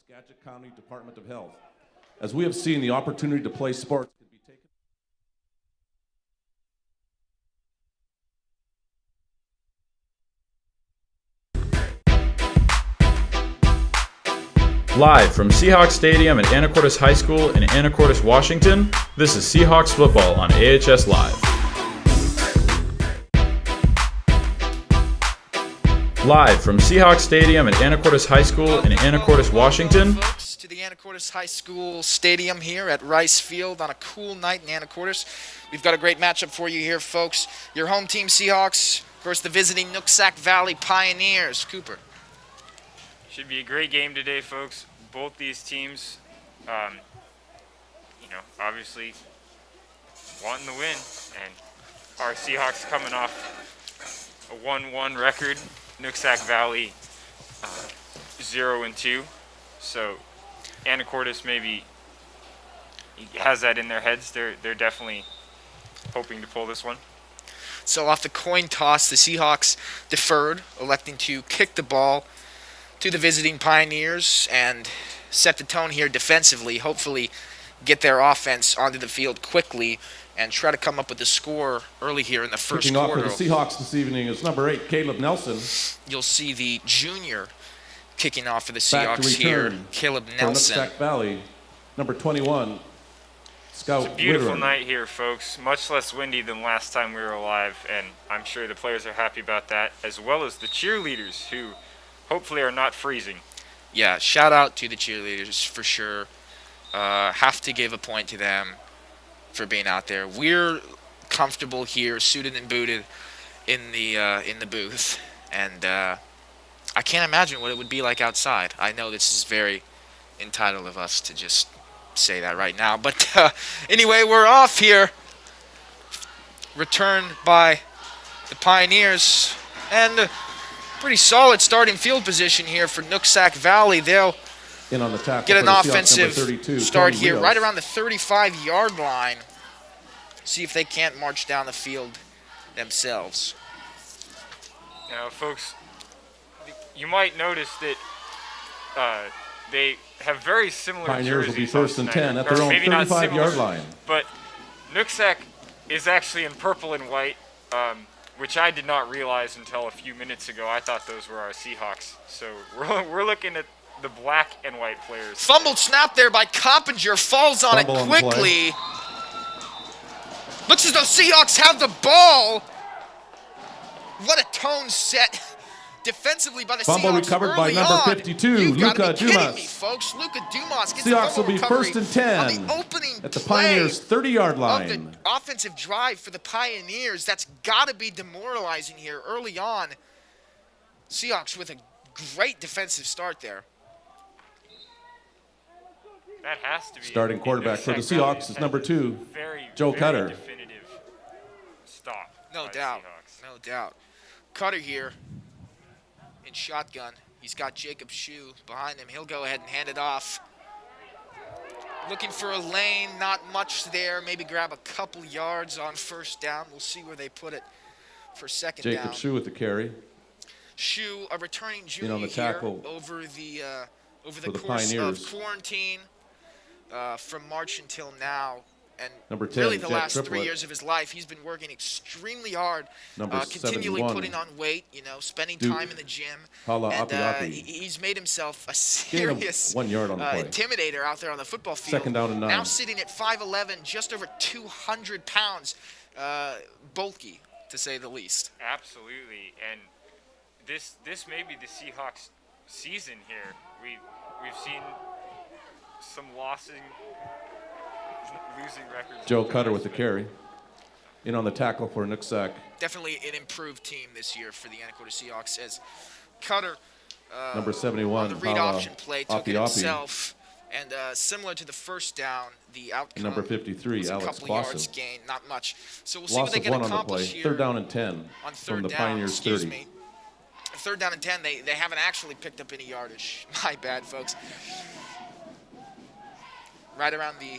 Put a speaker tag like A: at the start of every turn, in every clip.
A: Skagit County Department of Health. As we have seen, the opportunity to play sports can be taken.
B: Live from Seahawks Stadium at Anacortes High School in Anacortes, Washington, this is Seahawks Football on AHS Live. Live from Seahawks Stadium at Anacortes High School in Anacortes, Washington.
C: Folks, to the Anacortes High School Stadium here at Rice Field on a cool night in Anacortes. We've got a great matchup for you here, folks. Your home team, Seahawks, versus the visiting Nooksack Valley Pioneers. Cooper.
D: Should be a great game today, folks. Both these teams, obviously wanting to win, and our Seahawks coming off a 1-1 record. Nooksack Valley 0-2. So Anacortes maybe has that in their heads. They're definitely hoping to pull this one.
C: So off the coin toss, the Seahawks deferred, electing to kick the ball to the visiting Pioneers and set the tone here defensively, hopefully get their offense onto the field quickly and try to come up with a score early here in the first
A: Kicking
C: quarter.
A: off for the Seahawks this evening is number 8, Caleb Nelson.
C: You'll see the junior kicking off for the Seahawks here, Caleb Nelson.
A: Nooksack Valley, number 21, Scout
D: It's a beautiful
A: Whitterin.
D: night here, folks. Much less windy than last time we were alive, and I'm sure the players are happy about that, as well as the cheerleaders who hopefully are not freezing.
C: Yeah, shout out to the cheerleaders for sure. Have to give a point to them for being out there. We're comfortable here, suited and booted in the booth, and I can't imagine what it would be like outside. I know this is very entitled of us to just say that right now, but anyway, we're off here. Return by the Pioneers, and pretty solid starting field position here for Nooksack Valley. They'll
A: In on the tackle
C: get an
A: for the Seahawks,
C: offensive
A: number 32,
C: start
A: Tony
C: here
A: Rios.
C: right around the 35-yard line. See if they can't march down the field themselves.
D: Now, folks, you might notice that they have very similar
A: Pioneers will be
D: jerseys on
A: first and
D: tonight,
A: 10 at
D: or
A: their own
D: maybe not
A: 35-yard
D: similar,
A: line.
D: But Nooksack is actually in purple and white, which I did not realize until a few minutes ago. I thought those were our Seahawks. So we're looking at the black and white players.
C: Fumbled snap there by Coppinger, falls on
A: Fumble
C: it
A: on the
C: quickly. Looks as though Seahawks have the ball. What a tone set defensively by the
A: Fumble
C: Seahawks
A: recovered by
C: early
A: number
C: on.
A: 52,
C: You've gotta
A: Luka
C: be kidding
A: Dumas.
C: me, folks. Luka Dumas gets
A: Seahawks
C: the
A: will be
C: fumble
A: first and
C: recovery
A: 10
C: on the opening
A: at the
C: play
A: Pioneers' 30-yard
C: of
A: line.
C: the offensive drive for the Pioneers. That's got to be demoralizing here early on. Seahawks with a great defensive start there.
D: That has to be
A: Starting quarterback for the Seahawks is number 2, Joe
D: very
A: Cutter.
D: Definitive stop.
C: No
D: by the
C: doubt.
D: Seahawks.
C: No doubt. Cutter here in shotgun. He's got Jacob Shue behind him. He'll go ahead and hand it off. Looking for a lane, not much there. Maybe grab a couple yards on first down. We'll see where they put it for second down.
A: Jacob Shue with the carry.
C: Shue, a returning junior
A: on the
C: here
A: tackle
C: over the
A: for the
C: course
A: Pioneers.
C: of quarantine from March until now. And
A: Number 10,
C: really the
A: Jet
C: last 3
A: Triplett.
C: years of his life, he's been working extremely hard,
A: Number
C: continually
A: 71,
C: putting on weight, spending
A: Duke
C: time in the gym.
A: Hala
C: And
A: Apiapi.
C: he's made himself a
A: Gain of
C: serious
A: 1 yard on the play.
C: intimidator out there on the football field.
A: Second down and 9.
C: Now sitting at 5'11", just over 200 pounds, bulky, to say the least.
D: Absolutely, and this may be the Seahawks' season here. We've seen some losing records.
A: Joe Cutter with the carry. In on the tackle for Nooksack.
C: Definitely an improved team this year for the Anacortes Seahawks as Cutter
A: Number 71,
C: on the read
A: Hala
C: option play took it
A: Apiapi.
C: himself. And similar to the first down, the outcome
A: Number 53,
C: was a
A: Alex
C: couple yards
A: Clausen.
C: gain, not much. So we'll see what
A: Loss
C: they
A: of
C: can
A: 1 on the play.
C: accomplish here.
A: Third down and 10
C: on
A: from
C: third
A: the
C: down,
A: Pioneers'
C: excuse
A: 30.
C: me. Third down and 10, they haven't actually picked up any yardage. My bad, folks. Right around the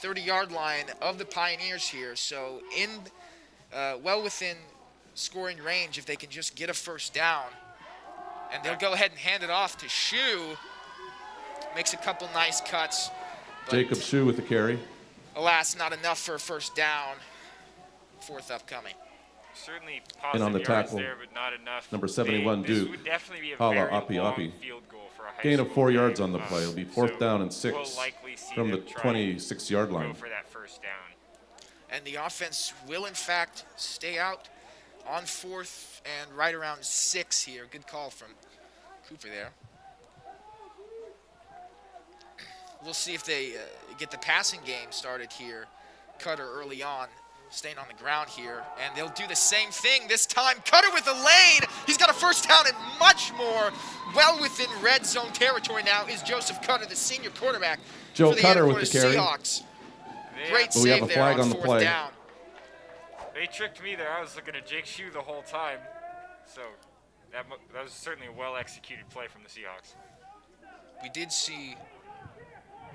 C: 30-yard line of the Pioneers here. So well within scoring range if they can just get a first down. And they'll go ahead and hand it off to Shue. makes a couple nice cuts. But
A: Jacob Shue with the carry.
C: alas, not enough for a first down. Fourth upcoming.
D: Certainly
A: And on
D: positive
A: the
D: yards
A: tackle,
D: there, but not enough.
A: number 71,
D: This
A: Duke.
D: would definitely be a
A: Hala
D: very
A: Api
D: long
A: Api.
D: field goal for a high
A: Gain of
D: school
A: 4 yards
D: game.
A: on the play. It'll be fourth
D: So
A: down and 6
D: we'll likely see
A: from the
D: them try and
A: 26-yard
D: go
A: line.
D: for that first down.
C: And the offense will, in fact, stay out on fourth and right around 6 here. Good call from Cooper there. We'll see if they get the passing game started here. Cutter early on, staying on the ground here. And they'll do the same thing this time. Cutter with a lane. He's got a first down and much more. Well within red zone territory now is Joseph Cutter, the senior quarterback
A: Joe
C: for the
A: Cutter with
C: Anacortes
A: the carry.
C: Seahawks.
D: They,
C: Great
A: But we have
C: save
A: a
C: there
A: flag
C: on
A: on the
C: fourth
A: play.
C: down.
D: they tricked me there. I was looking at Jake Shue the whole time. So that was certainly a well-executed play from the Seahawks.
C: We did see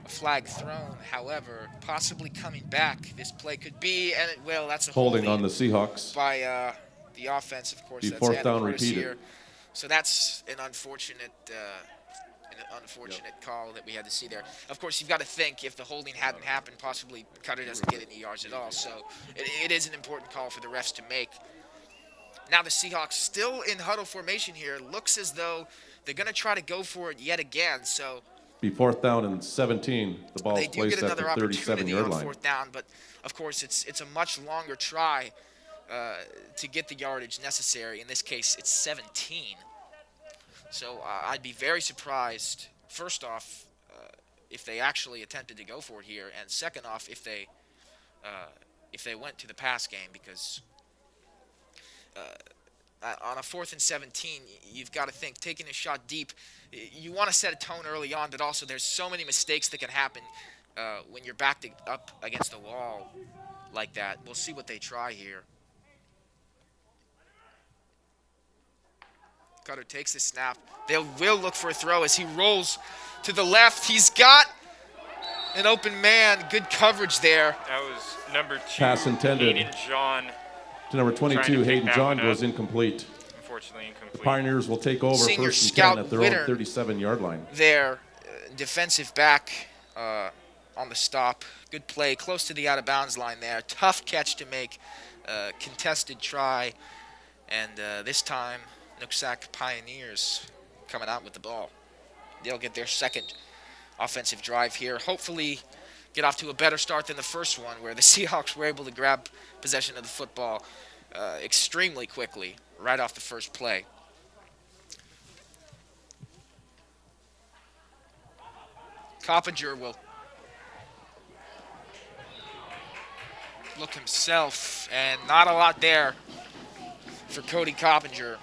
C: a flag thrown, however, possibly coming back. This play could be, and it will. That's a
A: Holding on the Seahawks.
C: by the offense, of course.
A: Be
C: That's
A: fourth down
C: Anacortes
A: repeated.
C: here. So that's an unfortunate call that we had to see there. Of course, you've got to think if the holding hadn't happened, possibly Cutter doesn't get any yards at all. So it is an important call for the refs to make. Now the Seahawks still in huddle formation here. Looks as though they're going to try to go for it yet again. So
A: Be fourth down and 17. The ball
C: they
A: is
C: do
A: placed
C: get
A: at the
C: another opportunity
A: 37-yard
C: on
A: line.
C: fourth down, but of course it's a much longer try to get the yardage necessary. In this case, it's 17. So I'd be very surprised, first off, if they actually attempted to go for it here, and second off, if they went to the pass game, because on a 4th and 17, you've got to think, taking a shot deep, you want to set a tone early on, but also there's so many mistakes that can happen when you're backed up against the wall like that. We'll see what they try here. Cutter takes the snap. They will look for a throw as he rolls to the left. He's got an open man. Good coverage there.
D: That was number 2.
A: Pass intended.
D: Hayden John.
A: To number
D: Trying
A: 22,
D: to pick
A: Hayden
D: that
A: John
D: one
A: goes
D: up.
A: incomplete.
D: Unfortunately incomplete.
A: Pioneers will take over
C: Senior
A: first and
C: scout
A: 10 at their
C: winner.
A: own 37-yard line.
C: Their defensive back on the stop. Good play, close to the out-of-bounds line there. Tough catch to make, contested try. And this time, Nooksack Pioneers coming out with the ball. They'll get their second offensive drive here. Hopefully get off to a better start than the first one, where the Seahawks were able to grab possession of the football extremely quickly right off the first play. Coppinger will look himself, and not a lot there for Cody Coppinger.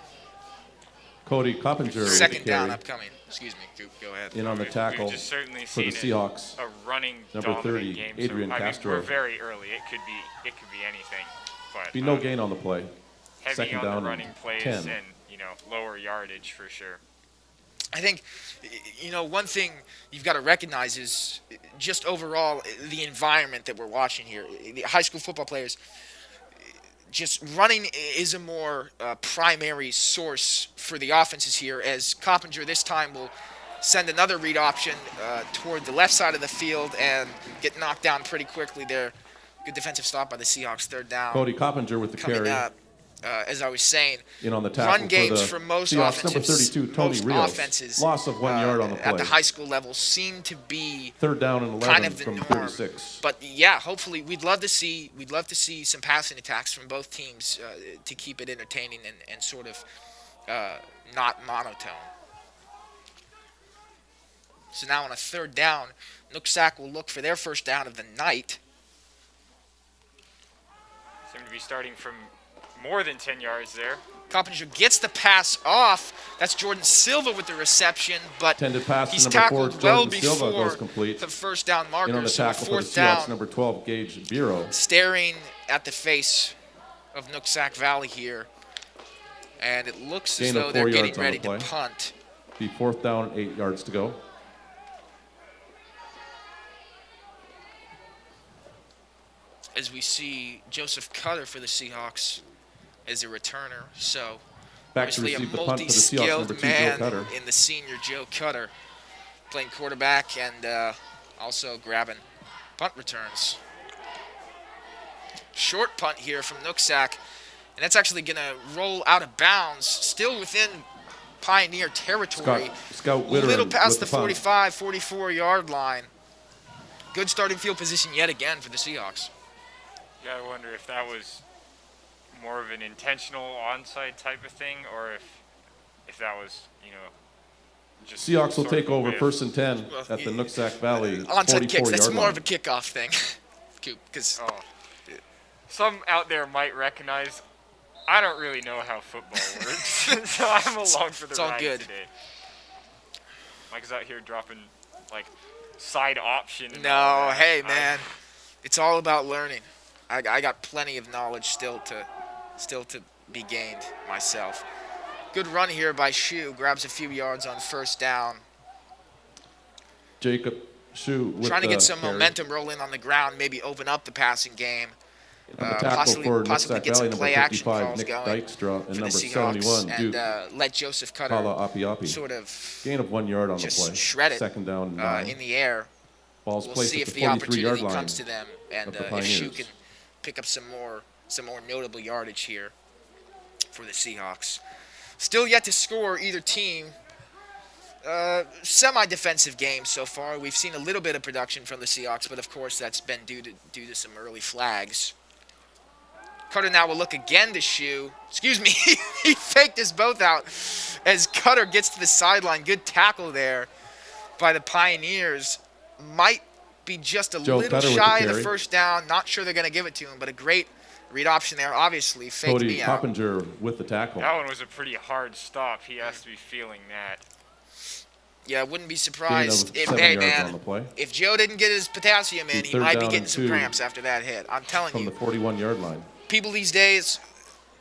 A: Cody Coppinger with the
C: Second down
A: carry.
C: upcoming. Excuse me, Coop, go ahead.
A: In on the
D: We've
A: tackle
D: just certainly
A: for the
D: seen
A: Seahawks.
D: a running
A: Number
D: dominant
A: 30,
D: game.
A: Adrian
D: so,
A: Castro.
D: We're very early. It could be anything. But
A: Be no gain on the play.
D: heavy
A: Second
D: on
A: down
D: the
A: and
D: running plays
A: 10.
D: and lower yardage for sure.
C: I think, one thing you've got to recognize is just overall the environment that we're watching here. The high school football players, just running is a more primary source for the offenses here, as Coppinger this time will send another read option toward the left side of the field and get knocked down pretty quickly there. Good defensive stop by the Seahawks, third down.
A: Cody Coppinger with the
C: Coming
A: carry.
C: up, as I was saying,
A: In on the tackle
C: run games
A: for
C: for
A: the
C: most
A: Seahawks.
C: offenses,
A: Number 32, Tony
C: most
A: Rios.
C: offenses
A: Loss of 1 yard on the play.
C: at the high school level seem to be
A: Third down and 11
C: kind of the
A: from
C: norm.
A: 36.
C: But yeah, hopefully we'd love to see some passing attacks from both teams to keep it entertaining and sort of not monotone. So now on a third down, Nooksack will look for their first down of the night.
D: Seem to be starting from more than 10 yards there.
C: Coppinger gets the pass off. That's Jordan Silva with the reception, but
A: Intended pass to
C: he's
A: number 4,
C: tackled well
A: Jordan Silva
C: before
A: goes complete.
C: the first down
A: In
C: marker.
A: on the
C: So
A: tackle for the
C: fourth
A: Seahawks,
C: down,
A: number 12, Gage Bureau.
C: staring at the face of Nooksack Valley here. And it looks as
A: Gain of
C: though
A: 4
C: they're getting
A: yards on
C: ready
A: the
C: to
A: play.
C: punt.
A: Be fourth down, 8 yards to go.
C: As we see Joseph Cutter for the Seahawks as a returner. So
A: Back to
C: obviously a
A: receive the punt for the Seahawks, number
C: multi-skilled
A: 2, Joe
C: man
A: Cutter.
C: in the senior Joe Cutter. playing quarterback and also grabbing punt returns. Short punt here from Nooksack, and that's actually going to roll out of bounds, still within Pioneer territory.
A: Scout
C: A
A: Witter
C: little past
A: with
C: the
A: punt.
C: 45, 44-yard line. Good starting field position yet again for the Seahawks.
D: Yeah, I wonder if that was more of an intentional onside type of thing, or if that was, just
A: Seahawks will
D: sort
A: take
D: of a
A: over
D: whiff.
A: 1st and 10 at the Nooksack Valley
C: Onside kicks, that's
A: 44-yard
C: more
A: line.
C: of a kickoff thing. Because
D: Oh. Some out there might recognize. I don't really know how football works, so I'm along for the
C: it's all
D: ride
C: good.
D: today. Mike's out here dropping like side option. and
C: No,
D: all that.
C: hey man, it's all about learning. I got plenty of knowledge still to be gained myself. Good run here by Shu, grabs a few yards on 1st down.
A: Jacob Shu with
C: Trying to
A: the
C: get some
A: carry.
C: momentum rolling on the ground, maybe open up the passing game.
A: On the tackle
C: Possibly
A: for
C: get
A: Nooksack
C: some
A: Valley,
C: play
A: number
C: action
A: 55,
C: calls
A: Nick
C: going
A: Dykstra, and
C: for the
A: number
C: Seahawks
A: 71,
C: and
A: Duke
C: let Joseph Cutter
A: Kala Apiapi.
C: sort of
A: Gain of 1 yard on the
C: just
A: play.
C: shred it
A: 2nd down and 9.
C: in the air.
A: Ball's
C: We'll
A: placed
C: see
A: at
C: if
A: the
C: the
A: 43-yard
C: opportunity
A: line.
C: comes to them and
A: of the
C: if Shu
A: Pioneers.
C: can pick up some more notable yardage here for the Seahawks. Still yet to score either team. Semi-defensive game so far. We've seen a little bit of production from the Seahawks, but of course that's been due to some early flags. Cutter now will look again to Shu. Excuse me, he faked us both out as Cutter gets to the sideline. Good tackle there by the Pioneers. Might be just a
A: Joe
C: little
A: Cutter with
C: shy
A: the
C: of the
A: carry.
C: 1st down. Not sure they're going to give it to him, but a great read option there. Obviously, faked
A: Cody
C: me out.
A: Coppinger with the tackle.
D: That one was a pretty hard stop. He has to be feeling that.
C: Yeah, I wouldn't be
A: Gain of
C: surprised if,
A: 7
C: hey
A: yards on
C: man,
A: the play.
C: if Joe didn't get his potassium in, he
A: 3rd
C: might be
A: down
C: getting
A: and
C: some
A: 2
C: cramps after that hit. I'm telling
A: From
C: you,
A: the 41-yard line.
C: people these days,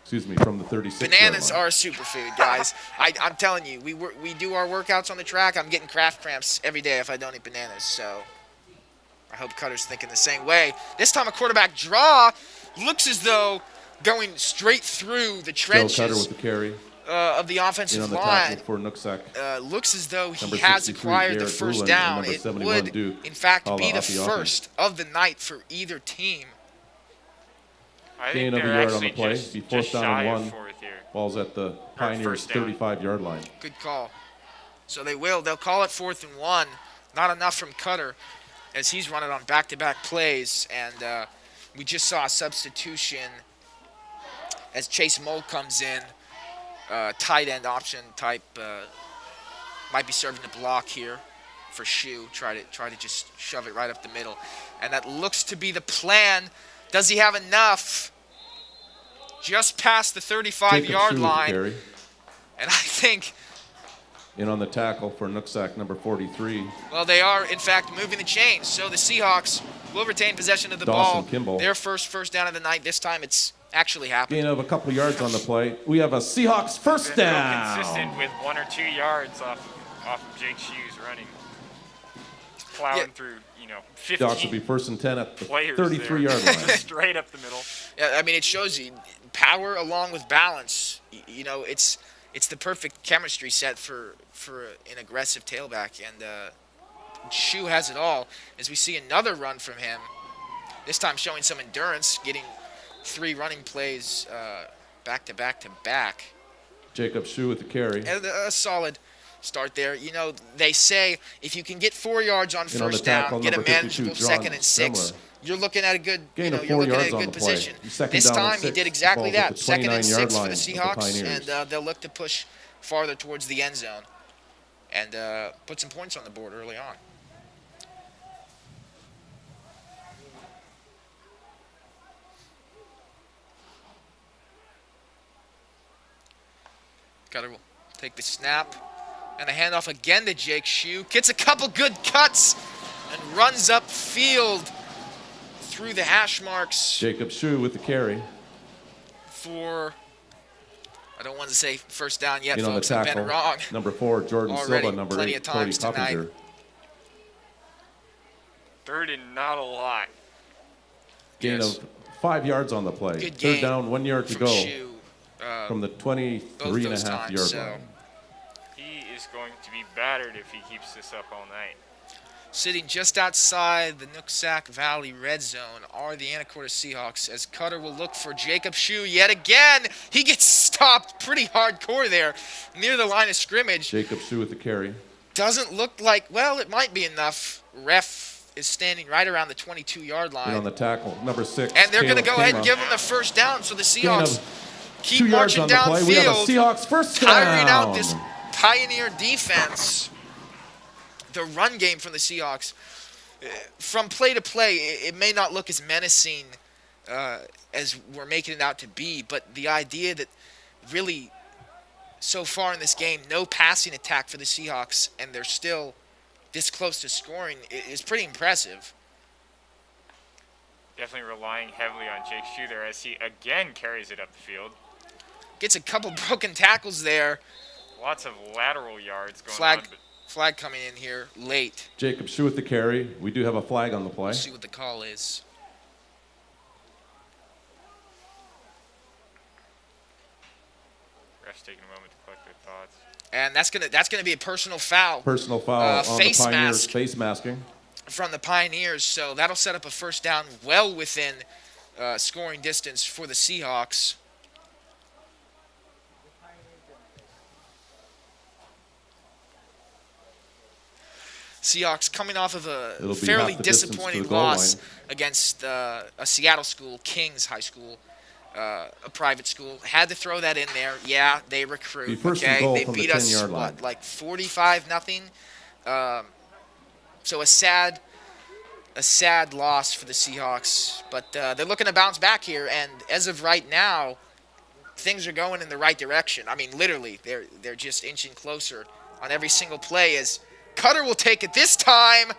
A: Excuse me, from the 36-yard
C: bananas
A: line.
C: are a superfood, guys. I'm telling you, we do our workouts on the track. I'm getting craft cramps every day if I don't eat bananas. So I hope Cutter's thinking the same way. This time a quarterback draw looks as though going straight through the
A: Joe Cutter with
C: trenches
A: the carry.
C: of the
A: In
C: offensive
A: on the
C: line.
A: tackle for Nooksack.
C: Looks as though he
A: Number
C: has
A: 63,
C: acquired the
A: Garrett
C: 1st
A: Brulin, and
C: down.
A: number
C: It
A: 71,
C: would,
A: Duke
C: in fact,
A: Kala
C: be the
A: Apiapi.
C: 1st of the night for either team.
D: I
A: Gain
D: think
A: of a
D: they're
A: yard on the
D: actually
A: play.
D: just,
A: Be
D: just
A: 4th down
D: shy
A: and
D: of
A: 1.
D: 4th here.
A: Ball's at the Pioneers'
D: 1st down.
A: 35-yard line.
C: Good call. So they'll call it 4th and 1. Not enough from Cutter as he's running on back-to-back plays. And we just saw a substitution as Chase Moll comes in. Tight end option type. Might be serving the block here for Shu. Try to just shove it right up the middle. And that looks to be the plan. Does he have enough? Just past the
A: Jacob
C: 35-yard
A: Shu with the
C: line.
A: carry.
C: And I think,
A: In on the tackle for Nooksack, number 43.
C: well, they are, in fact, moving the chains. So the Seahawks will retain possession of the
A: Dawson
C: ball.
A: Kimball.
C: Their first down of the night. This time it's actually happened.
A: Gain of a couple yards on the play. We have a Seahawks 1st
D: Been real
A: down.
D: consistent with 1 or 2 yards off of Jake Shu's running. Plowing
C: Yeah.
D: through,
A: Seahawks will be
D: 15
A: 1st and 10 at the
D: players
A: 33-yard
D: there.
A: line.
D: Just straight up the middle.
C: Yeah, I mean, it shows you power along with balance. It's the perfect chemistry set for an aggressive tailback, and Shu has it all. As we see another run from him, this time showing some endurance, getting 3 running plays back to back to back.
A: Jacob Shu with the carry.
C: And a solid start there. They say if you can get 4 yards on
A: In on the
C: 1st down,
A: tackle,
C: get a
A: number 52,
C: manageable
A: John
C: 2nd and 6.
A: Semler.
C: You're looking at a good,
A: Gain of
C: you're
A: 4
C: looking at
A: yards
C: a
A: on
C: good
A: the play.
C: position.
A: 2nd
C: This
A: down and
C: time he
A: 6.
C: did exactly
A: Ball's at
C: that.
A: the
C: 2nd and 6
A: 29-yard
C: for the
A: line of the
C: Seahawks,
A: Pioneers.
C: and they'll look to push farther towards the end zone and put some points on the board early on. Cutter will take the snap and a handoff again to Jake Shu. Gets a couple good cuts and runs up field through the hash marks
A: Jacob Shu with the carry.
C: for, I don't want to say 1st down yet,
A: In on the
C: folks. I've been
A: tackle.
C: wrong.
A: Number 4, Jordan
C: Already,
A: Silva. Number
C: plenty
A: 8,
C: of
A: Cody
C: times tonight.
A: Coppinger.
D: 3rd and not a lot.
A: Gain
C: Yes.
A: of 5 yards on the play.
C: Good
A: 3rd
C: gain
A: down, 1 yard to
C: from
A: go
C: Shu
A: from the
C: both
A: 23 and a
C: those
A: half
C: times.
A: yard
C: So
A: line.
D: He is is going to be battered if he keeps this up all night.
C: Sitting just outside the Nooksack Valley red zone are the Anacortes Seahawks, as Cutter will look for Jacob Shue yet again. He gets stopped pretty hardcore there near the line of scrimmage.
A: Jacob Shue with the carry.
C: Doesn't look like, well, it might be enough. Ref is standing right around the 22-yard line.
A: In on the tackle, number 6.
C: And they're going to
A: Caleb
C: go ahead and
A: Kama.
C: give him the first down, so the
A: Gain
C: Seahawks
A: of
C: keep
A: 2 yards
C: marching
A: on the play. We have a
C: downfield,
A: Seahawks first down.
C: tiring out this Pioneer defense. The run game from the Seahawks, from play to play, it may not look as menacing as we're making it out to be, but the idea that really so far in this game, no passing attack for the Seahawks, and they're still this close to scoring is pretty impressive.
D: Definitely relying heavily on Jake Shue there as he again carries it up the field.
C: Gets a couple broken tackles there.
D: Lots of lateral yards going
C: Flag.
D: on. But
C: Flag coming in here late.
A: Jacob Shue with the carry. We do have a flag on the play.
C: Let's see what the call is.
D: refs taking a moment to collect their thoughts.
C: And that's gonna be a personal foul
A: Personal foul on the
C: face
A: Pioneers.
C: mask.
A: Face masking.
C: from the Pioneers. So that'll set up a first down well within scoring distance for the Seahawks. Seahawks coming off of a
A: It'll be
C: fairly
A: half the distance to
C: disappointing
A: the goal
C: loss
A: line.
C: against a Seattle school, King's High School, a private school. Had to throw that in there. Yeah, they recruit.
A: Be first and
C: Okay,
A: goal
C: they
A: from the
C: beat us
A: 10-yard line.
C: what, like 45-0. So a sad loss for the Seahawks, but they're looking to bounce back here. And as of right now, things are going in the right direction. I mean, literally, they're just inching closer on every single play. As Cutter will take it this time,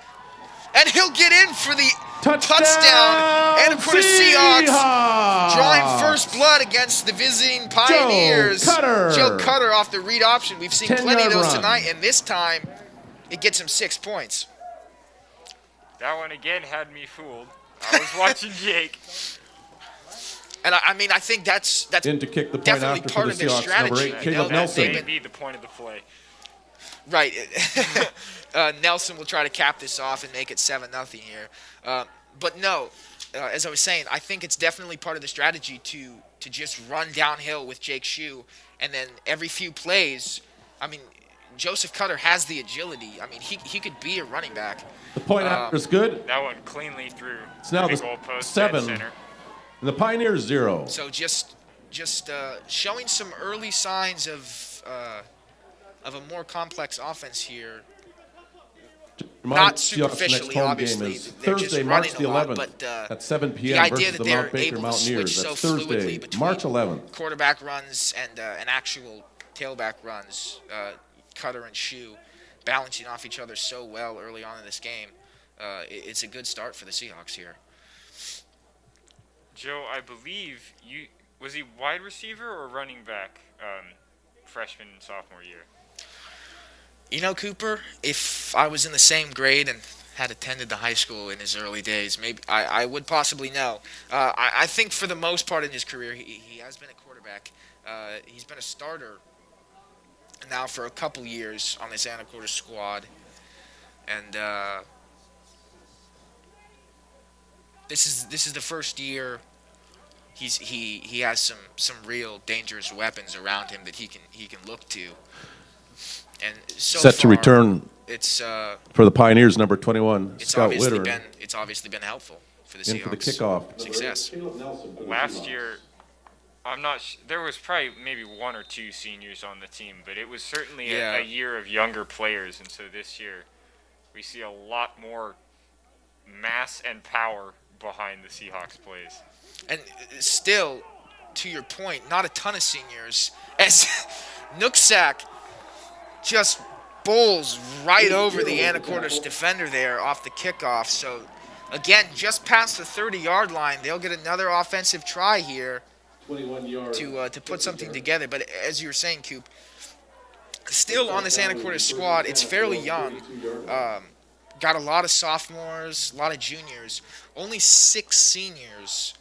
C: and he'll get in for the touchdown. And of course, Seahawks drawing first blood against the visiting Pioneers. Joe Cutter off the read option. We've seen plenty of those
A: run.
C: tonight, and this time it gets him 6 points.
D: That one again had me fooled. I was watching Jake.
C: And I mean, I think that's
A: In to kick the point
C: definitely
A: after
C: part
A: for
C: of
A: the
C: their
A: Seahawks. Number
C: strategy.
A: 8,
C: You
A: Caleb
C: know,
D: That
A: Nelson.
D: may be the point of the play.
C: right. Nelson will try to cap this off and make it 7-0 here. But no, as I was saying, I think it's definitely part of the strategy to just run downhill with Jake Shue, and then every few plays, I mean, Joseph Cutter has the agility. I mean, he could be a running back.
A: The point after is good.
D: That one cleanly through
A: It's now
D: the
A: the
D: goal post
A: 7.
D: dead center.
A: And the Pioneers 0.
C: So just showing some early signs of a more complex offense here. Not superficially, obviously.
A: Is
C: They're just
A: Thursday, March
C: running
A: the
C: a lot,
A: 11th
C: but,
A: at 7
C: the
A: p.m.
C: idea
A: versus
C: that
A: the
C: they're
A: Mount Baker
C: able to
A: Mountaineers.
C: switch
A: That's
C: so fluidly
A: Thursday,
C: between
A: March 11th.
C: quarterback runs and actual tailback runs, Cutter and Shue, balancing off each other so well early on in this game. It's a good start for the Seahawks here.
D: Joe, I believe was he wide receiver or running back freshman and sophomore year?
C: You know, Cooper, if I was in the same grade and had attended the high school in his early days, maybe I would possibly know. I think for the most part in his career, he has been a quarterback. He's been a starter now for a couple years on this Anacortes squad. And this is the first year he has some real dangerous weapons around him that he can look to. And so
A: Set to
C: far,
A: return
C: it's
A: for the Pioneers, number 21, Scott Witter.
C: It's obviously been helpful for the
A: In
C: Seahawks.
A: for the kickoff.
C: Success.
D: Last year, I'm not. There was probably maybe one or two seniors on the team, but it was certainly
C: Yeah.
D: a year of younger players, and so this year we see a lot more mass and power behind the Seahawks plays.
C: And still, to your point, not a ton of seniors, as Nooksack just bowls right over the Anacortes defender there off the kickoff. So, again, just past the 30-yard line, they'll get another offensive try here to put something together. But as you were saying, Coop, still on this Anacortes squad, it's fairly young. Got a lot of sophomores, a lot of juniors, only 6 seniors.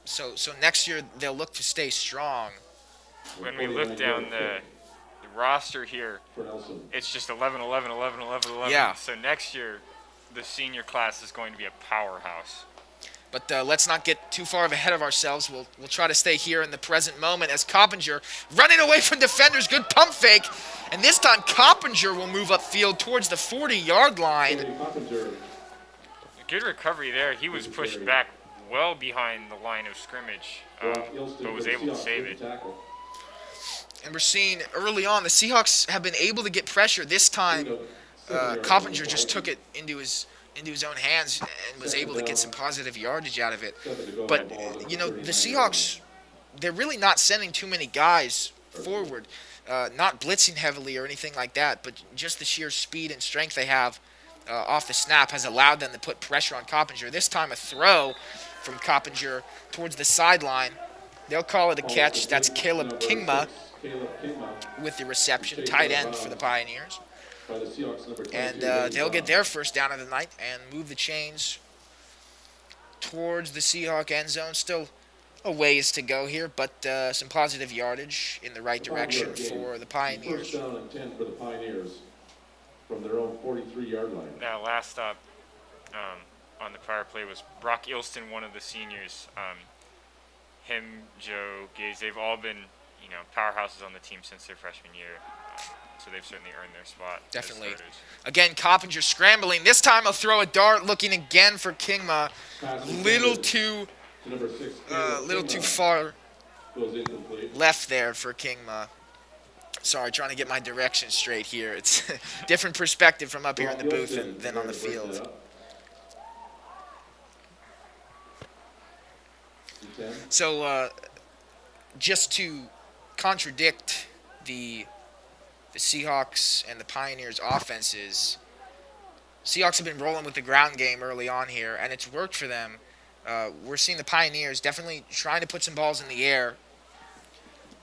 C: So next year they'll look to stay strong.
D: When we look down the roster here,
A: For Nelson.
D: it's just 11, 11, 11, 11, 11.
C: Yeah.
D: So next year, the senior class is going to be a powerhouse.
C: But let's not get too far ahead of ourselves. We'll try to stay here in the present moment as Coppinger running away from defenders. Good pump fake. And this time Coppinger will move upfield towards the 40-yard line.
A: Coppinger.
D: Good recovery there. He was pushed back well behind the line of scrimmage, but was able to save it.
C: And we're seeing early on the Seahawks have been able to get pressure. This time Coppinger just took it into his own hands and was able to get some positive yardage out of it. But, the Seahawks, they're really not sending too many guys forward, not blitzing heavily or anything like that, but just the sheer speed and strength they have off the snap has allowed them to put pressure on Coppinger. This time a throw from Coppinger towards the sideline. They'll call it a catch. That's Caleb Kingma with the reception, tight end for the Pioneers. And they'll get their first down of the night and move the chains towards the Seahawk end zone. Still a ways to go here, but some positive yardage in the right direction for the Pioneers.
A: First down and 10 for the Pioneers from their own 43-yard line.
D: That last stop on the prior play was Brock Ilston, one of the seniors. Him, Joe, Gaze, they've all been, powerhouses on the team since their freshman year. So they've certainly earned their spot.
C: Definitely.
D: As starters.
C: Again, Coppinger scrambling. This time he'll throw a dart, looking again for Kingma. Little too far
A: Goes incomplete.
C: left there for Kingma. Sorry, trying to get my direction straight here. It's different perspective from up here in the booth than on the field. So, just to contradict the Seahawks and the Pioneers' offenses, Seahawks have been rolling with the ground game early on here, and it's worked for them. We're seeing the Pioneers definitely trying to put some balls in the air,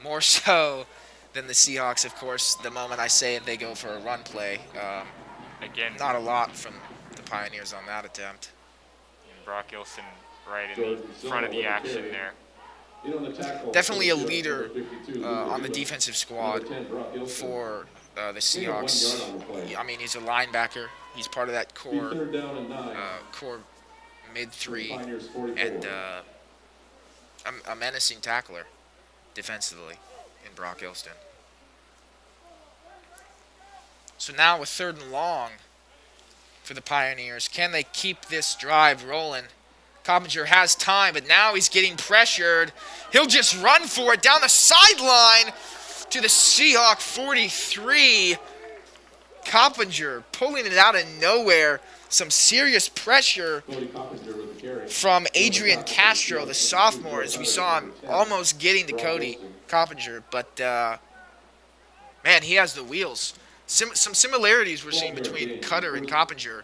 C: more so than the Seahawks, of course. The moment I say it, they go for a run play.
D: Again,
C: Not a lot from the Pioneers on that attempt.
D: and Brock Ilson right in the front of the action there.
C: Definitely a leader on the defensive squad for the Seahawks. I mean, he's a linebacker. He's part of that core mid-three, and a menacing tackler defensively in Brock Ilston. So now with 3rd and long for the Pioneers, can they keep this drive rolling? Coppinger has time, but now he's getting pressured. He'll just run for it down the sideline to the Seahawk 43. Coppinger pulling it out of nowhere. Some serious pressure from Adrian Castro, the sophomore, as we saw him almost getting to Cody Coppinger. But, man, he has the wheels. Some similarities we're seeing between Cutter and Coppinger,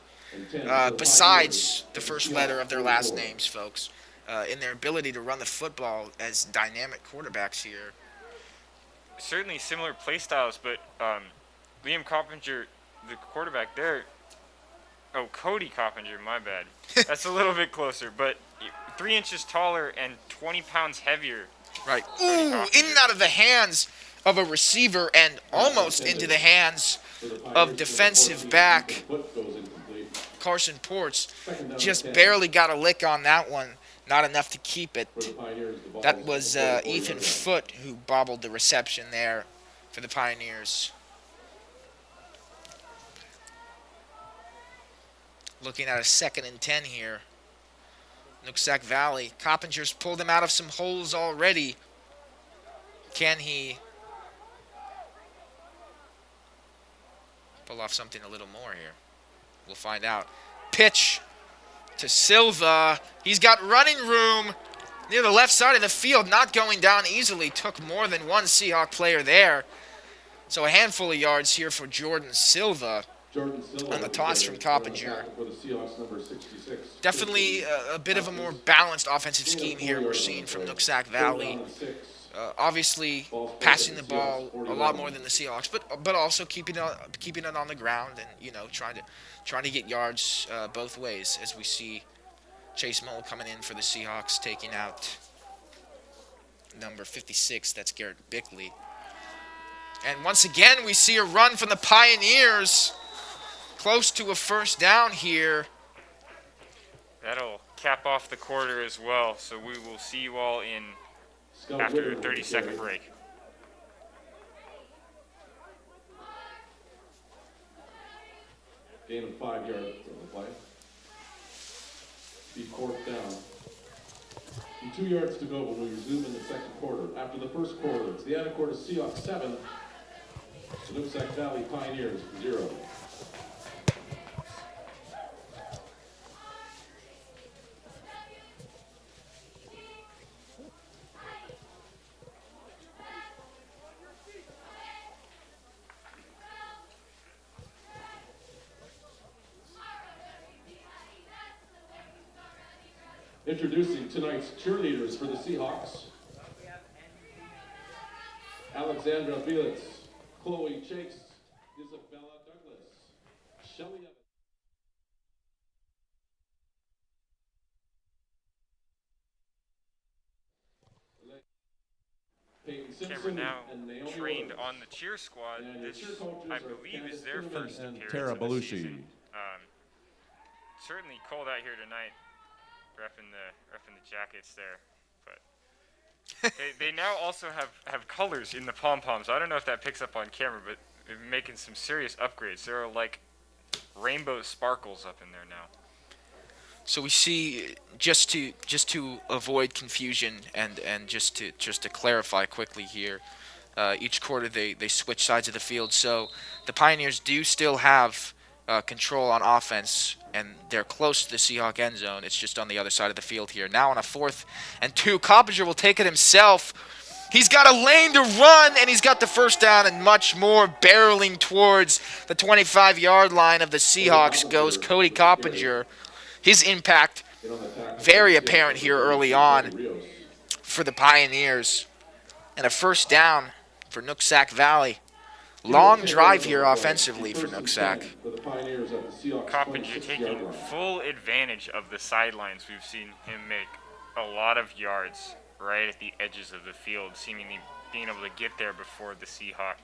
C: besides the first letter of their last names, folks, in their ability to run the football as dynamic quarterbacks here.
D: Certainly similar play styles, but Liam Coppinger, the quarterback there, Cody Coppinger, my bad. That's a little bit closer, but 3 inches taller and 20 pounds heavier.
C: Right. Ooh, in and out of the hands of a receiver and almost into the hands of defensive back Carson Ports. Just barely got a lick on that one. Not enough to keep it. That was Ethan Foote who bobbled the reception there for the Pioneers. Looking at a 2nd and 10 here. Nooksack Valley. Coppinger's pulled him out of some holes already. Can he pull off something a little more here? We'll find out. Pitch to Silva. He's got running room near the left side of the field. Not going down easily. Took more than one Seahawk player there. So a handful of yards here for Jordan Silva. On the toss from Coppinger. Definitely a bit of a more balanced offensive scheme here we're seeing from Nooksack Valley. Obviously passing the ball a lot more than the Seahawks, but also keeping it on the ground and trying to get yards both ways, as we see Chase Mole coming in for the Seahawks, taking out number 56. That's Garrett Bickley. And once again, we see a run from the Pioneers. Close to a first down here.
D: That'll cap off the quarter as well. So we will see you all in after a 30-second break.
A: Gain of 5 yards on the play. Be fourth down. And 2 yards to go when we resume in the second quarter. After the first quarter, it's the Anacortes Seahawks 7, Nooksack Valley Pioneers 0. Introducing tonight's cheerleaders for the Seahawks. Alexandra Felix, Chloe Chase, Isabella Douglas, Shelly Evans. Peyton Simpson
D: Camera now
A: and Naomi
D: trained
A: Williams.
D: on the cheer squad.
A: And
D: This,
A: the cheer coaches
D: I
A: are
D: believe, is
A: Candace
D: their
A: Freeman
D: first
A: and
D: appearance
A: Tara
D: of the
A: Belushi.
D: season. Certainly cold out here tonight, repping the jackets there. But they now also have colors in the pom-poms. I don't know if that picks up on camera, but they're making some serious upgrades. There are like rainbow sparkles up in there now.
C: So we see, just to avoid confusion and just to clarify quickly here, each quarter they switch sides of the field. So the Pioneers do still have control on offense, and they're close to the Seahawk end zone. It's just on the other side of the field here. Now on a 4th and 2, Coppinger will take it himself. He's got a lane to run, and he's got the first down and much more. Barreling towards the 25-yard line of the Seahawks goes Cody Coppinger. His impact very apparent here early on for the Pioneers. And a first down for Nooksack Valley. Long drive here offensively for Nooksack.
D: Coppinger taking full advantage of the sidelines. We've seen him make a lot of yards right at the edges of the field, seemingly being able to get there before the Seahawk.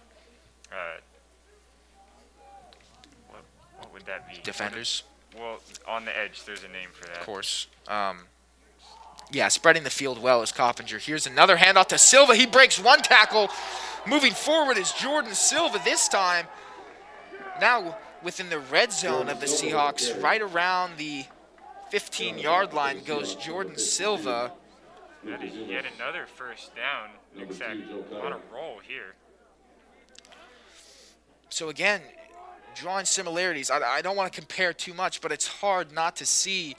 D: What would that be?
C: Defenders?
D: Well, on the edge, there's a name for that.
C: Of course. Yeah, spreading the field well is Coppinger. Here's another handoff to Silva. He breaks one tackle. Moving forward is Jordan Silva this time. Now within the red zone of the Seahawks, right around the 15-yard line goes Jordan Silva.
D: That is yet another first down. Nooksack on a roll here.
C: So again, drawing similarities. I don't want to compare too much, but it's hard not to see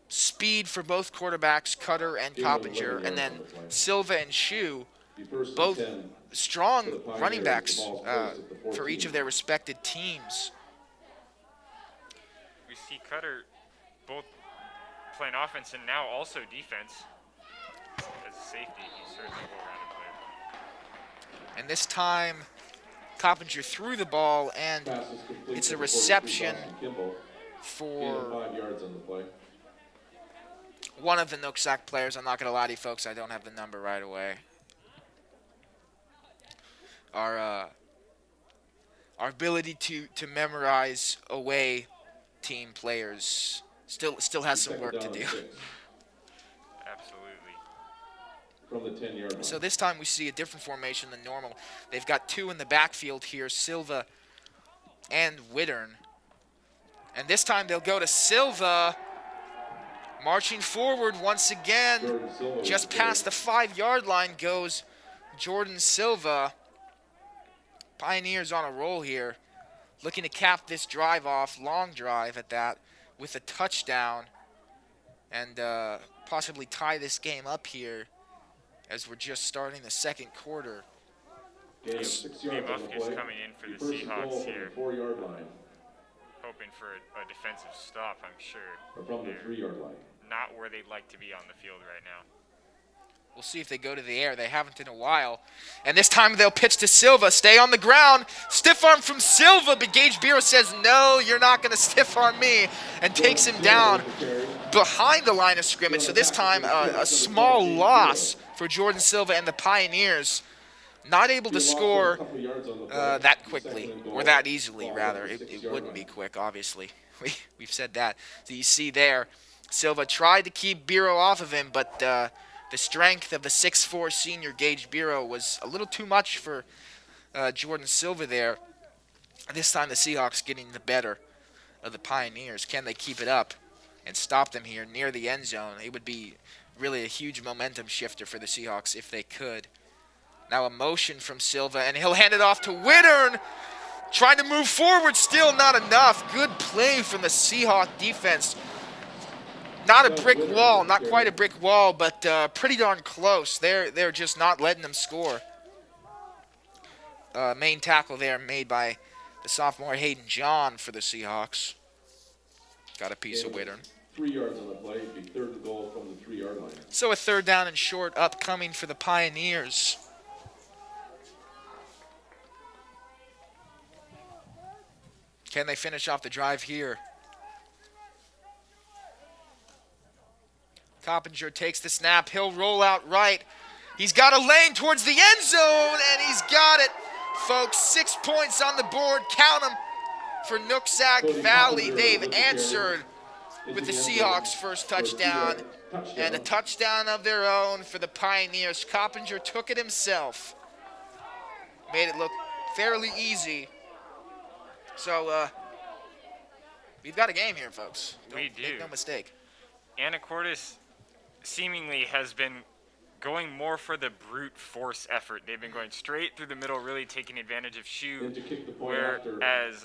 C: speed for both quarterbacks, Cutter and Coppinger, and then Silva and Shu, both strong running backs for each of their respected teams.
D: We see Cutter both playing offense and now also defense. As a safety, he's certainly a well-rounded player.
C: And this time, Coppinger threw the ball, and it's a reception for one of the Nooksack players. I'm not going to lie to you folks, I don't have the number right away. Our ability to memorize away team players still has some work to do.
D: Absolutely.
A: From the 10-yard line.
C: So this time we see a different formation than normal. They've got two in the backfield here, Silva and Wittern. And this time they'll go to Silva, marching forward once again. Just past the 5-yard line goes Jordan Silva. Pioneers on a roll here, looking to cap this drive off, long drive at that, with a touchdown, and possibly tie this game up here as we're just starting the second quarter.
D: Steve Ufkus coming in for the Seahawks here,
A: 4-yard line.
D: hoping for a defensive stop, I'm sure.
A: Or from the 3-yard line.
D: Not where they'd like to be on the field right now.
C: We'll see if they go to the air. They haven't in a while. And this time they'll pitch to Silva. Stay on the ground. Stiff arm from Silva, but Gage Biro says, no, you're not going to stiff arm me, and takes him down behind the line of scrimmage. So this time a small loss for Jordan Silva and the Pioneers. not able to
A: He lost a
C: score
A: couple of yards on the play.
C: that
A: Second
C: quickly,
A: and goal.
C: or that easily,
A: Ball
C: rather.
A: on the
C: It
A: 6-yard
C: wouldn't
A: line.
C: be quick, obviously. We've said that. So you see there, Silva tried to keep Biro off of him, but the strength of the 6'4" senior Gage Biro was a little too much for Jordan Silva there. This time the Seahawks getting the better of the Pioneers. Can they keep it up and stop them here near the end zone? It would be really a huge momentum shifter for the Seahawks if they could. Now a motion from Silva, and he'll hand it off to Wittern. Trying to move forward, still not enough. Good play from the Seahawk defense. Not a brick wall, not quite a brick wall, but pretty darn close. They're just not letting them score. Main tackle there made by the sophomore Hayden John for the Seahawks. Got a piece of Wittern.
A: 3 yards on the play. It'd be third and goal from the 3-yard line.
C: So a third down and short upcoming for the Pioneers. Can they finish off the drive here? Coppinger takes the snap. He'll roll out right. He's got a lane towards the end zone, and he's got it. Folks, 6 points on the board. Count them for Nooksack Valley. They've answered with the Seahawks' first touchdown and a touchdown of their own for the Pioneers. Coppinger took it himself. Made it look fairly easy. So, we've got a game here, folks.
D: We do.
C: Make no mistake.
D: Anacortes seemingly has been going more for the brute force effort. They've been going straight through the middle, really taking advantage of Shoe,
A: And to kick the point after
D: whereas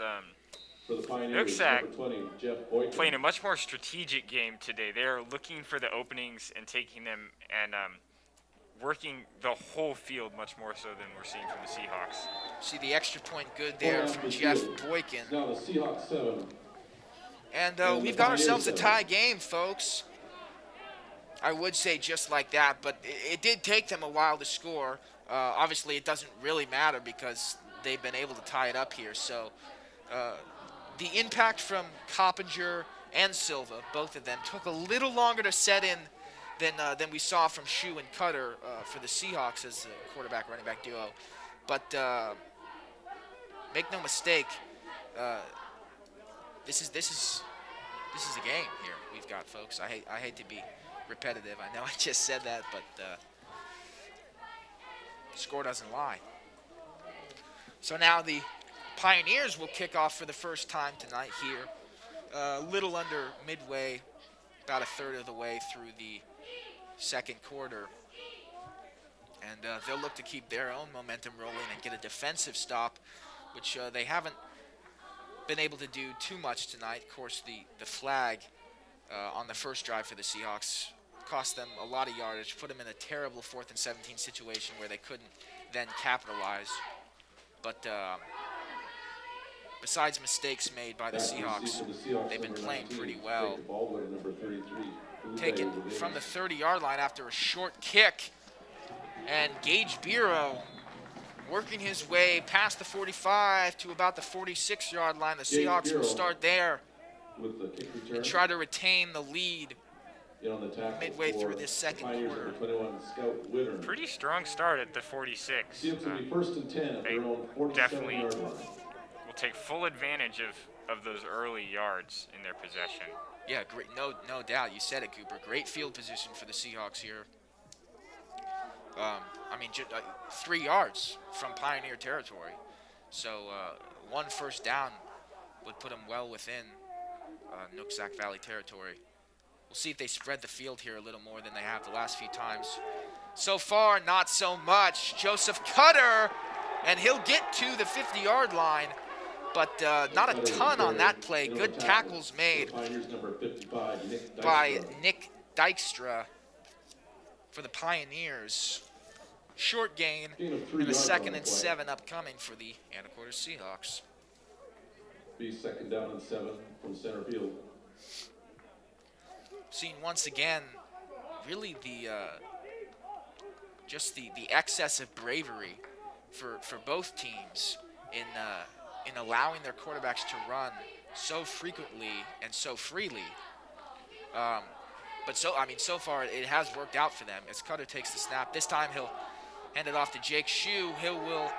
A: for the Pioneers,
D: Nooksack
A: number 20, Jeff Boykin.
D: playing a much more strategic game today. They're looking for the openings and taking them and working the whole field much more so than we're seeing from the Seahawks.
C: See the extra point good there from Jeff Boykin.
A: Now the Seahawks 7.
C: And we've got ourselves a tie game, folks. I would say just like that, but it did take them a while to score. Obviously, it doesn't really matter because they've been able to tie it up here. So the impact from Coppinger and Silva, both of them, took a little longer to set in than we saw from Shoe and Cutter for the Seahawks as the quarterback-running back duo. But make no mistake, this is a game here we've got, folks. I hate to be repetitive. I know I just said that, but score doesn't lie. So now the Pioneers will kick off for the first time tonight here. A little under midway, about a third of the way through the second quarter. And they'll look to keep their own momentum rolling and get a defensive stop, which they haven't been able to do too much tonight. Of course, the flag on the first drive for the Seahawks cost them a lot of yardage, put them in a terrible 4th and 17 situation where they couldn't then capitalize. But besides mistakes made by the Seahawks, they've been playing pretty well. Taken from the 30-yard line after a short kick. And Gage Biro working his way past the 45 to about the 46-yard line. The Seahawks will start there and try to retain the lead midway through this second quarter.
D: Pretty strong start at the 46.
A: First and 10 at
D: They
A: their own 47
D: definitely
A: yard line.
D: will take full advantage of those early yards in their possession.
C: Yeah, great. No doubt. You said it, Cooper. Great field position for the Seahawks here. 3 yards from Pioneer territory. So one first down would put them well within Nooksack Valley territory. We'll see if they spread the field here a little more than they have the last few times. So far, not so much. Joseph Cutter, and he'll get to the 50-yard line, but not a ton on that play. Good tackles made by Nick Dykstra for the Pioneers. Short gain and a 2nd and 7 upcoming for the Anacortes Seahawks.
A: Be 2nd down and 7 from center field.
C: Seeing once again, really just the excess of bravery for both teams in allowing their quarterbacks to run so frequently and so freely. But so far it has worked out for them as Cutter takes the snap. This time he'll Hand it off to Jake Shue. He will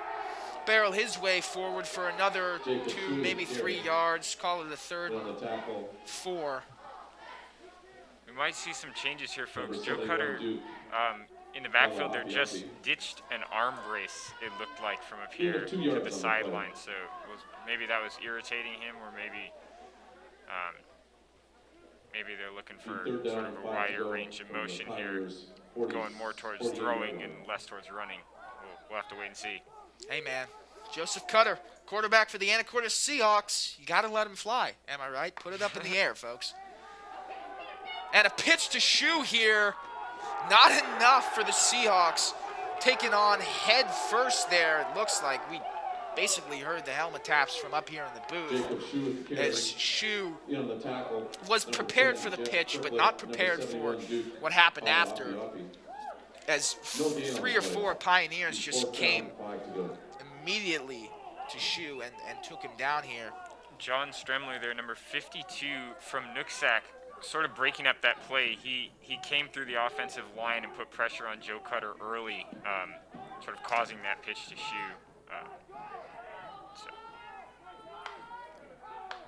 C: barrel his way forward for another
A: Jacob
C: 2,
A: Shue,
C: maybe 3
A: carry.
C: yards. Call it a third
A: On the tackle.
C: 4.
D: We might see some changes here, folks.
A: Number
D: Joe
A: 71,
D: Cutter
A: Duke.
D: in the backfield there
A: Yuppie,
D: just
A: yuppie.
D: ditched an arm brace, it looked like, from up
A: Gain of
D: here
A: 2
D: to
A: yards
D: the
A: on the play.
D: sideline. So maybe that was irritating him, or maybe they're looking for
A: Third down
D: sort of
A: and
D: a
A: 5 to
D: wider
A: go
D: range of
A: from the
D: motion here,
A: Pioneers. 40
D: going more towards
A: 48
D: throwing
A: yard
D: and
A: line.
D: less towards running. We'll have to wait and see.
C: Hey, man. Joseph Cutter, quarterback for the Anacortes Seahawks. You got to let him fly. Am I right? Put it up in the air, folks. And a pitch to Shue here. Not enough for the Seahawks. Taken on head first there. It looks like we basically heard the helmet taps from up here in the booth.
A: Jacob Shue with the carry.
C: As Shue
A: In on the tackle.
C: was
A: Number
C: prepared
A: 10,
C: for the
A: Jeff
C: pitch, but
A: Triplett.
C: not
A: Number
C: prepared for
A: 71, Duke.
C: what happened
A: Yuppie,
C: after.
A: yuppie.
C: As
A: No gain on
C: 3
A: the
C: or
A: play.
C: 4 Pioneers just
A: Fourth down,
C: came
A: 5 to go.
C: immediately to Shue and took him down here.
D: John Stremler there, number 52 from Nooksack, sort of breaking up that play. He came through the offensive line and put pressure on Joe Cutter early, sort of causing that pitch to Shue. So.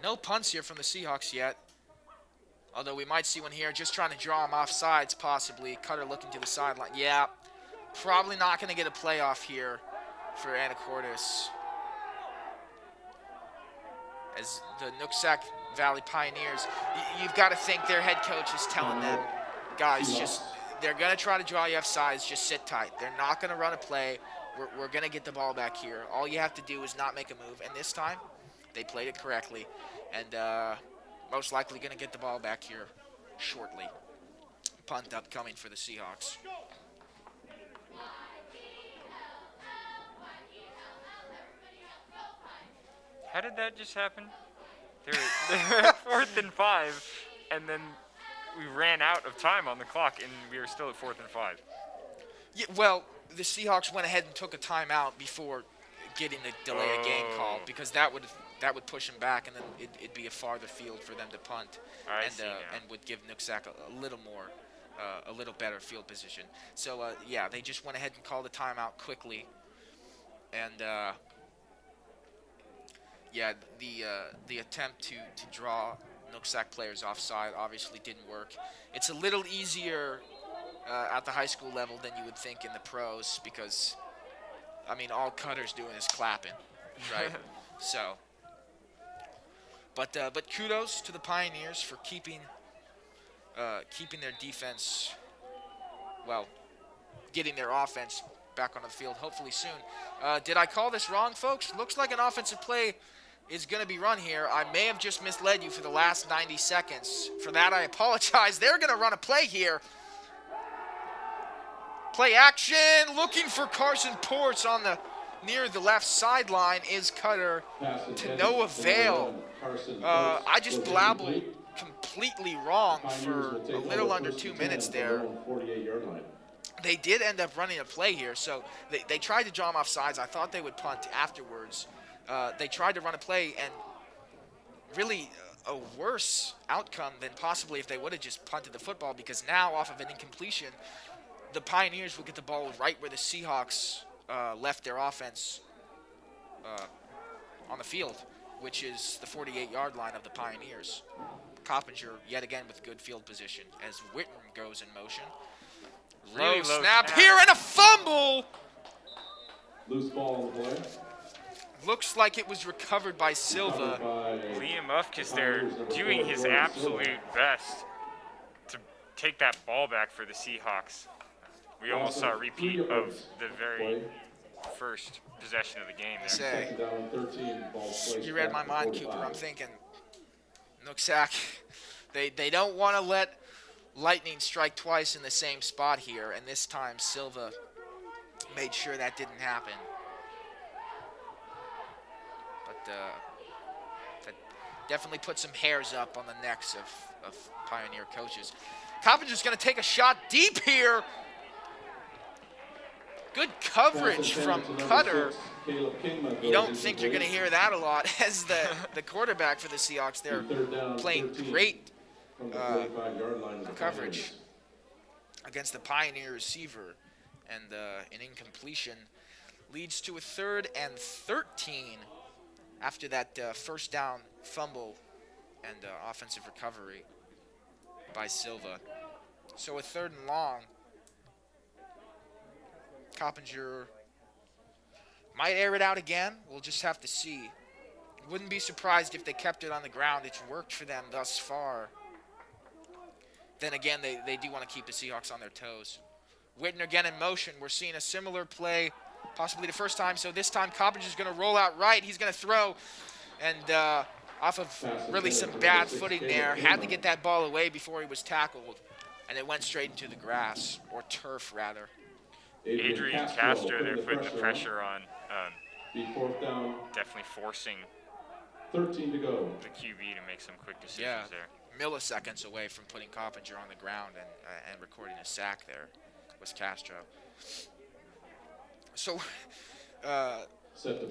C: No punts here from the Seahawks yet. Although we might see one here, just trying to draw him off sides possibly. Cutter looking to the sideline. Yeah, probably not going to get a playoff here for Anacortes. As the Nooksack Valley Pioneers, you've got to think their head coach is telling them, guys, just they're going to try to draw you off sides, just sit tight. They're not going to run a play. We're going to get the ball back here. All you have to do is not make a move. And this time, they played it correctly. And most likely going to get the ball back here shortly. Punt upcoming for the Seahawks.
D: How did that just happen? They were at 4th and 5, and then we ran out of time on the clock, and we were still at 4th and 5.
C: Yeah, well, the Seahawks went ahead and took a timeout before getting the delay of game call, because that would push them back, and then it'd be a farther field for them to punt,
D: I see now.
C: and would give Nooksack a little more, a little better field position. So yeah, they just went ahead and called the timeout quickly, and yeah, the attempt to draw Nooksack players offside obviously didn't work. It's a little easier at the high school level than you would think in the pros, because I mean, all Cutter's doing is clapping, right? So, but kudos to the Pioneers for keeping their defense, well, getting their offense back on the field hopefully soon. Did I call this wrong, folks? Looks like an offensive play is going to be run here. I may have just misled you for the last 90 seconds. For that, I apologize. They're going to run a play here. Play action, looking for Carson Ports on the near the left sideline is Cutter to no avail. I just blabbled completely wrong for a little under 2 minutes there. They did end up running a play here, so they tried to draw him off sides. I thought they would punt afterwards. They tried to run a play, and really a worse outcome than possibly if they would have just punted the football, because now off of an incompletion, the Pioneers will get the ball right where the Seahawks left their offense on the field, which is the 48-yard line of the Pioneers. Coppinger, yet again, with good field position as Whitten goes in motion.
D: Really
C: Low
D: low
C: snap
D: snap.
C: here and a fumble.
A: Loose ball on the play.
C: Looks like it was recovered by Silva.
D: Liam Ufkus there doing his absolute best to take that ball back for the Seahawks. We almost saw a repeat of the very first possession of the game there.
C: Say,
A: Second down and 13. Ball placed
C: you read my
A: back to
C: mind,
A: 45.
C: Cooper. I'm thinking, Nooksack, they don't want to let lightning strike twice in the same spot here, and this time Silva made sure that didn't happen. But that definitely put some hairs up on the necks of Pioneer coaches. Coppinger's going to take a shot deep here. Good coverage from Cutter. You don't think you're going to hear that a lot as the quarterback for the Seahawks. They're playing great coverage against the Pioneer receiver and an incompletion leads to a 3rd and 13 after that first down fumble and offensive recovery by Silva. So a 3rd and long. Coppinger might air it out again. We'll just have to see. Wouldn't be surprised if they kept it on the ground. It's worked for them thus far. Then again, they do want to keep the Seahawks on their toes. Whitner again in motion. We're seeing a similar play, possibly the first time. So this time, Coppinger's going to roll out right. He's going to throw, and off of really some bad footing there. Had to get that ball away before he was tackled, and it went straight into the grass, or turf rather.
D: Adrian Castro there putting the pressure on.
A: Be 4th down.
D: Definitely forcing
A: 13 to go.
D: the QB to make some quick decisions there.
C: Milliseconds away from putting Coppinger on the ground and recording a sack there was Castro. So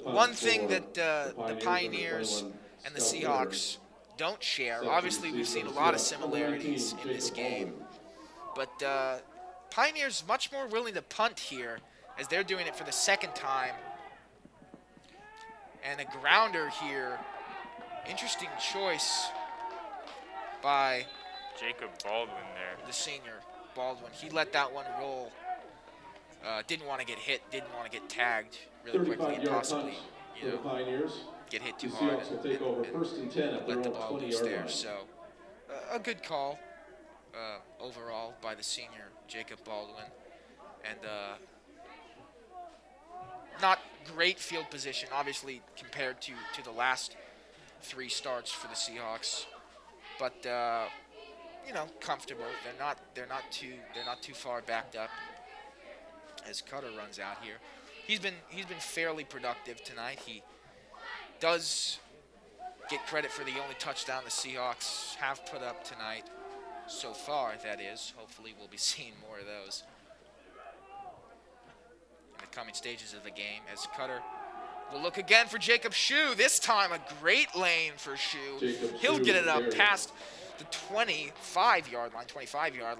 C: one thing that the Pioneers and the Seahawks don't share, obviously we've seen a lot of similarities in this game, but Pioneers much more willing to punt here as they're doing it for the 2nd time. And a grounder here. Interesting choice by
D: Jacob Baldwin there.
C: the senior, Baldwin. He let that one roll. Didn't want to get hit, didn't want to get tagged really quickly and possibly,
A: for the Pioneers.
C: get hit
A: The
C: too hard
A: Seahawks will take over 1st and 10 at their
C: let the
A: own
C: ball
A: 20-yard
C: loose there.
A: line.
C: So a good call overall by the senior, Jacob Baldwin. And not great field position, obviously, compared to the last 3 starts for the Seahawks, but comfortable. They're not too far backed up. As Cutter runs out here, he's been fairly productive tonight. He does get credit for the only touchdown the Seahawks have put up tonight so far. That is, hopefully we'll be seeing more of those in the coming stages of the game. As Cutter will look again for Jacob Shue. This time a great lane for Shue. He'll get it up past the 25-yard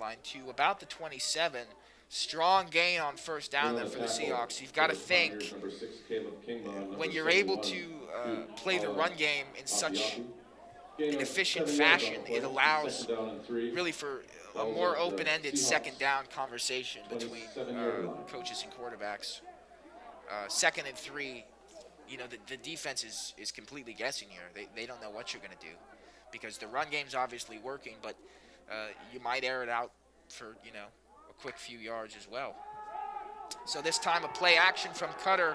C: line to about the 27. Strong gain on 1st down there for the Seahawks. You've got to think when you're able to play the run game in such an efficient fashion, it allows really for a more open-ended 2nd down conversation between coaches and quarterbacks. 2nd and 3, the defense is completely guessing here. They don't know what you're going to do because the run game's obviously working, but you might air it out for, a quick few yards as well. So this time a play action from Cutter,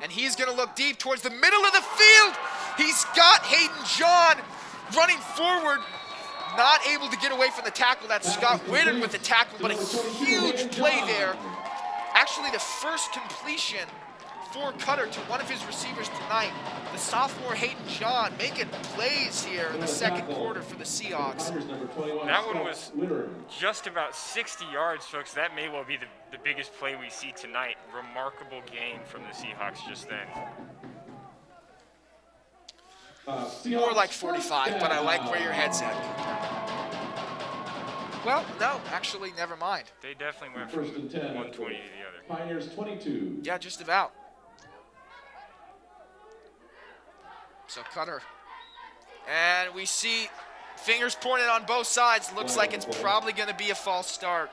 C: and he's going to look deep towards the middle of the field. He's got Hayden John running forward, not able to get away from the tackle. That's Scott Whitton with the tackle, but a huge play there. Actually, the first completion for Cutter to one of his receivers tonight. The sophomore Hayden John making plays here in the 2nd quarter for the Seahawks.
D: That one was just about 60 yards, folks. That may well be the biggest play we see tonight. Remarkable gain from the Seahawks just then.
C: More like 45, but I like where your head's at. Well, no, actually, never mind.
D: They definitely went from 120 to the other.
A: Pioneers 22.
C: Yeah, just about. So Cutter. And we see fingers pointed on both sides. Looks like it's probably going to be a false start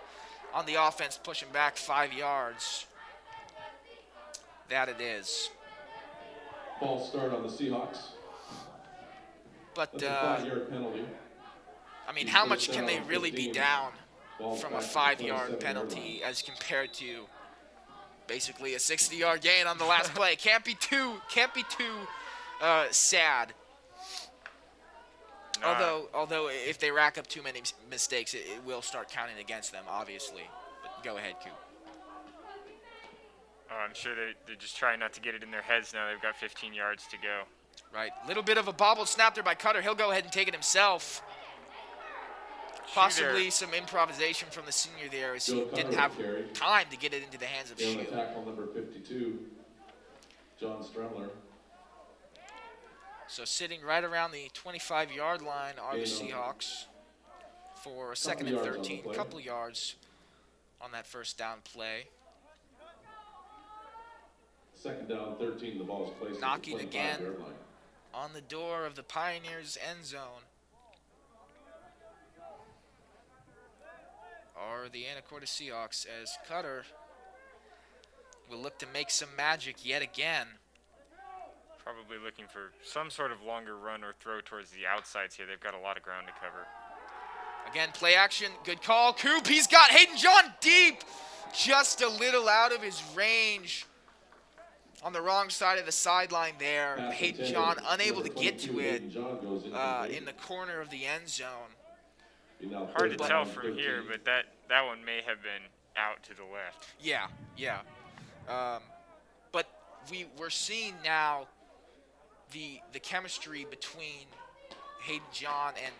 C: on the offense, pushing back 5 yards. That it is.
A: False start on the Seahawks.
C: But,
A: That's a 5-yard penalty.
C: I mean, how much can they really be down from a 5-yard penalty as compared to basically a 60-yard gain on the last play? Can't be too sad. Although if they rack up too many mistakes, it will start counting against them, obviously. But go ahead, Coop.
D: I'm sure they're just trying not to get it in their heads now. They've got 15 yards to go.
C: Right. Little bit of a bobbled snap there by Cutter. He'll go ahead and take it himself. Possibly some improvisation from the senior there as he didn't have time to get it into the hands of Shue.
A: Tackle number 52, John Stremler.
C: So sitting right around the 25-yard line are the Seahawks for a 2nd and 13, couple yards on that 1st down play.
A: Second down, 13. The ball is placed
C: Knocking
A: at the
C: again
A: 25-yard line.
C: on the door of the Pioneers' end zone are the Anacortes Seahawks, as Cutter will look to make some magic yet again.
D: Probably looking for some sort of longer run or throw towards the outsides here. They've got a lot of ground to cover.
C: Again, play action. Good call. Coop, he's got Hayden John deep. Just a little out of his range. On the wrong side of the sideline there.
A: Pass
C: Hayden
A: intended.
C: John unable to
A: Number
C: get to
A: 22,
C: it
A: Hayden John goes incomplete.
C: in the corner of the end zone.
A: Be now
D: Hard to
A: third
D: tell
A: down,
D: from
A: 13.
D: here, but that one may have been out to the left.
C: Yeah. But we're seeing now the chemistry between Hayden John and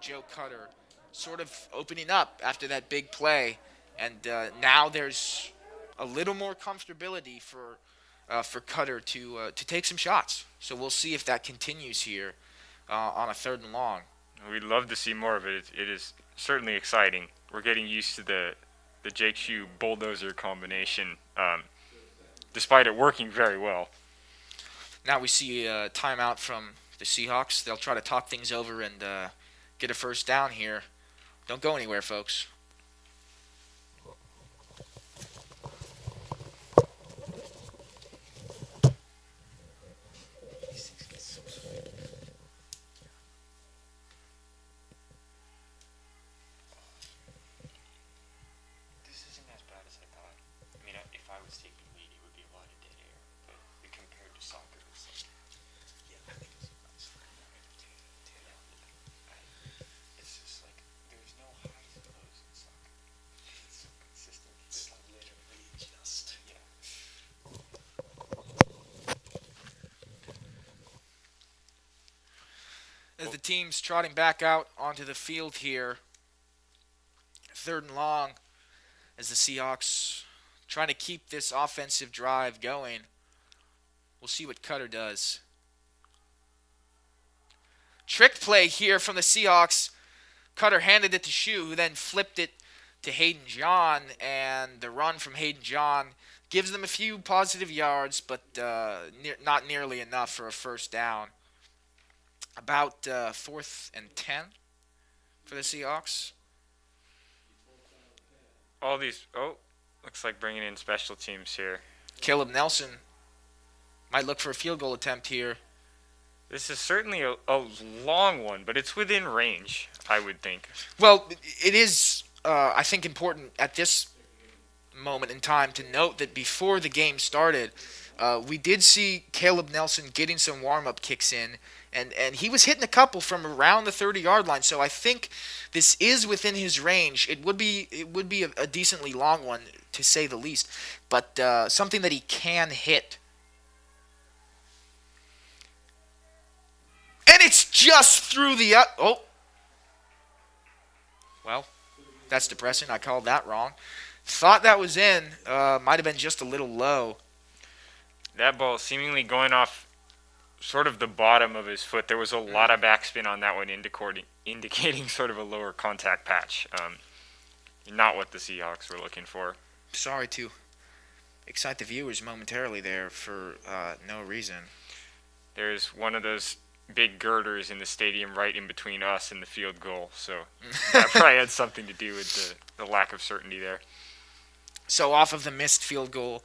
C: Joe Cutter sort of opening up after that big play, and now there's a little more comfortability for Cutter to take some shots. So we'll see if that continues here on a 3rd and long.
D: We'd love to see more of it. It is certainly exciting. We're getting used to the Jake Shue bulldozer combination, despite it working very well.
C: Now we see a timeout from the Seahawks. They'll try to talk things over and get a first down here. Don't go anywhere, folks.
D: This isn't as bad as I thought. I mean, if I was taking lead, it would be a lot of dead air. But compared to soccer, it's like, yeah, I think it's nice. It's just like there's no highs and lows in soccer. It's so consistent. It's like literally just yeah.
C: As the team's trotting back out onto the field here, 3rd and long, as the Seahawks trying to keep this offensive drive going. We'll see what Cutter does. Trick play here from the Seahawks. Cutter handed it to Shue, who then flipped it to Hayden John, and the run from Hayden John gives them a few positive yards, but not nearly enough for a first down. About 4th and 10 for the Seahawks.
D: Looks like bringing in special teams here.
C: Caleb Nelson might look for a field goal attempt here.
D: This is certainly a long one, but it's within range, I would think.
C: Well, it is, I think, important at this moment in time to note that before the game started, we did see Caleb Nelson getting some warm-up kicks in, and he was hitting a couple from around the 30-yard line. So I think this is within his range. It would be a decently long one, to say the least, but something that he can hit. And it's just through the well, that's depressing. I called that wrong. Thought that was in. Might have been just a little low.
D: That ball seemingly going off sort of the bottom of his foot. There was a lot of backspin on that one, indicating sort of a lower contact patch. Not what the Seahawks were looking for.
C: Sorry to excite the viewers momentarily there for no reason.
D: There's one of those big girders in the stadium right in between us and the field goal, so that probably had something to do with the lack of certainty there.
C: So off of the missed field goal,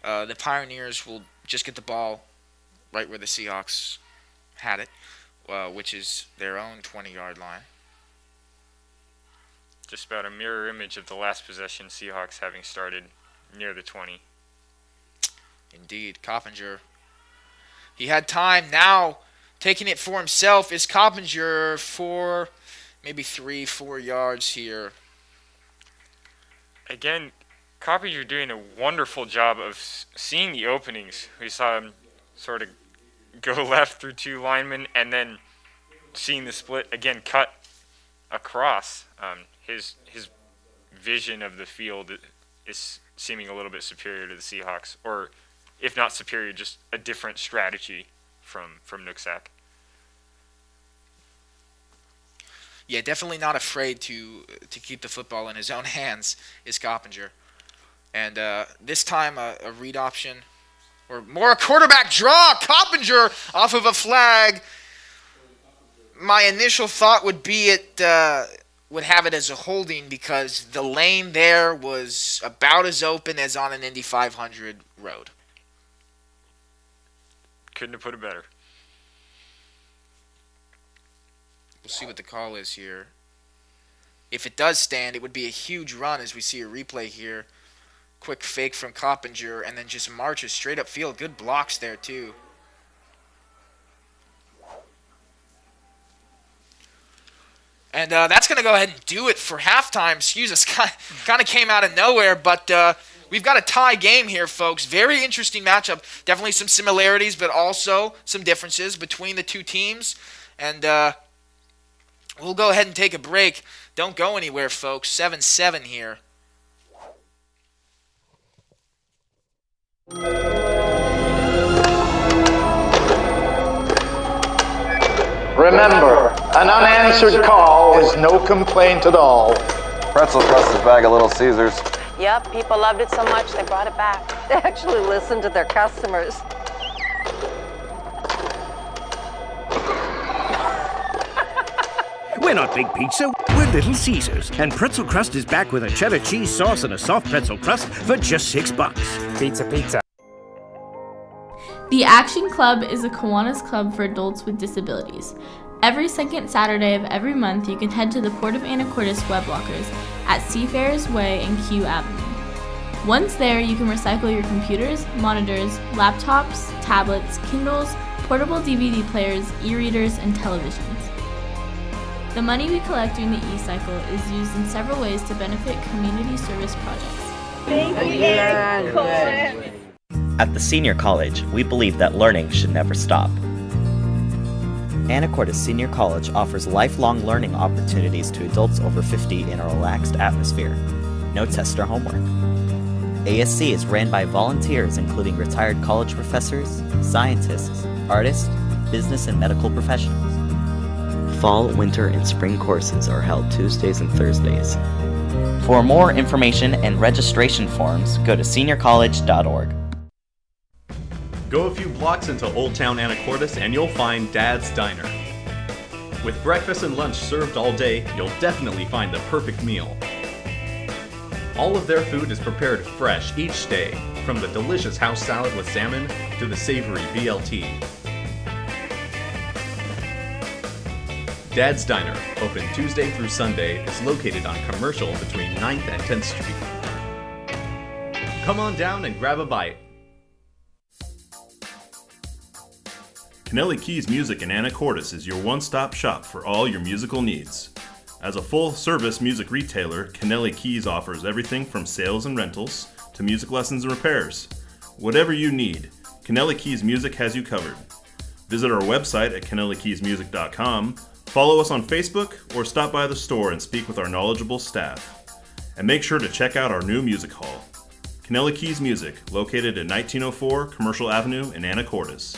C: the Pioneers will just get the ball right where the Seahawks had it, which is their own 20-yard line.
D: Just about a mirror image of the last possession, Seahawks having started near the 20.
C: Indeed, Coppinger. He had time. Now taking it for himself is Coppinger for maybe 3-4 yards here.
D: Again, Coppinger doing a wonderful job of seeing the openings. We saw him sort of go left through 2 linemen and then seeing the split again cut across. His vision of the field is seeming a little bit superior to the Seahawks, or if not superior, just a different strategy from Nooksack.
C: Yeah, definitely not afraid to keep the football in his own hands is Coppinger. And this time a read option or more quarterback draw. Coppinger off of a flag. My initial thought would be it would have it as a holding because the lane there was about as open as on an Indy 500 road.
D: Couldn't have put it better.
C: We'll see what the call is here. If it does stand, it would be a huge run as we see a replay here. Quick fake from Coppinger and then just marches straight up field. Good blocks there too. And that's going to go ahead and do it for halftime. Excuse us, kind of came out of nowhere, but we've got a tie game here, folks. Very interesting matchup. Definitely some similarities, but also some differences between the two teams. And we'll go ahead and take a break. Don't go anywhere, folks. 7-7 here.
E: Remember, an unanswered call is no complaint at all.
F: Pretzel crust is back at Little Caesars.
G: Yep, people loved it so much they brought it back. They actually listened to their customers.
H: We're not Big Pizza, we're Little Caesars. And pretzel crust is back with a cheddar cheese sauce and a soft pretzel crust for just $6.
I: Pizza.
J: The Action Club is a Kiwanis club for adults with disabilities. Every second Saturday of every month, you can head to the Port of Anacortes web lockers at Seafarers Way and Q Avenue. Once there, you can recycle your computers, monitors, laptops, tablets, Kindles, portable DVD players, e-readers, and televisions. The money we collect during the e-cycle is used in several ways to benefit community service projects.
K: At the Senior College, we believe that learning should never stop. Anacortes Senior College offers lifelong learning opportunities to adults over 50 in a relaxed atmosphere. No test or homework. ASC is ran by volunteers including retired college professors, scientists, artists, business and medical professionals. Fall, winter, and spring courses are held Tuesdays and Thursdays. For more information and registration forms, go to seniorcollege.org.
B: Go a few blocks into Old Town Anacortes and you'll find Dad's Diner. With breakfast and lunch served all day, you'll definitely find the perfect meal. All of their food is prepared fresh each day, from the delicious house salad with salmon to the savory BLT. Dad's Diner, open Tuesday through Sunday, is located on Commercial between 9th and 10th Street. Come on down and grab a bite.
L: Kennelly Keys Music in Anacortes is your one-stop shop for all your musical needs. As a full-service music retailer, Kennelly Keys offers everything from sales and rentals to music lessons and repairs. Whatever you need, Kennelly Keys Music has you covered. Visit our website at kennellykeysmusic.com, follow us on Facebook, or stop by the store and speak with our knowledgeable staff. And make sure to check out our new music hall. Kennelly Keys Music, located at 1904 Commercial Avenue in Anacortes.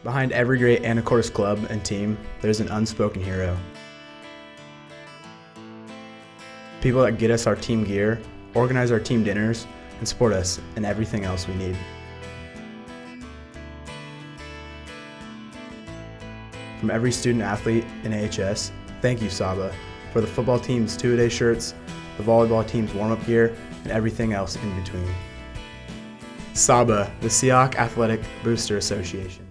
M: Behind every great Anacortes club and team, there's an unspoken hero. People that get us our team gear, organize our team dinners, and support us in everything else we need. From every student athlete in AHS, thank you Saba for the football team's two-a-day shirts, the volleyball team's warm-up gear, and everything else in between. Saba, the Seahawk Athletic Booster Association.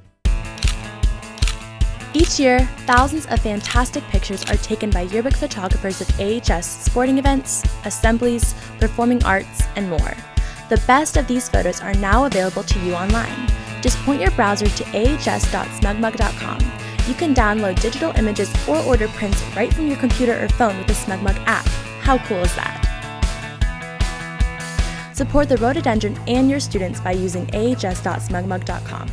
N: Each year, thousands of fantastic pictures are taken by yearbook photographers of AHS sporting events, assemblies, performing arts, and more. The best of these photos are now available to you online. Just point your browser to ahs.smugmug.com. You can download digital images or order prints right from your computer or phone with the SmugMug app. How cool is that? Support the rhododendron and your students by using ahs.smugmug.com.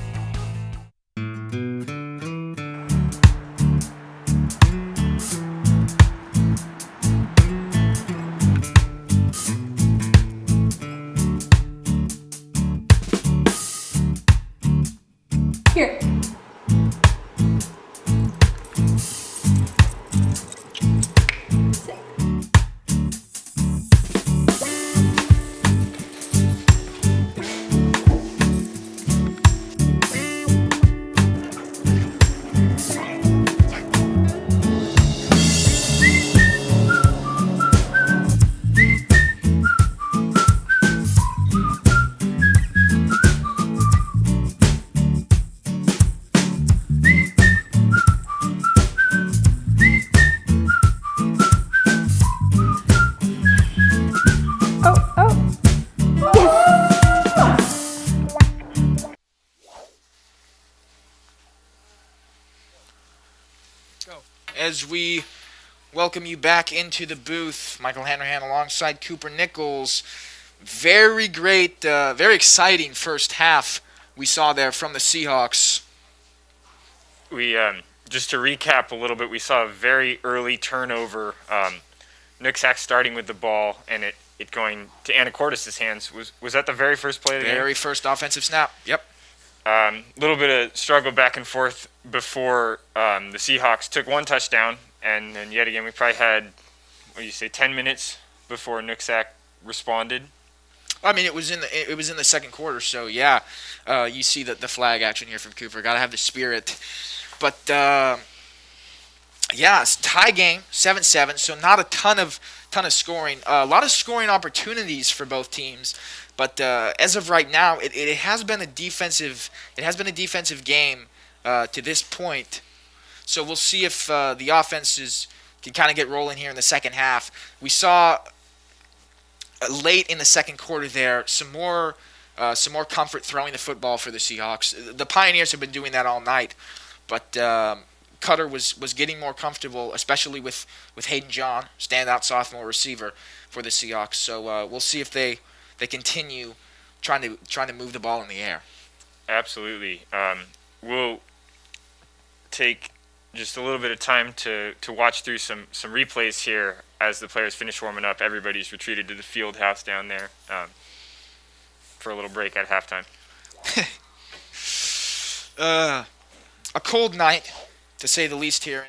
J: Here.
C: as we welcome you back into the booth. Michael Hanrahan alongside Cooper Nichols. Very great, very exciting first half we saw there from the Seahawks.
D: We just to recap a little bit, we saw a very early turnover. Nooksack starting with the ball and it going to Anacortes' hands. Was that the very first play of the game?
C: Very first offensive snap. Yep.
D: Little bit of struggle back and forth before the Seahawks took one touchdown, and then yet again we probably had 10 minutes before Nooksack responded.
C: I mean, it was in the second quarter, so yeah, you see the flag action here from Cooper. Got to have the spirit, but yeah, it's a tie game, 7-7. So not a ton of scoring. A lot of scoring opportunities for both teams, but as of right now, it has been a defensive game to this point. So we'll see if the offenses can kind of get rolling here in the second half. We saw late in the second quarter there some more comfort throwing the football for the Seahawks. The Pioneers have been doing that all night, but Cutter was getting more comfortable, especially with Hayden John, standout sophomore receiver for the Seahawks. So we'll see if they continue trying to move the ball in the air.
D: Absolutely. We'll take just a little bit of time to watch through some replays here as the players finish warming up. Everybody's retreated to the field house down there for a little break at halftime.
C: A cold night, to say the least here.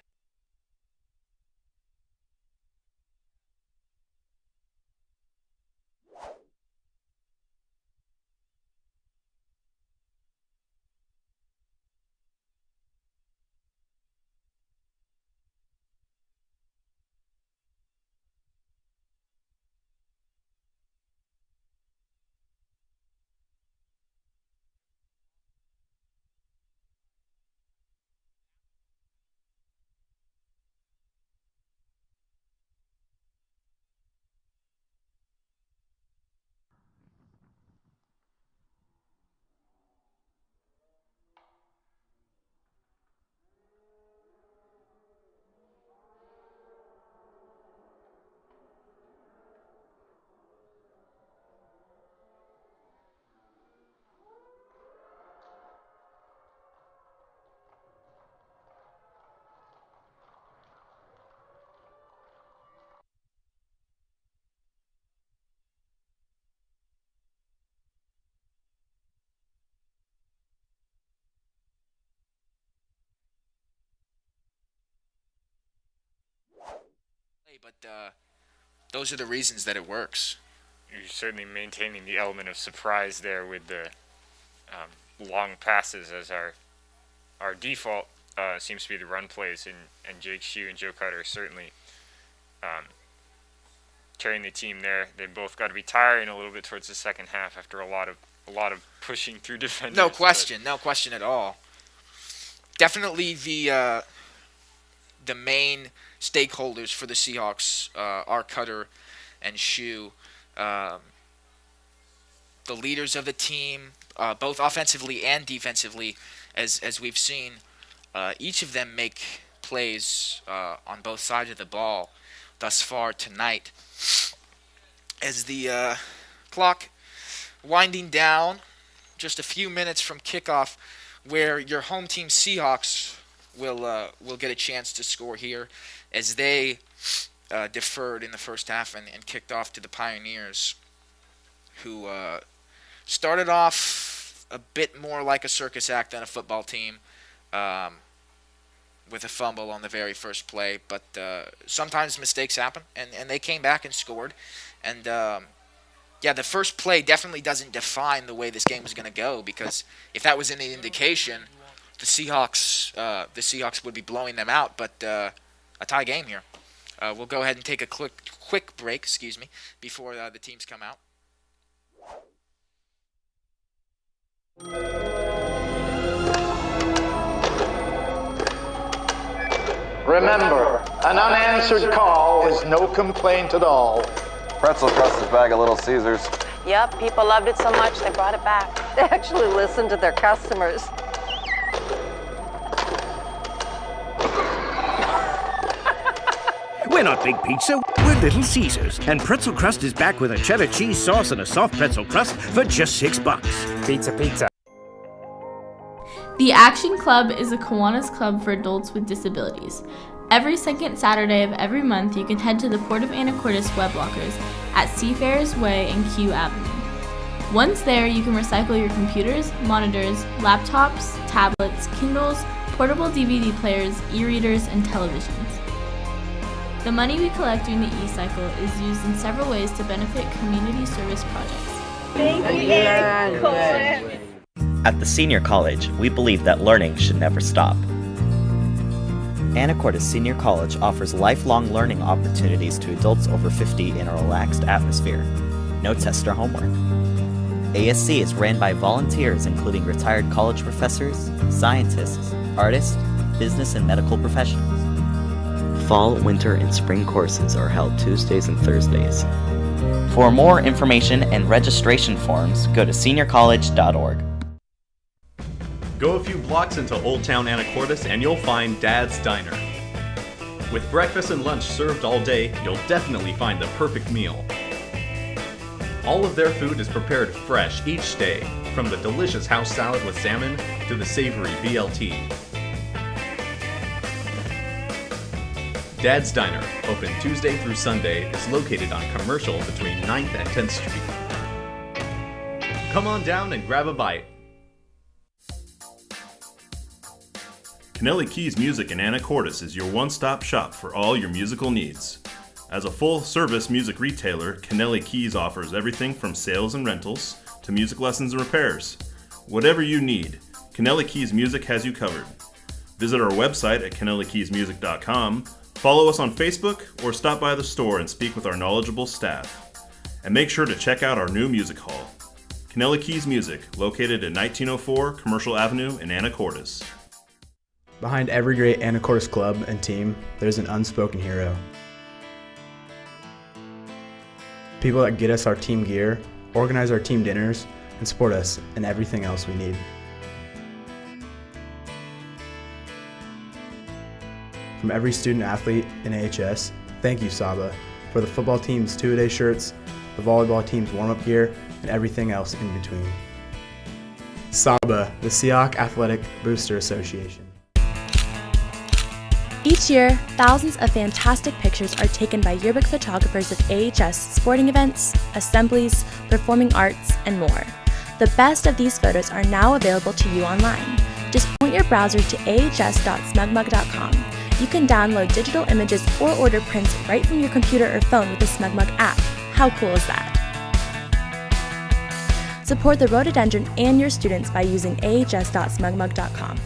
C: But those are the reasons that it works.
D: You're certainly maintaining the element of surprise there with the long passes, as our default seems to be the run plays, and Jake Shue and Joe Cutter certainly carrying the team there. They both got to be tiring a little bit towards the second half after a lot of pushing through defenders.
C: No question at all. Definitely the main stakeholders for the Seahawks are Cutter and Shue. The leaders of the team, both offensively and defensively, as we've seen, each of them make plays on both sides of the ball thus far tonight. As the clock winding down, just a few minutes from kickoff, where your home team Seahawks will get a chance to score here, as they deferred in the first half and kicked off to the Pioneers, who started off a bit more like a circus act than a football team, with a fumble on the very first play. But sometimes mistakes happen, and they came back and scored. And yeah, the first play definitely doesn't define the way this game was going to go, because if that was any indication, the Seahawks would be blowing them out. But a tie game here. We'll go ahead and take a quick break, before the teams come out.
E: Remember, an unanswered call is no complaint at all.
F: Pretzel crust is back at Little Caesars.
G: Yep, people loved it so much they brought it back. They actually listened to their customers.
H: We're not Big Pizza, we're Little Caesars. And Pretzel Crust is back with a cheddar cheese sauce and a soft pretzel crust for just $6.
I: Pizza, pizza.
J: The Action Club is a Kiwanis club for adults with disabilities. Every second Saturday of every month, you can head to the Port of Anacortes web lockers at Seafarers Way and Q Avenue. Once there, you can recycle your computers, monitors, laptops, tablets, Kindles, portable DVD players, e-readers, and televisions. The money we collect during the e-cycle is used in several ways to benefit community service projects.
K: At the Senior College, we believe that learning should never stop. Anacortes Senior College offers lifelong learning opportunities to adults over 50 in a relaxed atmosphere. No tests or homework. ASC is ran by volunteers including retired college professors, scientists, artists, business and medical professionals. Fall, winter, and spring courses are held Tuesdays and Thursdays. For more information and registration forms, go to seniorcollege.org.
B: Go a few blocks into Old Town Anacortes and you'll find Dad's Diner. With breakfast and lunch served all day, you'll definitely find the perfect meal. All of their food is prepared fresh each day, from the delicious house salad with salmon to the savory BLT. Dad's Diner, open Tuesday through Sunday, is located on Commercial between 9th and 10th Street. Come on down and grab a bite.
L: Kennelly Keys Music in Anacortes is your one-stop shop for all your musical needs. As a full-service music retailer, Kennelly Keys offers everything from sales and rentals to music lessons and repairs. Whatever you need, Kennelly Keys Music has you covered. Visit our website at KennellyKeysMusic.com, follow us on Facebook, or stop by the store and speak with our knowledgeable staff. And make sure to check out our new music hall. Kennelly Keys Music, located at 1904 Commercial Avenue in Anacortes.
M: Behind every great Anacortes club and team, there's an unspoken hero. People that get us our team gear, organize our team dinners, and support us in everything else we need. From every student athlete in AHS, thank you, Saba, for the football team's two-a-day shirts, the volleyball team's warm-up gear, and everything else in between. Saba, the Seahawk Athletic Booster Association.
N: Each year, thousands of fantastic pictures are taken by yearbook photographers of AHS sporting events, assemblies, performing arts, and more. The best of these photos are now available to you online. Just point your browser to ahs.smugmug.com. You can download digital images or order prints right from your computer or phone with the SmugMug app. How cool is that? Support the rhododendron and your students by using ahs.smugmug.com.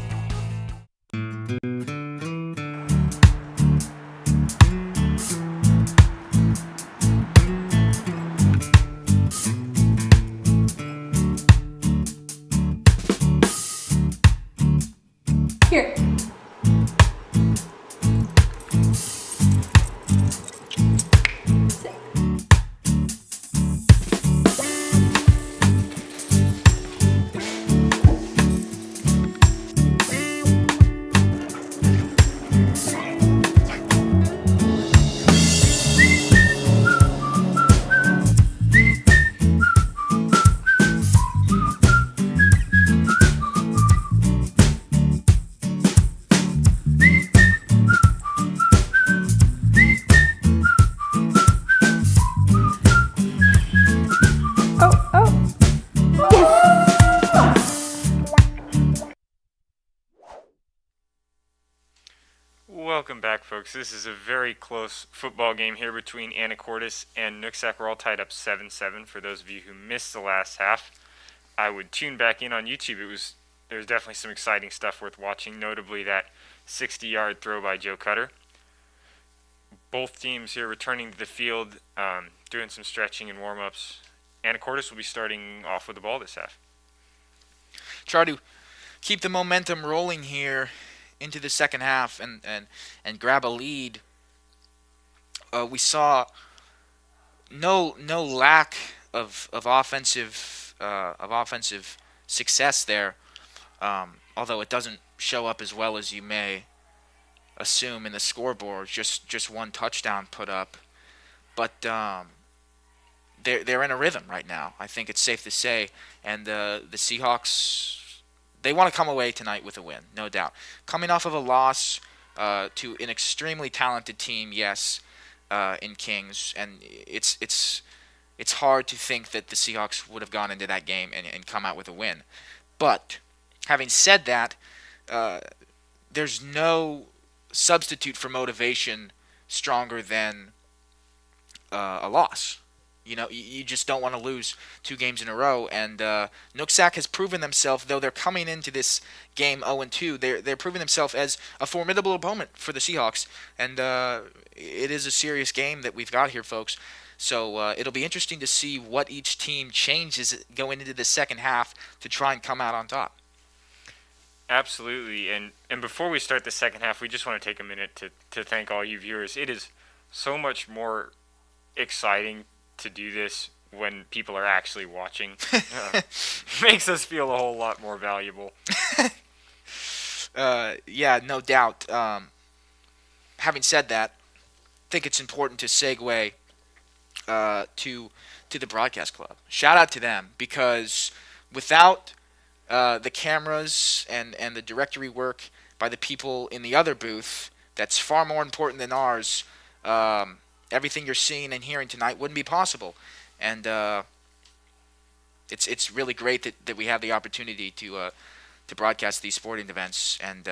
J: Here.
D: Welcome back, folks. This is a very close football game here between Anacortes and Nooksack. We're all tied up 7-7. For those of you who missed the last half, I would tune back in on YouTube. There was definitely some exciting stuff worth watching, notably that 60-yard throw by Joe Cutter. Both teams here returning to the field, doing some stretching and warm-ups. Anacortes will be starting off with the ball this half.
C: Try to keep the momentum rolling here into the second half and grab a lead. We saw no lack of offensive success there, although it doesn't show up as well as you may assume in the scoreboard, just one touchdown put up. But they're in a rhythm right now. I think it's safe to say. And the Seahawks, they want to come away tonight with a win, no doubt. Coming off of a loss to an extremely talented team, yes, in Kings, and it's hard to think that the Seahawks would have gone into that game and come out with a win. But having said that, there's no substitute for motivation stronger than a loss. You know, you just don't want to lose 2 games in a row. And Nooksack has proven themselves, though they're coming into this game 0-2, they're proving themselves as a formidable opponent for the Seahawks. And it is a serious game that we've got here, folks. So it'll be interesting to see what each team changes going into the second half to try and come out on top.
D: Absolutely. And before we start the second half, we just want to take a minute to thank all you viewers. It is so much more exciting to do this when people are actually watching. Makes us feel a whole lot more valuable.
C: Yeah, no doubt. Having said that, I think it's important to segue to the broadcast club. Shout out to them, because without the cameras and the directory work by the people in the other booth, that's far more important than ours. Everything you're seeing and hearing tonight wouldn't be possible. And it's really great that we have the opportunity to broadcast these sporting events, and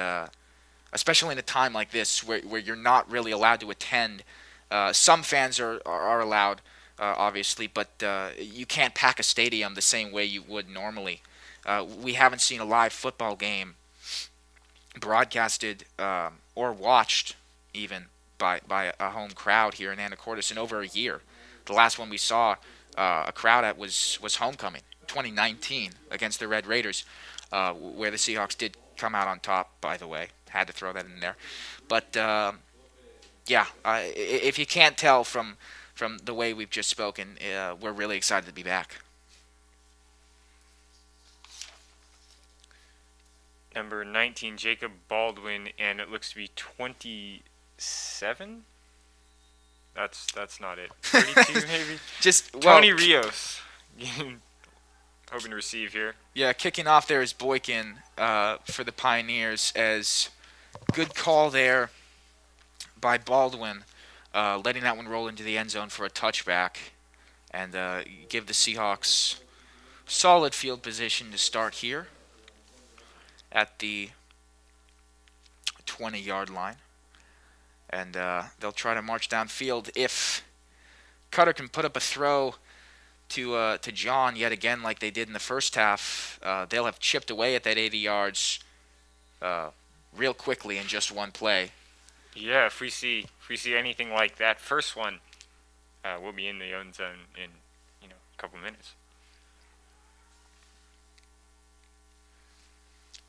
C: especially in a time like this where you're not really allowed to attend. Some fans are allowed, obviously, but you can't pack a stadium the same way you would normally. We haven't seen a live football game broadcasted or watched even by a home crowd here in Anacortes in over a year. The last one we saw a crowd at was homecoming, 2019, against the Red Raiders, where the Seahawks did come out on top, by the way. Had to throw that in there. But, yeah, if you can't tell from the way we've just spoken, we're really excited to be back.
D: Number 19, Jacob Baldwin, and it looks to be 27? That's not it. 32 maybe? Tony Rios. Hoping to receive here.
C: Yeah, kicking off there is Boykin for the Pioneers, as good call there by Baldwin, letting that one roll into the end zone for a touchback, and give the Seahawks solid field position to start here at the 20-yard line. And they'll try to march downfield. If Cutter can put up a throw to John yet again like they did in the first half, they'll have chipped away at that 80 yards real quickly in just one play.
D: Yeah, if we see anything like that first one, we'll be in the end zone in a couple minutes.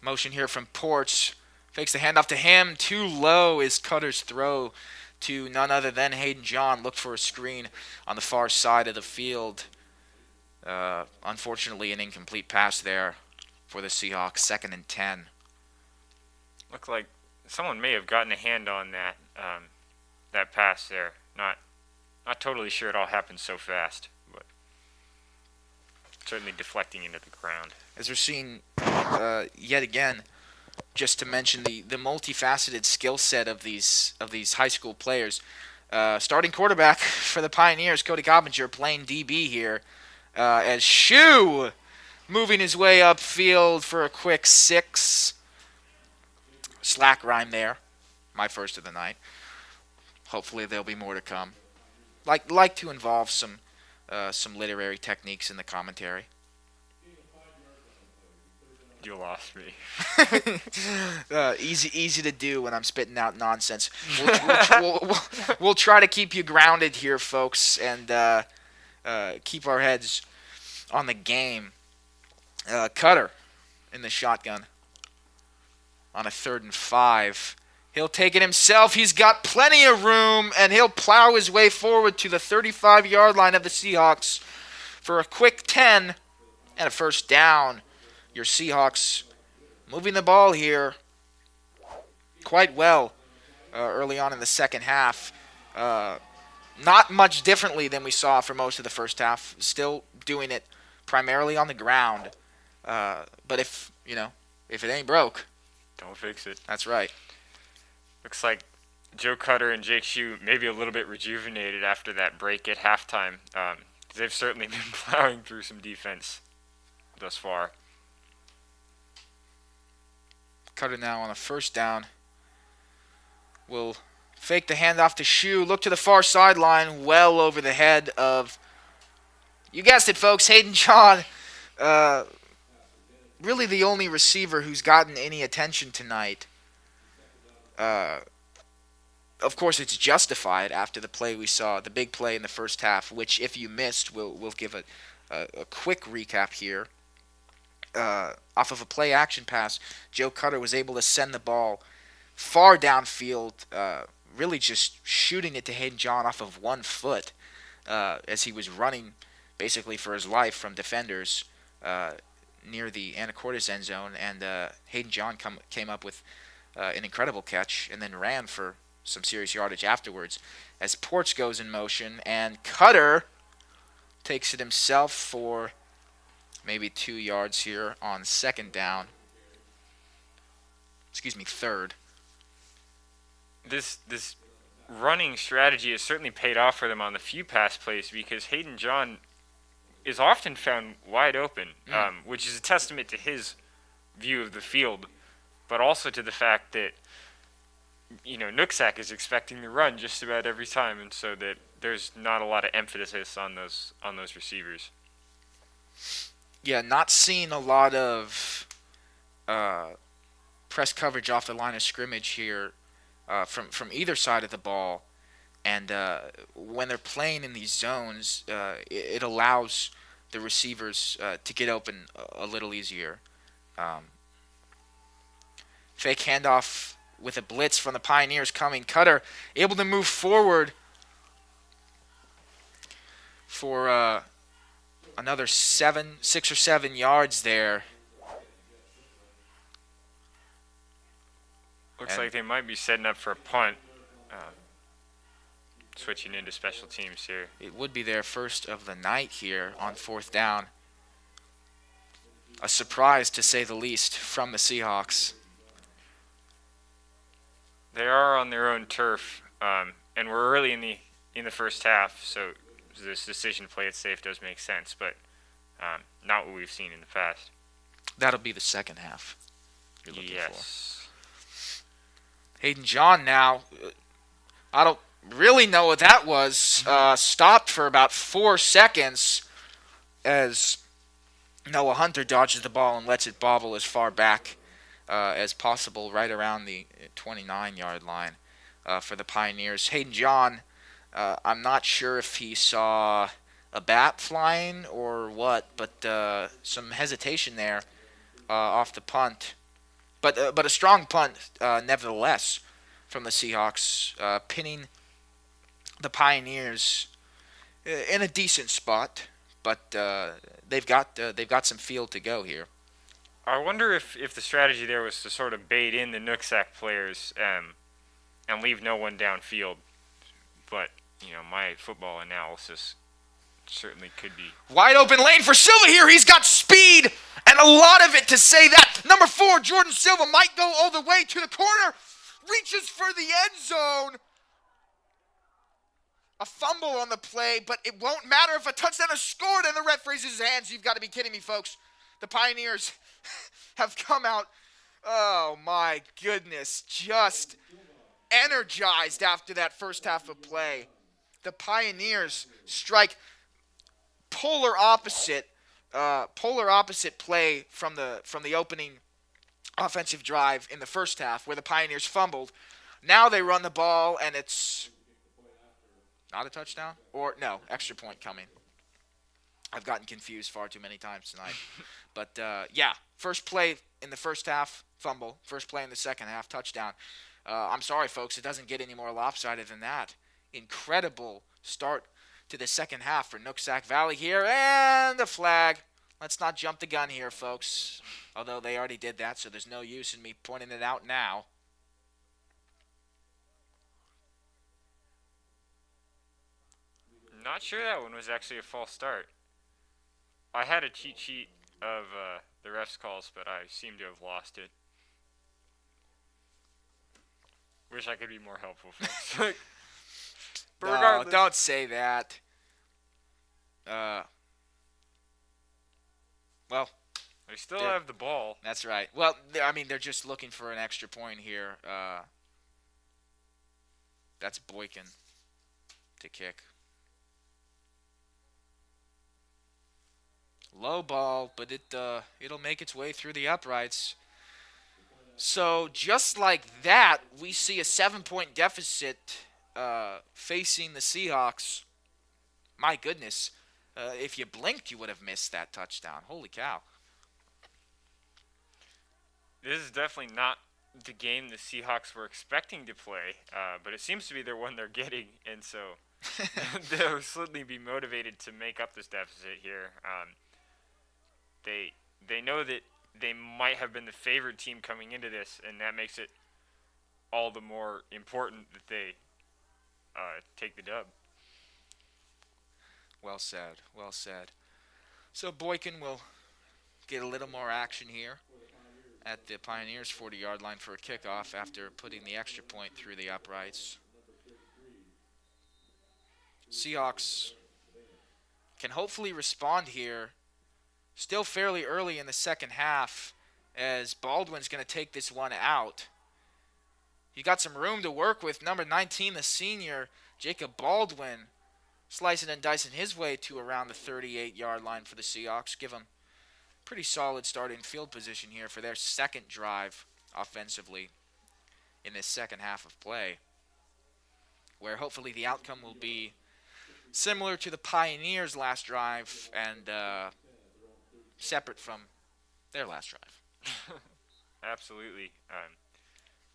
C: Motion here from Ports. Fakes the handoff to him. Too low is Cutter's throw to none other than Hayden John. Looked for a screen on the far side of the field. Unfortunately, an incomplete pass there for the Seahawks. 2nd and 10.
D: Looked like someone may have gotten a hand on that pass there. Not totally sure it all happened so fast, but certainly deflecting into the ground.
C: As we're seeing yet again, just to mention the multifaceted skill set of these high school players. Starting quarterback for the Pioneers, Cody Coppinger, playing DB here, as Shue moving his way upfield for a quick 6. Slack rhyme there, my first of the night. Hopefully there'll be more to come. Like to involve some literary techniques in the commentary.
D: You lost me.
C: Easy to do when I'm spitting out nonsense. We'll try to keep you grounded here, folks, and keep our heads on the game. Cutter in the shotgun on a 3rd and 5. He'll take it himself. He's got plenty of room, and he'll plow his way forward to the 35-yard line of the Seahawks for a quick 10 and a first down. Your Seahawks moving the ball here quite well. early on in the second half. Not much differently than we saw for most of the first half. Still doing it primarily on the ground. But if it ain't broke,
D: don't fix it.
C: That's right.
D: Looks like Joe Cutter and Jake Shue maybe a little bit rejuvenated after that break at halftime. They've certainly been plowing through some defense thus far.
C: Cutter now on a first down. Will fake the handoff to Shue. Look to the far sideline, well over the head of, you guessed it, folks, Hayden John. Really the only receiver who's gotten any attention tonight. Of course, it's justified after the play we saw, the big play in the first half, which if you missed, we'll give a quick recap here. Off of a play action pass, Joe Cutter was able to send the ball far downfield, really just shooting it to Hayden John off of 1 foot as he was running basically for his life from defenders near the Anacortes end zone. And Hayden John came up with an incredible catch and then ran for some serious yardage afterwards as Ports goes in motion and Cutter takes it himself for maybe 2 yards here on third.
D: This running strategy has certainly paid off for them on the few pass plays because Hayden John is often found wide open, which is a testament to his view of the field, but also to the fact that Nooksack is expecting to run just about every time, and so that there's not a lot of emphasis on those receivers.
C: Yeah, not seeing a lot of press coverage off the line of scrimmage here from either side of the ball. And when they're playing in these zones, it allows the receivers to get open a little easier. Fake handoff with a blitz from the Pioneers coming. Cutter able to move forward for another 6 or 7 yards there.
D: Looks like they might be setting up for a punt. Switching into special teams here.
C: It would be their first of the night here on 4th down. A surprise, to say the least, from the Seahawks.
D: They are on their own turf, and we're early in the first half, so this decision to play it safe does make sense, but not what we've seen in the past.
C: That'll be the second half you're looking for.
D: Yes.
C: Hayden John now, I don't really know what that was. Stopped for about 4 seconds as Noah Hunter dodges the ball and lets it bobble as far back as possible, right around the 29-yard line for the Pioneers. Hayden John, I'm not sure if he saw a bat flying or what, but some hesitation there off the punt. But a strong punt, nevertheless, from the Seahawks, pinning the Pioneers in a decent spot, but they've got some field to go here.
D: I wonder if the strategy there was to sort of bait in the Nooksack players and leave no one downfield. But, my football analysis certainly could be.
C: Wide open lane for Silva here. He's got speed and a lot of it to say that. Number 4, Jordan Silva might go all the way to the corner. Reaches for the end zone. A fumble on the play, but it won't matter if a touchdown is scored and the ref raises his hands. You've got to be kidding me, folks. The Pioneers have come out, oh my goodness, just energized after that first half of play. The Pioneers strike polar opposite play from the opening offensive drive in the first half where the Pioneers fumbled. Now they run the ball and it's not a touchdown? Or no, extra point coming. I've gotten confused far too many times tonight. But yeah, first play in the first half, fumble. First play in the second half, touchdown. I'm sorry, folks, it doesn't get any more lopsided than that. Incredible start to the second half for Nooksack Valley here. And the flag. Let's not jump the gun here, folks. Although they already did that, so there's no use in me pointing it out now.
D: Not sure that one was actually a false start. I had a cheat sheet of the refs' calls, but I seem to have lost it. Wish I could be more helpful, folks. But
C: No,
D: regardless,
C: don't say that. Well,
D: they still have the ball.
C: That's right. Well, I mean, they're just looking for an extra point here. That's Boykin to kick. Low ball, but it'll make its way through the uprights. So just like that, we see a 7-point deficit facing the Seahawks. My goodness, if you blinked, you would have missed that touchdown. Holy cow.
D: This is definitely not the game the Seahawks were expecting to play, but it seems to be the one they're getting, and so they'll certainly be motivated to make up this deficit here. They know that they might have been the favored team coming into this, and that makes it all the more important that they take the dub.
C: Well said. Well said. So Boykin will get a little more action here at the Pioneers' 40-yard line for a kickoff after putting the extra point through the uprights. Seahawks can hopefully respond here. Still fairly early in the second half, as Baldwin's going to take this one out. He got some room to work with. Number 19, the senior, Jacob Baldwin, slicing and dicing his way to around the 38-yard line for the Seahawks. Give them pretty solid starting field position here for their second drive offensively in this second half of play, where hopefully the outcome will be similar to the Pioneers' last drive and separate from their last drive.
D: Absolutely.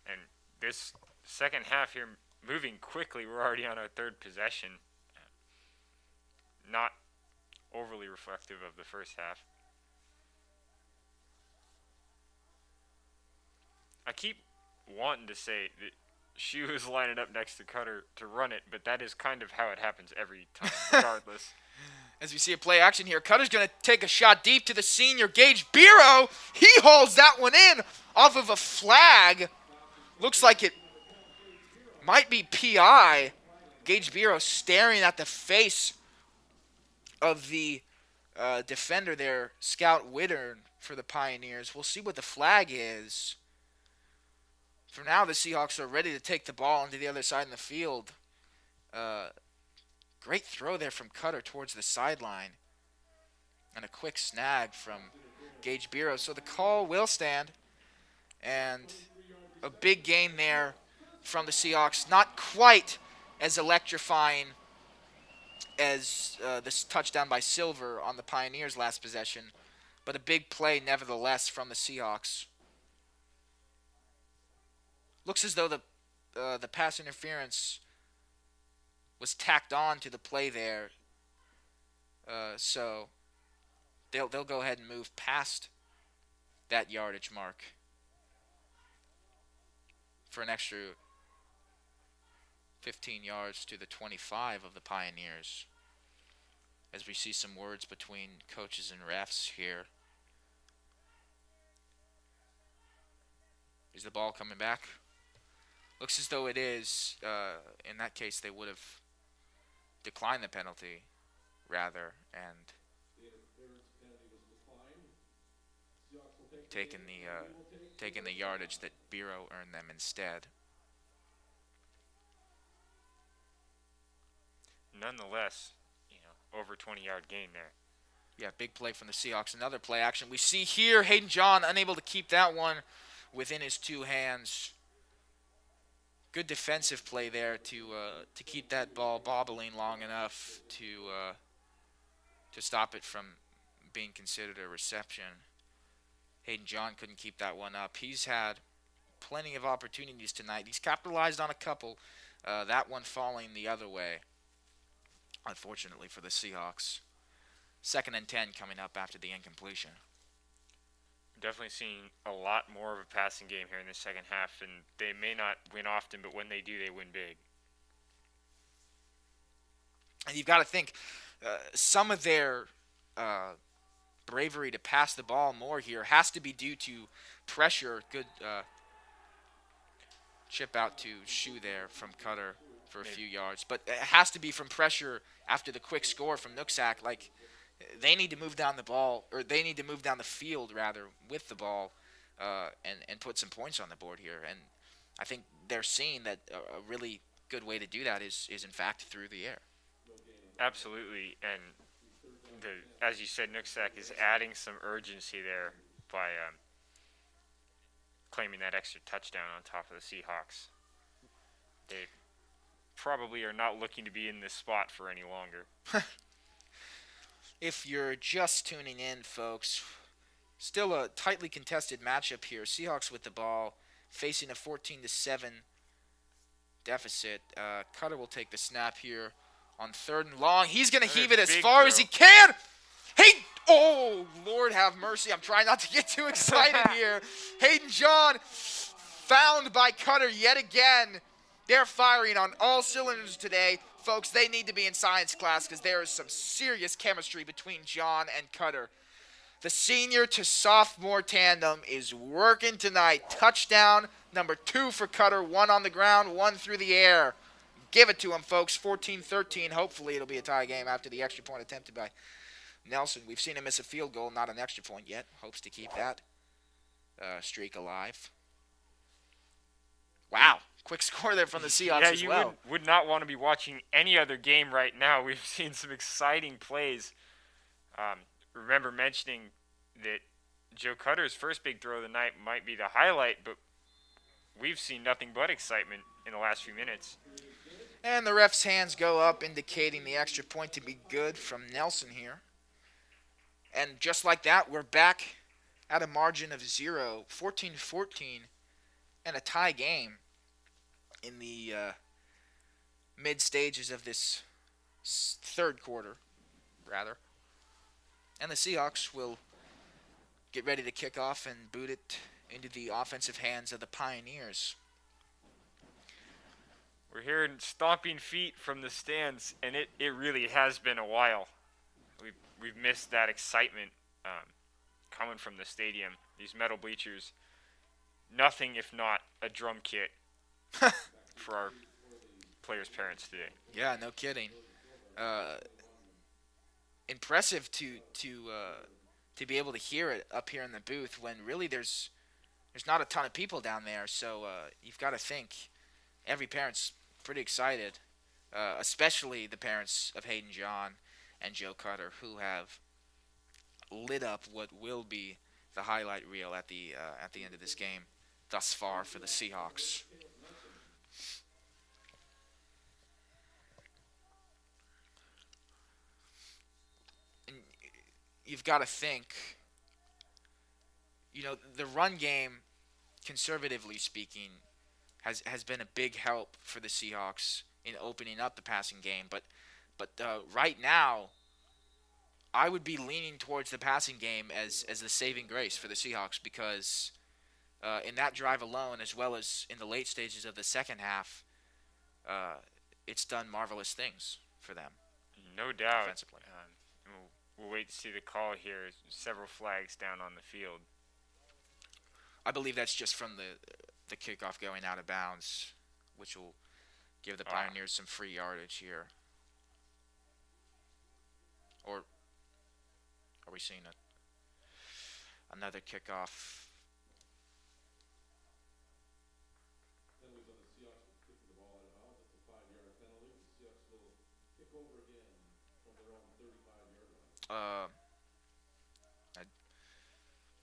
D: And this second half here, moving quickly, we're already on our third possession. Not overly reflective of the first half. I keep wanting to say that she was lining up next to Cutter to run it, but that is kind of how it happens every time, regardless.
C: As we see a play action here, Cutter's going to take a shot deep to the senior, Gage Biro. He hauls that one in off of a flag. Looks like it might be PI. Gage Biro staring at the face of the defender there, Scout Wittern for the Pioneers. We'll see what the flag is. For now, the Seahawks are ready to take the ball onto the other side of the field. Great throw there from Cutter towards the sideline. And a quick snag from Gage Biro. So the call will stand. And a big gain there from the Seahawks. Not quite as electrifying as this touchdown by Silver on the Pioneers' last possession. But a big play nevertheless from the Seahawks. Looks as though the pass interference was tacked on to the play there. So they'll go ahead and move past that yardage mark for an extra 15 yards to the 25 of the Pioneers. As we see some words between coaches and refs here. Is the ball coming back? Looks as though it is. In that case, they would have declined the penalty, rather, and taken the yardage that Biro earned them instead.
D: Nonetheless, over 20-yard gain there.
C: Yeah, big play from the Seahawks. Another play action. We see here Hayden John unable to keep that one within his two hands. Good defensive play there to keep that ball bobbling long enough to stop it from being considered a reception. Hayden John couldn't keep that one up. He's had plenty of opportunities tonight. He's capitalized on a couple. That one falling the other way, unfortunately for the Seahawks. 2nd and 10 coming up after the incompletion.
D: Definitely seeing a lot more of a passing game here in the second half, and they may not win often, but when they do, they win big.
C: you've got to think some of their bravery to pass the ball more here has to be due to pressure. Good chip out to Shu there from Cutter for a few yards. But it has to be from pressure after the quick score from Nooksack. Like, they need to move down the ball, or they need to move down the field, rather, with the ball and put some points on the board here. And I think they're seeing that a really good way to do that is in fact, through the air.
D: Absolutely. And as you said, Nooksack is adding some urgency there by claiming that extra touchdown on top of the Seahawks. They probably are not looking to be in this spot for any longer.
C: If you're just tuning in, folks, still a tightly contested matchup here. Seahawks with the ball, facing a 14-7 deficit. Cutter will take the snap here on 3rd and long. He's going to heave it as far as he can. Oh, Lord have mercy. I'm trying not to get too excited here. Hayden John found by Cutter yet again. They're firing on all cylinders today. Folks, they need to be in science class because there is some serious chemistry between John and Cutter. The senior to sophomore tandem is working tonight. Touchdown number 2 for Cutter. 1 on the ground, 1 through the air. Give it to him, folks. 14-13. Hopefully it'll be a tie game after the extra point attempted by Nelson. We've seen him miss a field goal, not an extra point yet. Hopes to keep that streak alive. Wow. Quick score there from the Seahawks as well.
D: Yeah, you would not want to be watching any other game right now. We've seen some exciting plays. Remember mentioning that Joe Cutter's first big throw of the night might be the highlight, but we've seen nothing but excitement in the last few minutes.
C: And the ref's hands go up, indicating the extra point to be good from Nelson here. And just like that, we're back at a margin of 0, 14-14, and a tie game in the mid stages of this third quarter, rather. And the Seahawks will get ready to kick off and boot it into the offensive hands of the Pioneers.
D: We're hearing stomping feet from the stands, and it really has been a while. We've missed that excitement coming from the stadium. These metal bleachers, nothing if not a drum kit for our players' parents today.
C: Yeah, no kidding. Impressive to be able to hear it up here in the booth when really there's not a ton of people down there. So you've got to think every parent's pretty excited, especially the parents of Hayden John and Joe Cutter, who have lit up what will be the highlight reel at the end of this game thus far for the Seahawks. And you've got to think, the run game, conservatively speaking, has been a big help for the Seahawks in opening up the passing game. But right now, I would be leaning towards the passing game as the saving grace for the Seahawks because in that drive alone, as well as in the late stages of the second half, it's done marvelous things for them.
D: No doubt. We'll wait to see the call here. Several flags down on the field.
C: I believe that's just from the kickoff going out of bounds, which will give the Pioneers some free yardage here. Or are we seeing another kickoff?
A: Penalties on the Seahawks for kicking the ball out of bounds. It's a 5-yard penalty. The Seahawks will kick over again from their own 35-yard line.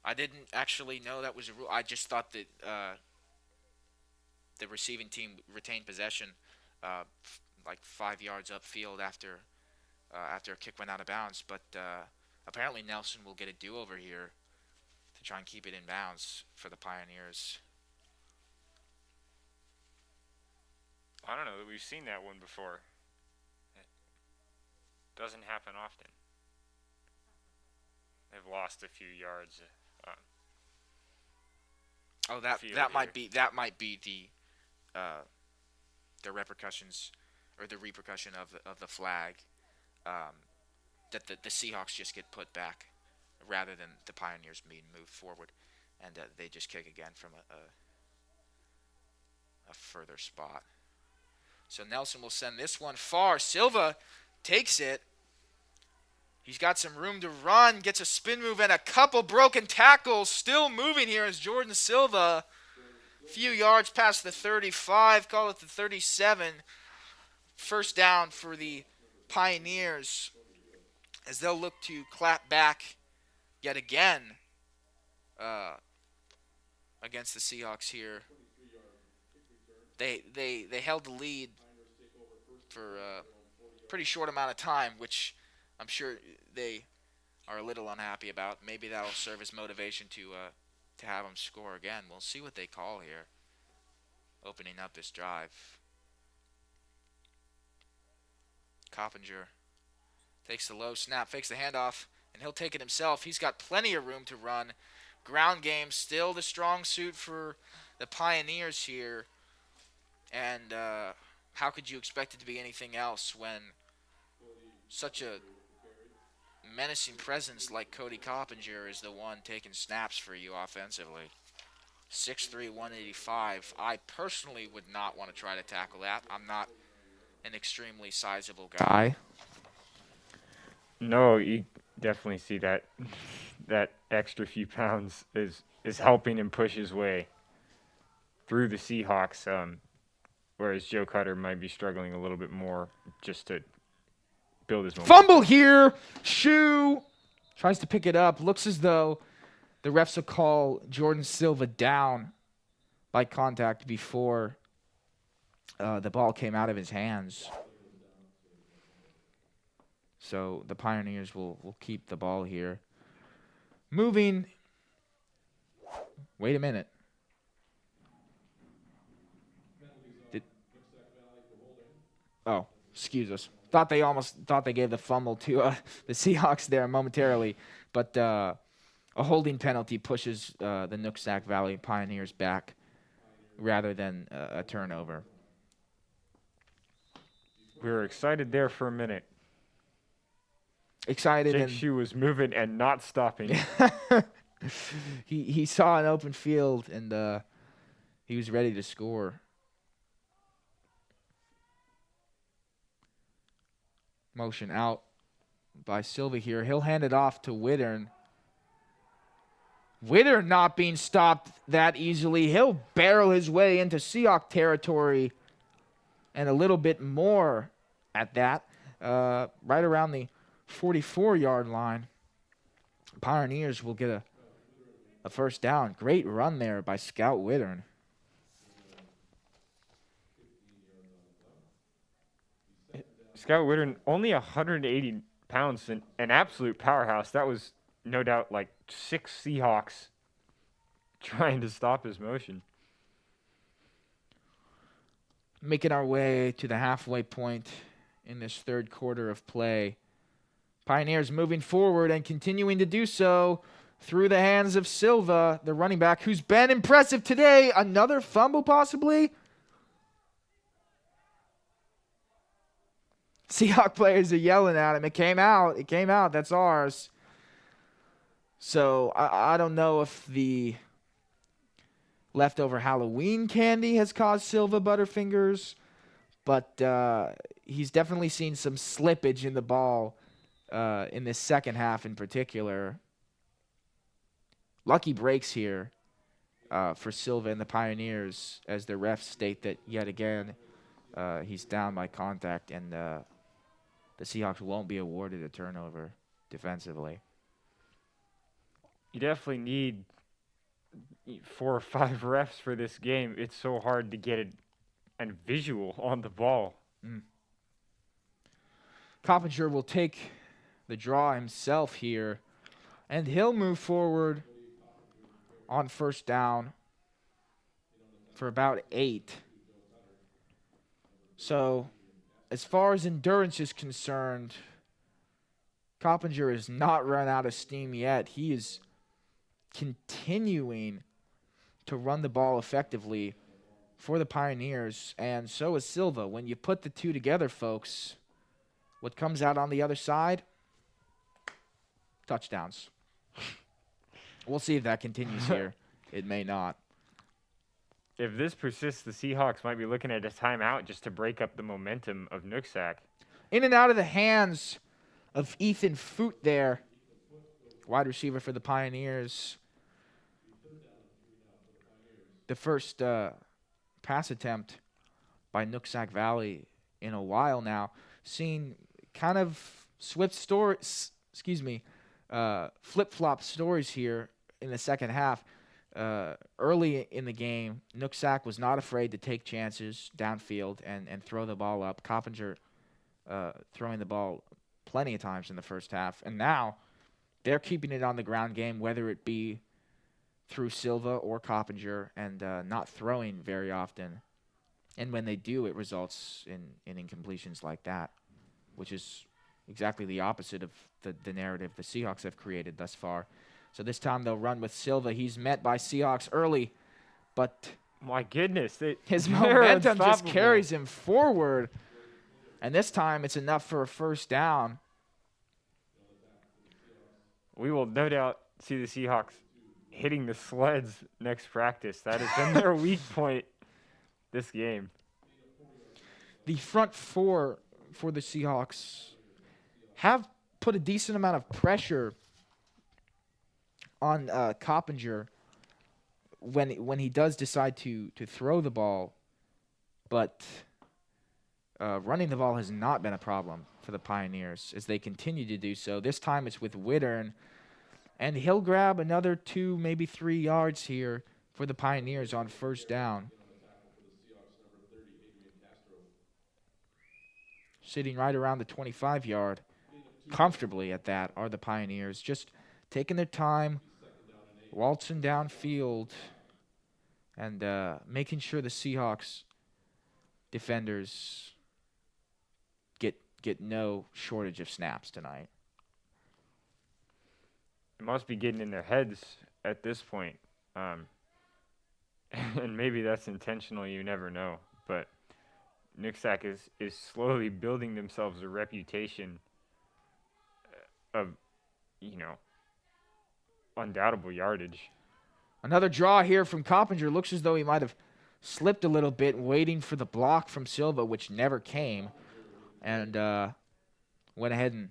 C: I didn't actually know that was a rule. I just thought that the receiving team retained possession like 5 yards upfield after a kick went out of bounds. But apparently Nelson will get a do-over here to try and keep it in bounds for the Pioneers.
D: I don't know that we've seen that one before. It doesn't happen often. They've lost a few yards.
C: That might be the repercussions or the repercussion of the flag. that the Seahawks just get put back rather than the Pioneers being moved forward, and they just kick again from a further spot. So Nelson will send this one far. Silva takes it. He's got some room to run, gets a spin move and a couple broken tackles. Still moving here is Jordan Silva. A few yards past the 35, call it the 37. First down for the Pioneers as they'll look to clap back yet again against the Seahawks here. They held the lead for a pretty short amount of time, which I'm sure they are a little unhappy about. Maybe that'll serve as motivation to have them score again. We'll see what they call here, opening up this drive. Coppinger takes the low snap, fakes the handoff, and he'll take it himself. He's got plenty of room to run. Ground game still the strong suit for the Pioneers here. And how could you expect it to be anything else when such a menacing presence like Cody Coppinger is the one taking snaps for you offensively? 6'3", 185. I personally would not want to try to tackle that. I'm not an extremely sizable guy.
D: No, you definitely see that extra few pounds is helping him push his way through the Seahawks, whereas Joe Cutter might be struggling a little bit more just to build his momentum.
C: Fumble here. Shoe tries to pick it up. Looks as though the refs will call Jordan Silva down by contact before the ball came out of his hands. So the Pioneers will keep the ball here. Moving. Wait a minute. Oh, excuse us. Thought they gave the fumble to the Seahawks there momentarily, but a holding penalty pushes the Nooksack Valley Pioneers back rather than a turnover.
D: We were excited there for a minute.
C: Excited.
D: Jake Shue was moving and not stopping.
C: He saw an open field and he was ready to score. Motion out by Silva here. He'll hand it off to Wittern. Wittern not being stopped that easily. He'll barrel his way into Seahawk territory and a little bit more at that. Right around the 44-yard line. Pioneers will get a first down. Great run there by Scout Wittern.
D: Scout Wittern, only 180 pounds, and an absolute powerhouse. That was no doubt like 6 Seahawks trying to stop his motion.
C: Making our way to the halfway point in this third quarter of play. Pioneers moving forward and continuing to do so through the hands of Silva, the running back, who's been impressive today. Another fumble possibly. Seahawk players are yelling at him. It came out. That's ours. So I don't know if the leftover Halloween candy has caused Silva butterfingers, but he's definitely seen some slippage in the ball in this second half in particular. Lucky breaks here for Silva and the Pioneers as the refs state that yet again he's down by contact, and the Seahawks won't be awarded a turnover defensively.
D: You definitely need 4 or 5 refs for this game. It's so hard to get a visual on the ball.
C: Coppinger will take the draw himself here, and he'll move forward on first down for about 8. So as far as endurance is concerned, Coppinger has not run out of steam yet. He is continuing to run the ball effectively for the Pioneers, and so is Silva. When you put the two together, folks,
I: What comes out on the other side? Touchdowns. We'll see if that continues here. It may not.
D: If this persists, the Seahawks might be looking at a timeout just to break up the momentum of Nooksack.
I: In and out of the hands of Ethan Foote there. Wide receiver for the Pioneers. The first pass attempt by Nooksack Valley in a while now. Seen kind of flip-flop stories here in the second half. Early in the game, Nooksack was not afraid to take chances downfield and throw the ball up. Coppinger throwing the ball plenty of times in the first half. And now they're keeping it on the ground game, whether it be through Silva or Coppinger, and not throwing very often. And when they do, it results in incompletions like that, which is exactly the opposite of the narrative the Seahawks have created thus far. So this time they'll run with Silva. He's met by Seahawks early, but
D: my goodness,
I: his momentum just carries him forward. And this time it's enough for a first down.
D: We will no doubt see the Seahawks hitting the sleds next practice. That has been their weak point this game.
I: The front four for the Seahawks have put a decent amount of pressure on Coppinger when he does decide to throw the ball, but running the ball has not been a problem for the Pioneers as they continue to do so. This time it's with Wittern, and he'll grab another 2, maybe 3 yards here for the Pioneers on first down. Sitting right around the 25-yard, comfortably at that, are the Pioneers. Just taking their time, waltzing downfield, and making sure the Seahawks defenders get no shortage of snaps tonight.
D: It must be getting in their heads at this point. And maybe that's intentional, you never know. But Nooksack is slowly building themselves a reputation of, undoubtable yardage.
I: Another draw here from Coppinger. Looks as though he might have slipped a little bit, waiting for the block from Silva, which never came. And went ahead and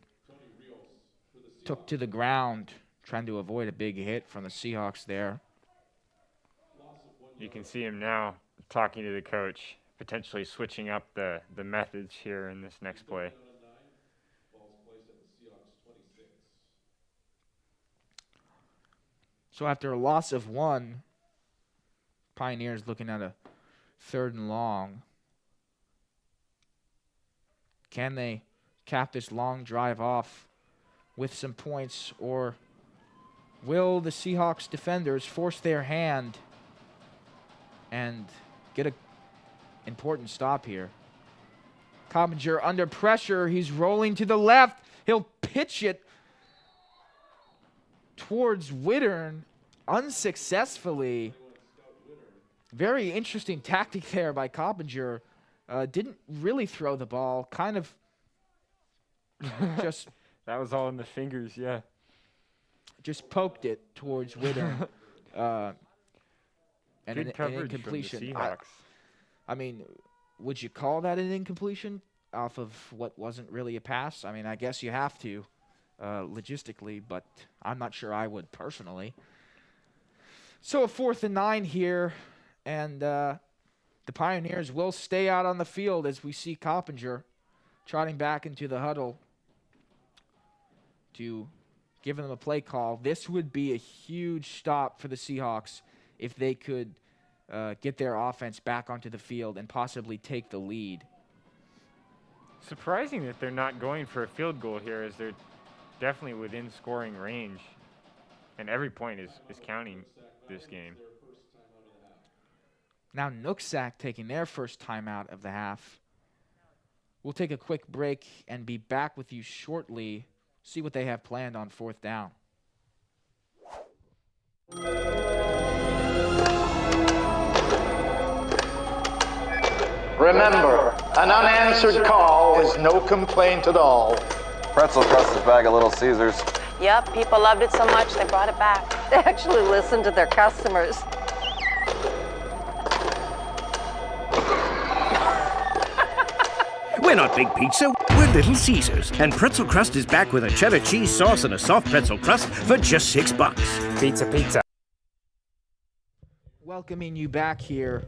I: took to the ground, trying to avoid a big hit from the Seahawks there.
D: You can see him now talking to the coach, potentially switching up the methods here in this next play.
I: So after a loss of 1, Pioneers looking at a 3rd and long. Can they cap this long drive off with some points, or will the Seahawks defenders force their hand and get an important stop here? Coppinger under pressure. He's rolling to the left. He'll pitch it towards Wittern unsuccessfully. Very interesting tactic there by Coppinger. Didn't really throw the ball. Kind of just...
D: That was all in the fingers, yeah.
I: Just poked it towards Wittern. And
D: good coverage from the Seahawks.
I: I mean, would you call that an incompletion off of what wasn't really a pass? I mean, I guess you have to logistically, but I'm not sure I would personally. So a 4th and 9 here, and the Pioneers will stay out on the field as we see Coppinger trotting back into the huddle to give them a play call. This would be a huge stop for the Seahawks if they could get their offense back onto the field and possibly take the lead.
D: Surprising that they're not going for a field goal here, as they're definitely within scoring range. And every point is counting this game.
I: Now Nooksack taking their first timeout of the half. We'll take a quick break and be back with you shortly. See what they have planned on 4th down.
E: Remember, an unanswered call is no complaint at all.
F: Pretzel crust bag of Little Caesars.
G: Yep, people loved it so much they brought it back. They actually listened to their customers.
H: We're not Big Pizza, we're Little Caesars. And Pretzel Crust is back with a cheddar cheese sauce and a soft pretzel crust for just $6.
D: Pizza, pizza.
I: Welcoming you back here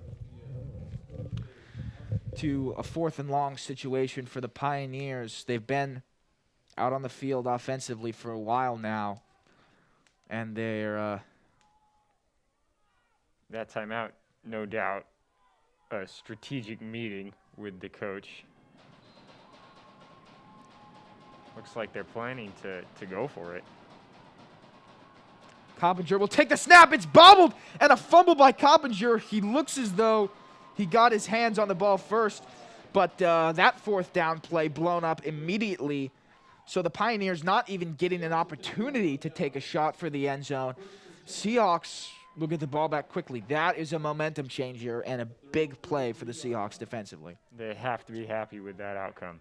I: to a 4th and long situation for the Pioneers. They've been out on the field offensively for a while now, and they're
D: That timeout, no doubt, a strategic meeting with the coach. Looks like they're planning to go for it.
I: Coppinger will take the snap. It's bobbled, and a fumble by Coppinger. He looks as though he got his hands on the ball first, but that 4th down play blown up immediately. So the Pioneers not even getting an opportunity to take a shot for the end zone. Seahawks will get the ball back quickly. That is a momentum changer and a big play for the Seahawks defensively.
D: They have to be happy with that outcome.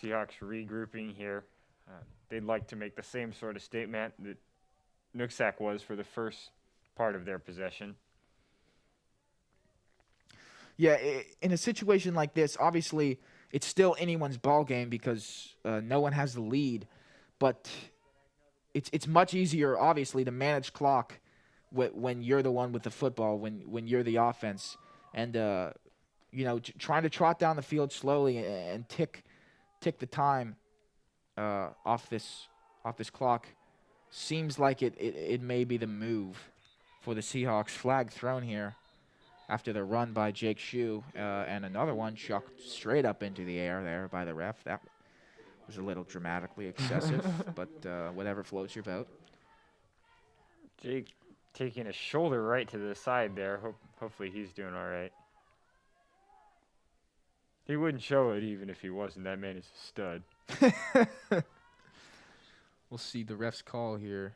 D: Seahawks regrouping here. They'd like to make the same sort of statement that Nooksack was for the first part of their possession.
I: Yeah, in a situation like this, obviously it's still anyone's ball game because no one has the lead, but it's much easier, obviously, to manage clock when you're the one with the football, when you're the offense, and trying to trot down the field slowly and tick the time off this clock seems like it may be the move for the Seahawks. Flag thrown here after the run by Jake Shue, and another one chucked straight up into the air there by the ref. That was a little dramatically excessive, but whatever floats your boat.
D: Jake taking a shoulder right to the side there. Hopefully he's doing all right. He wouldn't show it even if he wasn't. That man is a stud.
I: We'll see the ref's call here.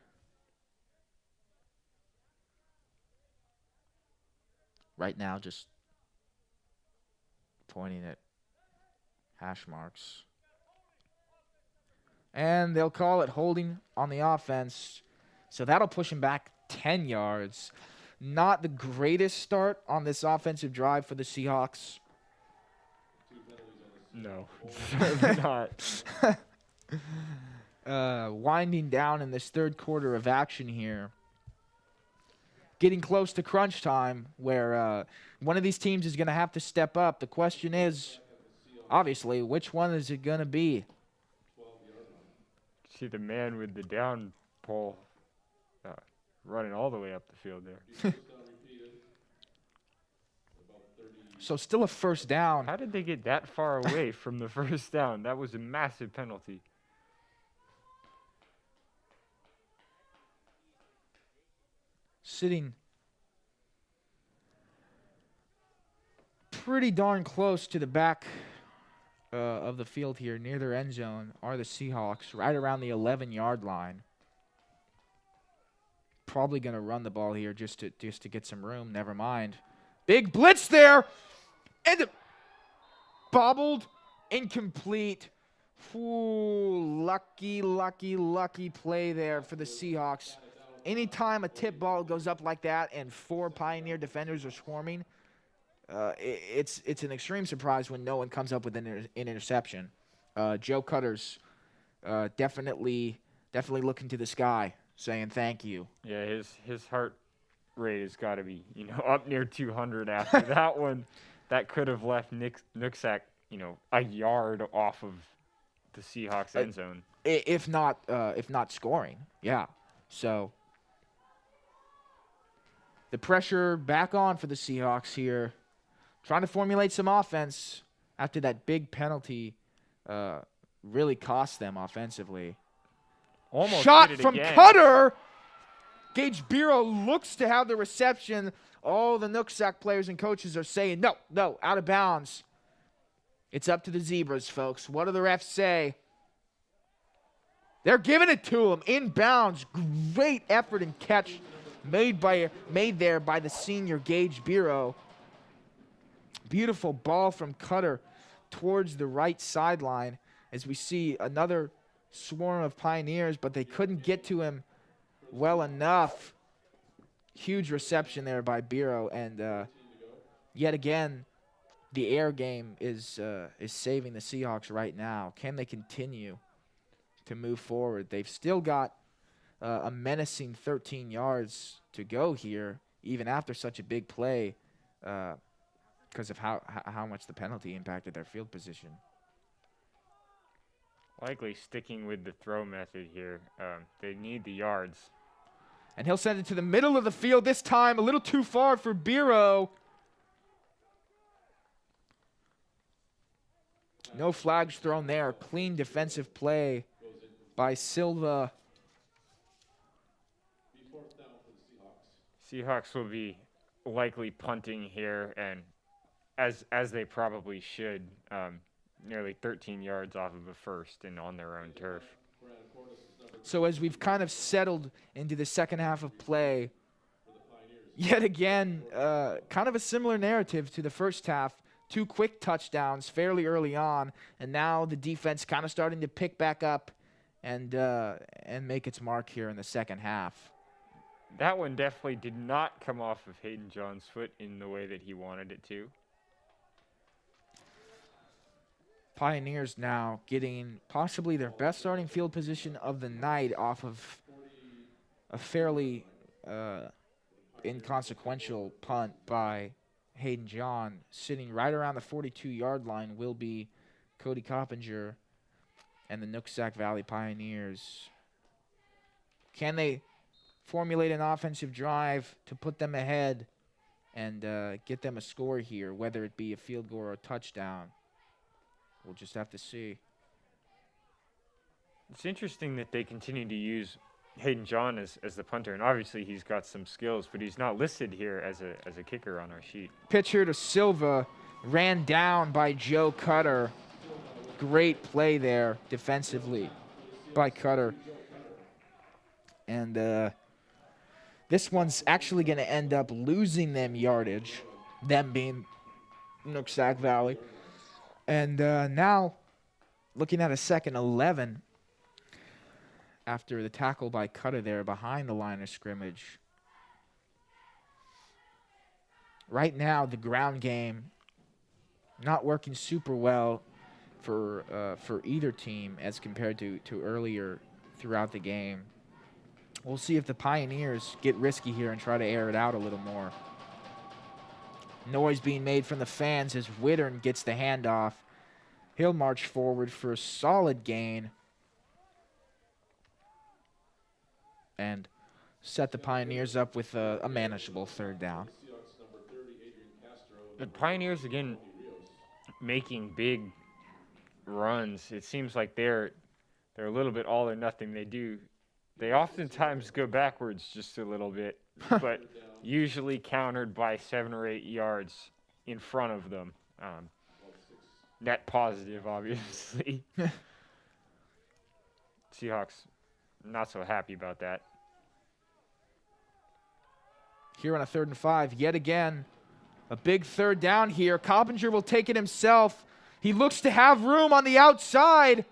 I: Right now, just pointing at hash marks. And they'll call it holding on the offense. So that'll push him back 10 yards. Not the greatest start on this offensive drive for the Seahawks.
D: No, not.
I: Winding down in this 3rd quarter of action here. Getting close to crunch time where one of these teams is going to have to step up. The question is, obviously, which one is it going to be?
D: See the man with the down pole running all the way up the field there.
I: So still a 1st down.
D: How did they get that far away from the 1st down? That was a massive penalty.
I: Sitting pretty darn close to the back of the field here, near their end zone, are the Seahawks, right around the 11-yard line. Probably going to run the ball here just to get some room. Never mind. Big blitz there, and bobbled, incomplete. Ooh, lucky play there for the Seahawks. Anytime a tip ball goes up like that and 4 Pioneer defenders are swarming, it's an extreme surprise when no one comes up with an interception. Joe Cutter's definitely looking to the sky, saying thank you.
D: Yeah, his heart rate has got to be up near 200 after that one. That could have left Nooksack a yard off of the Seahawks end zone,
I: if not scoring. Yeah, so. The pressure back on for the Seahawks here. Trying to formulate some offense after that big penalty really cost them offensively.
D: Almost
I: shot
D: did it
I: from
D: again.
I: Cutter. Gage Bureau looks to have the reception. All the Nooksack players and coaches are saying, no, out of bounds. It's up to the Zebras, folks. What do the refs say? They're giving it to him. Inbounds. Great effort and catch made there by the senior Gage Bureau. Beautiful ball from Cutter towards the right sideline as we see another swarm of Pioneers, but they couldn't get to him well enough. Huge reception there by Biro, and yet again, the air game is saving the Seahawks right now. Can they continue to move forward? They've still got a menacing 13 yards to go here, even after such a big play, because of how much the penalty impacted their field position.
D: Likely sticking with the throw method here. They need the yards.
I: And he'll send it to the middle of the field this time, a little too far for Biro. No flags thrown there. Clean defensive play by Silva.
D: Seahawks will be likely punting here, and as they probably should, nearly 13 yards off of a first and on their own turf.
I: So as we've kind of settled into the second half of play, yet again, kind of a similar narrative to the first half. 2 quick touchdowns fairly early on, and now the defense kind of starting to pick back up and make its mark here in the second half.
D: That one definitely did not come off of Hayden John's foot in the way that he wanted it to.
I: Pioneers now getting possibly their best starting field position of the night off of a fairly inconsequential punt by Hayden John. Sitting right around the 42-yard line will be Cody Coppinger and the Nooksack Valley Pioneers. Can they formulate an offensive drive to put them ahead and get them a score here, whether it be a field goal or a touchdown? We'll just have to see.
D: It's interesting that they continue to use Hayden John as the punter, and obviously he's got some skills, but he's not listed here as a kicker on our sheet.
I: Pitcher to Silva, ran down by Joe Cutter. Great play there defensively by Cutter. And this one's actually going to end up losing them yardage, them being Nooksack Valley. And now looking at a 2nd 11 after the tackle by Cutter there behind the line of scrimmage. Right now, the ground game not working super well for either team as compared to earlier throughout the game. We'll see if the Pioneers get risky here and try to air it out a little more. Noise being made from the fans as Wittern gets the handoff. He'll march forward for a solid gain and set the Pioneers up with a manageable 3rd down.
D: The Pioneers, again, making big runs. It seems like they're a little bit all or nothing. They oftentimes go backwards just a little bit, but usually countered by 7 or 8 yards in front of them. Net positive, obviously. Seahawks not so happy about that.
I: Here on a 3rd and 5, yet again, a big 3rd down here. Coppinger will take it himself. He looks to have room on the outside.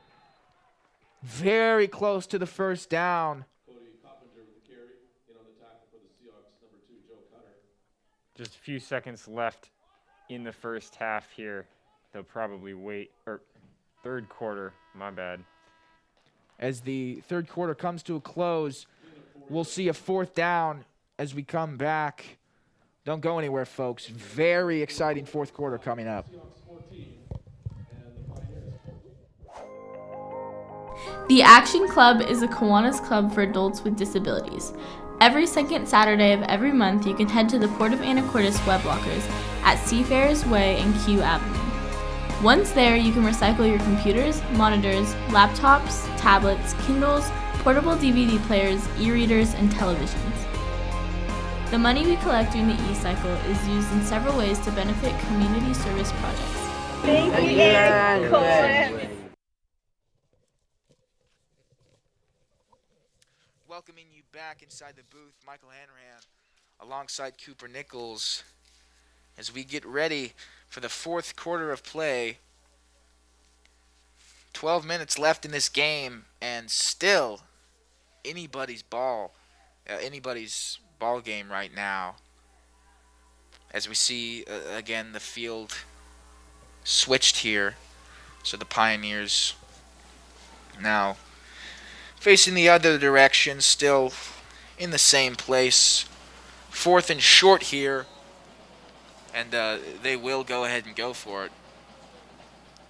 I: Very close to the 1st down.
A: Cody Coppinger with the carry, in on the tackle for the Seahawks, number 2, Joe Cutter.
D: Just a few seconds left in the first half here. They'll probably wait, or 3rd quarter, my bad.
I: As the 3rd quarter comes to a close, we'll see a 4th down as we come back. Don't go anywhere, folks. Very exciting 4th quarter coming up.
J: The Action Club is a Kiwanis club for adults with disabilities. Every second Saturday of every month, you can head to the Port of Anacortes web lockers at Seafarers Way and Q Avenue. Once there, you can recycle your computers, monitors, laptops, tablets, Kindles, portable DVD players, e-readers, and televisions. The money we collect during the e-cycle is used in several ways to benefit community service projects.
G: Thank you, Aaron.
I: Welcoming you back inside the booth, Michael Hanrahan, alongside Cooper Nichols, as we get ready
C: for the fourth quarter of play. 12 minutes left in this game, and still anybody's ball game right now. As we see, again, the field switched here. So the Pioneers now facing the other direction, still in the same place. 4th and short here, and they will go ahead and go for it.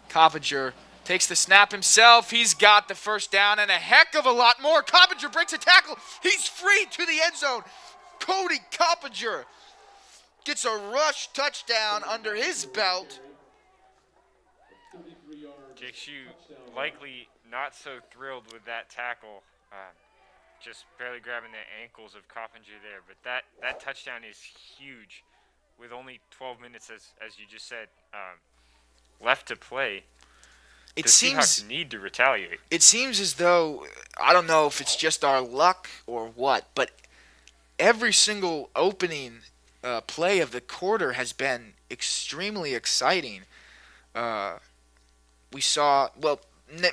C: Coppinger takes the snap himself. He's got the first down and a heck of a lot more. Coppinger breaks a tackle. He's free to the end zone. Cody Coppinger gets a rush touchdown under his belt.
D: Jake Shue likely not so thrilled with that tackle. Just barely grabbing the ankles of Coppinger there. But that touchdown is huge with only 12 minutes, as you just said, left to play. The Seahawks need to retaliate.
C: It seems as though, I don't know if it's just our luck or what, but every single opening play of the quarter has been extremely exciting. We saw, well,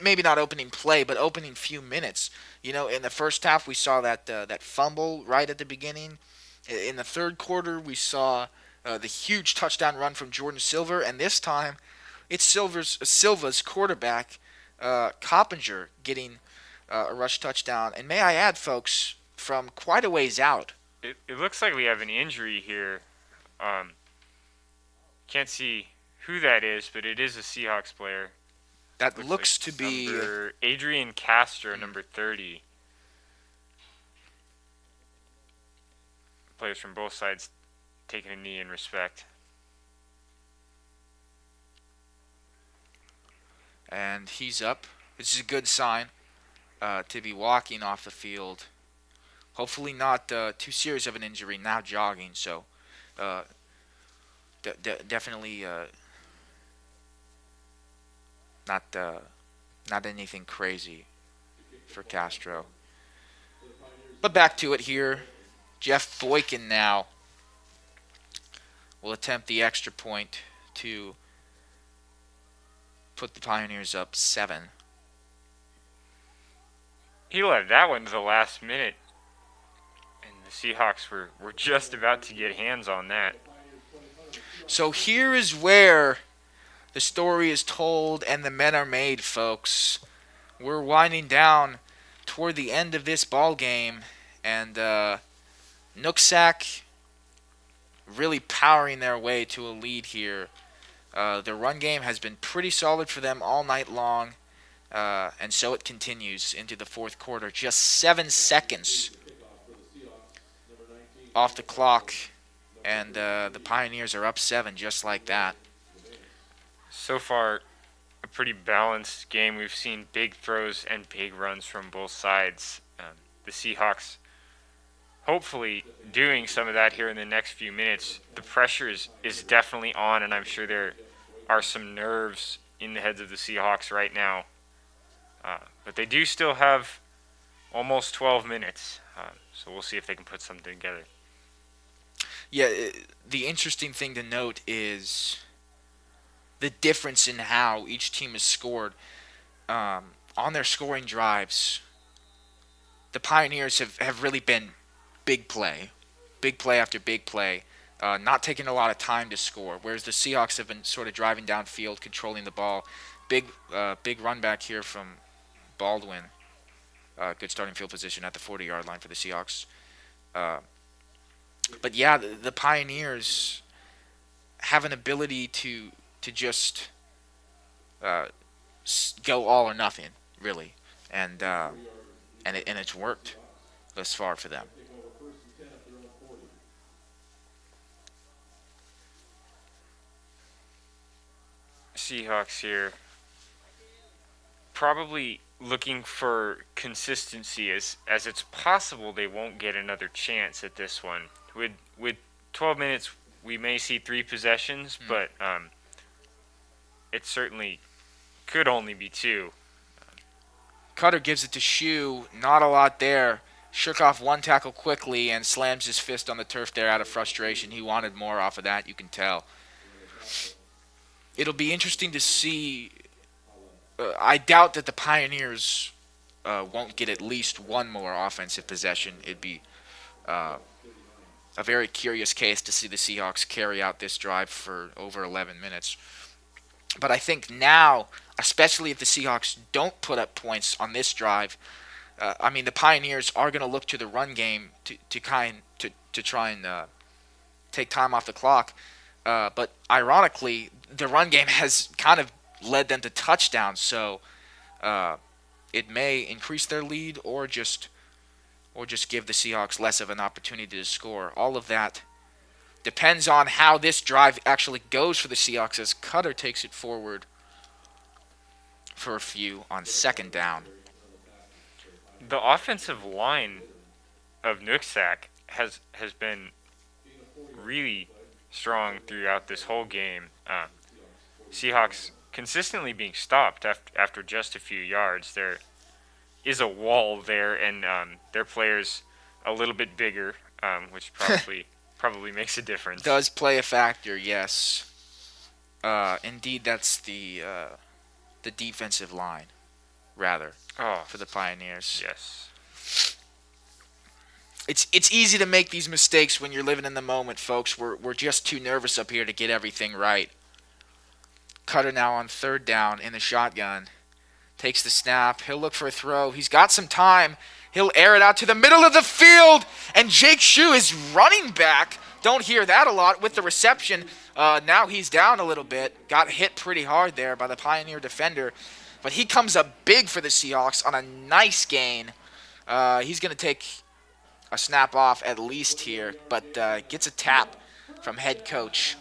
C: maybe not opening play, but opening few minutes. You know, in the first half, we saw that fumble right at the beginning. In the third quarter, we saw the huge touchdown run from Jordan Silver, and this time, it's Silva's quarterback, Coppinger, getting a rush touchdown. And may I add, folks, from quite a ways out.
D: It looks like we have an injury here. Can't see who that is, but it is a Seahawks player.
C: That looks to be
D: Adrian Castro, number 30. Players from both sides taking a knee in respect.
C: And he's up. This is a good sign to be walking off the field. Hopefully not too serious of an injury, now jogging. So definitely not anything crazy for Castro. But back to it here. Jeff Boykin now will attempt the extra point to put the Pioneers up 7.
D: He left that one to the last minute, and the Seahawks were just about to get hands on that.
C: So here is where the story is told and the men are made, folks. We're winding down toward the end of this ball game, and Nooksack really powering their way to a lead here. The run game has been pretty solid for them all night long, and so it continues into the fourth quarter. Just 7 seconds off the clock, and the Pioneers are up 7 just like that.
D: So far, a pretty balanced game. We've seen big throws and big runs from both sides. The Seahawks hopefully doing some of that here in the next few minutes. The pressure is definitely on, and I'm sure there are some nerves in the heads of the Seahawks right now. But they do still have almost 12 minutes, so we'll see if they can put something together.
C: Yeah, the interesting thing to note is the difference in how each team has scored on their scoring drives. The Pioneers have really been big play after big play, not taking a lot of time to score, whereas the Seahawks have been sort of driving downfield, controlling the ball. Big run back here from Baldwin. Good starting field position at the 40-yard line for the Seahawks. But yeah, the Pioneers have an ability to just go all or nothing, really, and it's worked thus far for them.
D: Seahawks here probably looking for consistency, as it's possible they won't get another chance at this one. With 12 minutes, we may see 3 possessions, but it certainly could only be 2.
C: Cutter gives it to Shue. Not a lot there. Shook off one tackle quickly and slams his fist on the turf there out of frustration. He wanted more off of that, you can tell. it'll be interesting to see. I doubt that the Pioneers won't get at least one more offensive possession. It'd be a very curious case to see the Seahawks carry out this drive for over 11 minutes. But I think now, especially if the Seahawks don't put up points on this drive, the Pioneers are going to look to the run game to try and take time off the clock. But ironically, the run game has kind of led them to touchdowns, so it may increase their lead or just give the Seahawks less of an opportunity to score. All of that depends on how this drive actually goes for the Seahawks as Cutter takes it forward for a few on second down.
D: The offensive line of Nooksack has been really strong throughout this whole game. Seahawks consistently being stopped after just a few yards. There is a wall there, and their players a little bit bigger, which probably makes a difference.
C: Does play a factor, yes. Indeed, that's the defensive line, rather, for the Pioneers.
D: Yes.
C: It's easy to make these mistakes when you're living in the moment, folks. We're just too nervous up here to get everything right. Cutter now on third down in the shotgun. Takes the snap. He'll look for a throw. He's got some time. He'll air it out to the middle of the field. And Jake Shue is running back. Don't hear that a lot with the reception. Now he's down a little bit. Got hit pretty hard there by the Pioneer defender. But he comes up big for the Seahawks on a nice gain. He's going to take a snap off at least here. But gets a tap from head coach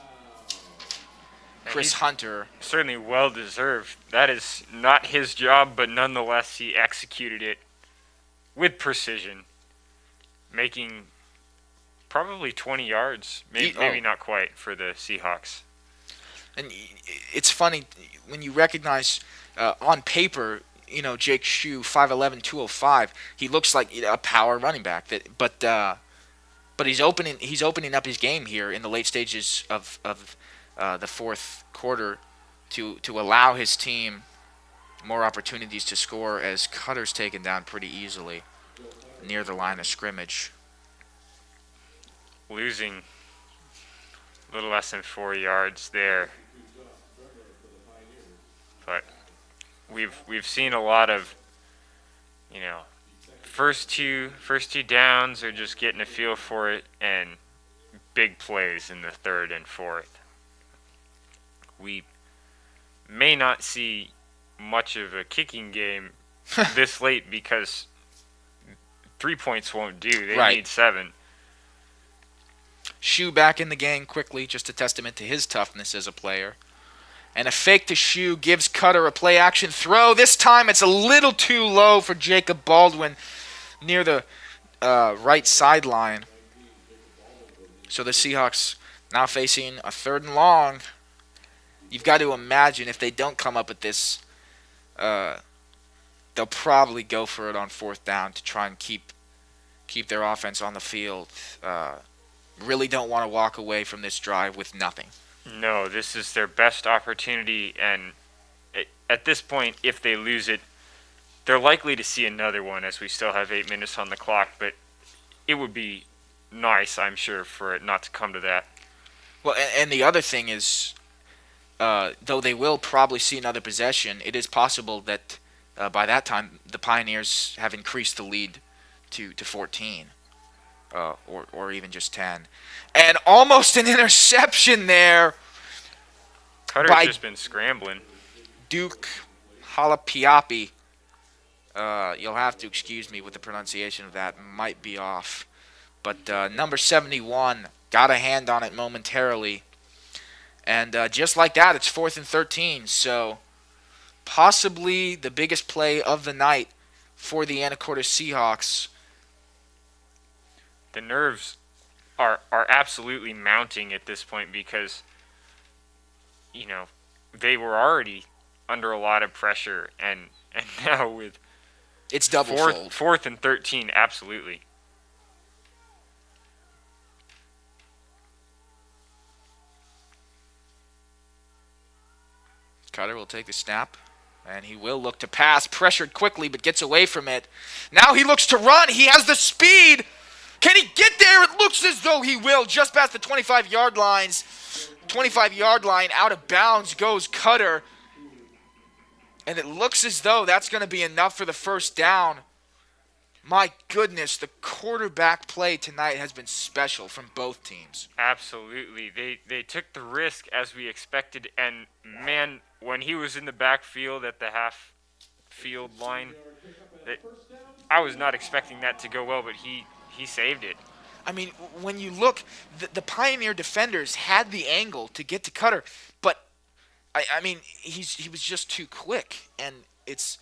C: Chris Hunter.
D: Certainly well deserved. That is not his job, but nonetheless he executed it with precision, making probably 20 yards, maybe not quite for the Seahawks.
C: And it's funny when you recognize on paper, Jake Shue, 5'11", 205. He looks like a power running back. But he's opening up his game here in the late stages of the fourth quarter to allow his team more opportunities to score as Cutter's taken down pretty easily near the line of scrimmage.
D: Losing a little less than 4 yards there. But we've seen a lot of, first two downs are just getting a feel for it, and big plays in the third and fourth. We may not see much of a kicking game this late because 3 points won't do. They need 7.
C: Shue back in the game quickly, just a testament to his toughness as a player. And a fake to Shue gives Cutter a play-action throw. This time it's a little too low for Jacob Baldwin near the right sideline. So the Seahawks now facing a third and long. You've got to imagine if they don't come up with this, they'll probably go for it on fourth down to try and keep their offense on the field. Really don't want to walk away from this drive with nothing.
D: No, this is their best opportunity, and at this point, if they lose it, they're likely to see another one as we still have 8 minutes on the clock, but it would be nice, I'm sure, for it not to come to that.
C: Well, and the other thing is, though they will probably see another possession, it is possible that by that time the Pioneers have increased the lead to 14. Or even just 10. And almost an interception there.
D: Cutter's just been scrambling.
C: Duke Halapiapi. You'll have to excuse me with the pronunciation of that. Might be off. But number 71 got a hand on it momentarily. And just like that, it's 4th and 13. So possibly the biggest play of the night for the Anacortes Seahawks.
D: The nerves are absolutely mounting at this point because, they were already under a lot of pressure, and now with
C: it's double
D: 4th and 13, absolutely.
C: Cutter will take the snap, and he will look to pass. Pressured quickly, but gets away from it. Now he looks to run. He has the speed. Can he get there? It looks as though he will. Just past the 25-yard lines. 25-yard line, out of bounds goes Cutter. And it looks as though that's going to be enough for the first down. My goodness, the quarterback play tonight has been special from both teams.
D: Absolutely. They took the risk as we expected, and man, when he was in the backfield at the half field line, I was not expecting that to go well, but he saved it.
C: I mean, when you look, the Pioneer defenders had the angle to get to Cutter, but I mean, he was just too quick, and it's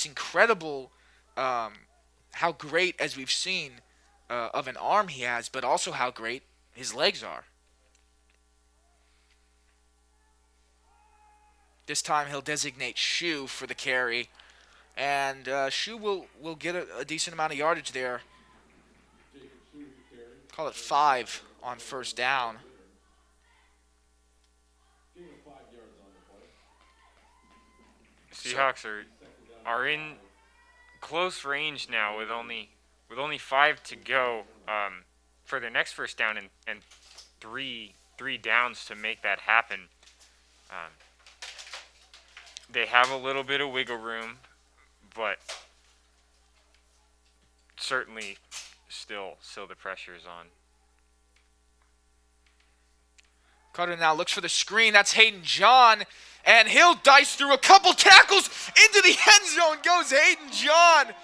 C: incredible how great, as we've seen, of an arm he has, but also how great his legs are. This time he'll designate Shu for the carry, and Shu will get a decent amount of yardage there. Call it 5 on first down.
D: Seahawks are in close range now with only 5 to go for their next first down and three downs to make that happen. They have a little bit of wiggle room, but certainly still the pressure is on.
C: Cutter now looks for the screen. That's Hayden John. And he'll dice through a couple tackles. Into the end zone goes Hayden John.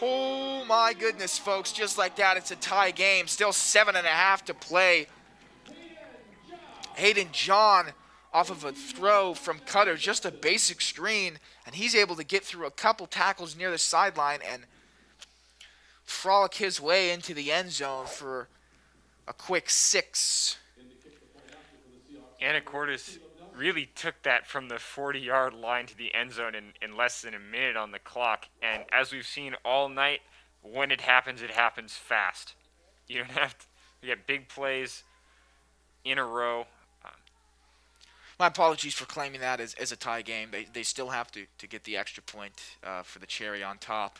C: Oh my goodness, folks. Just like that, it's a tie game. Still 7.5 to play. Hayden John off of a throw from Cutter. Just a basic screen. And he's able to get through a couple tackles near the sideline and frolic his way into the end zone for a quick 6.
D: Anacortes really took that from the 40-yard line to the end zone in less than a minute on the clock. And as we've seen all night, when it happens fast. You don't have to get big plays in a row.
C: My apologies for claiming that as a tie game. They still have to get the extra point for the cherry on top,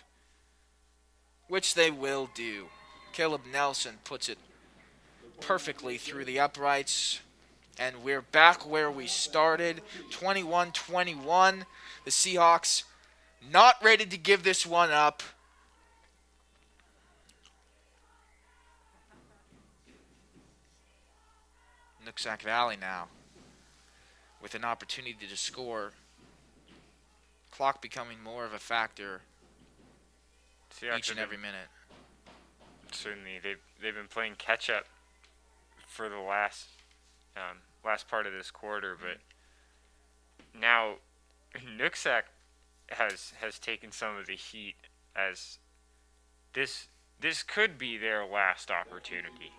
C: which they will do. Caleb Nelson puts it perfectly through the uprights. And we're back where we started, 21-21. The Seahawks not ready to give this one up. Nooksack Valley now with an opportunity to score. Clock becoming more of a factor each and every minute.
D: Certainly, they've been playing catch up for the last part of this quarter, but now Nooksack has taken some of the heat as this could be their last opportunity.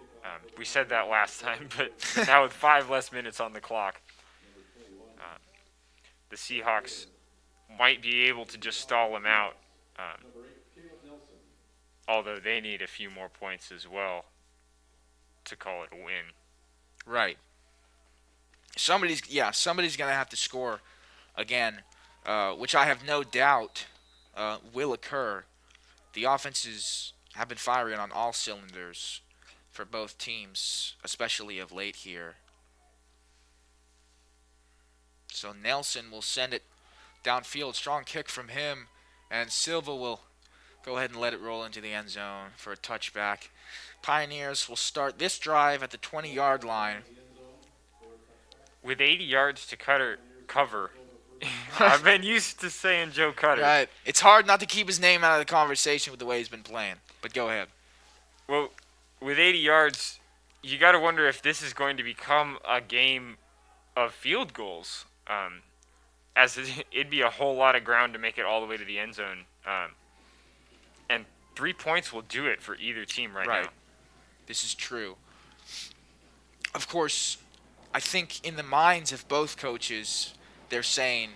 D: We said that last time, but now with 5 less minutes on the clock, the Seahawks might be able to just stall them out, although they need a few more points as well to call it a win.
C: Right. Somebody's going to have to score again, which I have no doubt will occur. The offenses have been firing on all cylinders for both teams, especially of late here. So Nelson will send it downfield. Strong kick from him, and Silva will go ahead and let it roll into the end zone for a touchback. Pioneers will start this drive at the 20-yard line.
D: With 80 yards to cover, I've been used to saying Joe Cutter.
C: Right. It's hard not to keep his name out of the conversation with the way he's been playing. But go ahead.
D: Well, with 80 yards, you got to wonder if this is going to become a game of field goals. As it'd be a whole lot of ground to make it all the way to the end zone. And 3 points will do it for either team right now.
C: This is true. Of course, I think in the minds of both coaches, they're saying,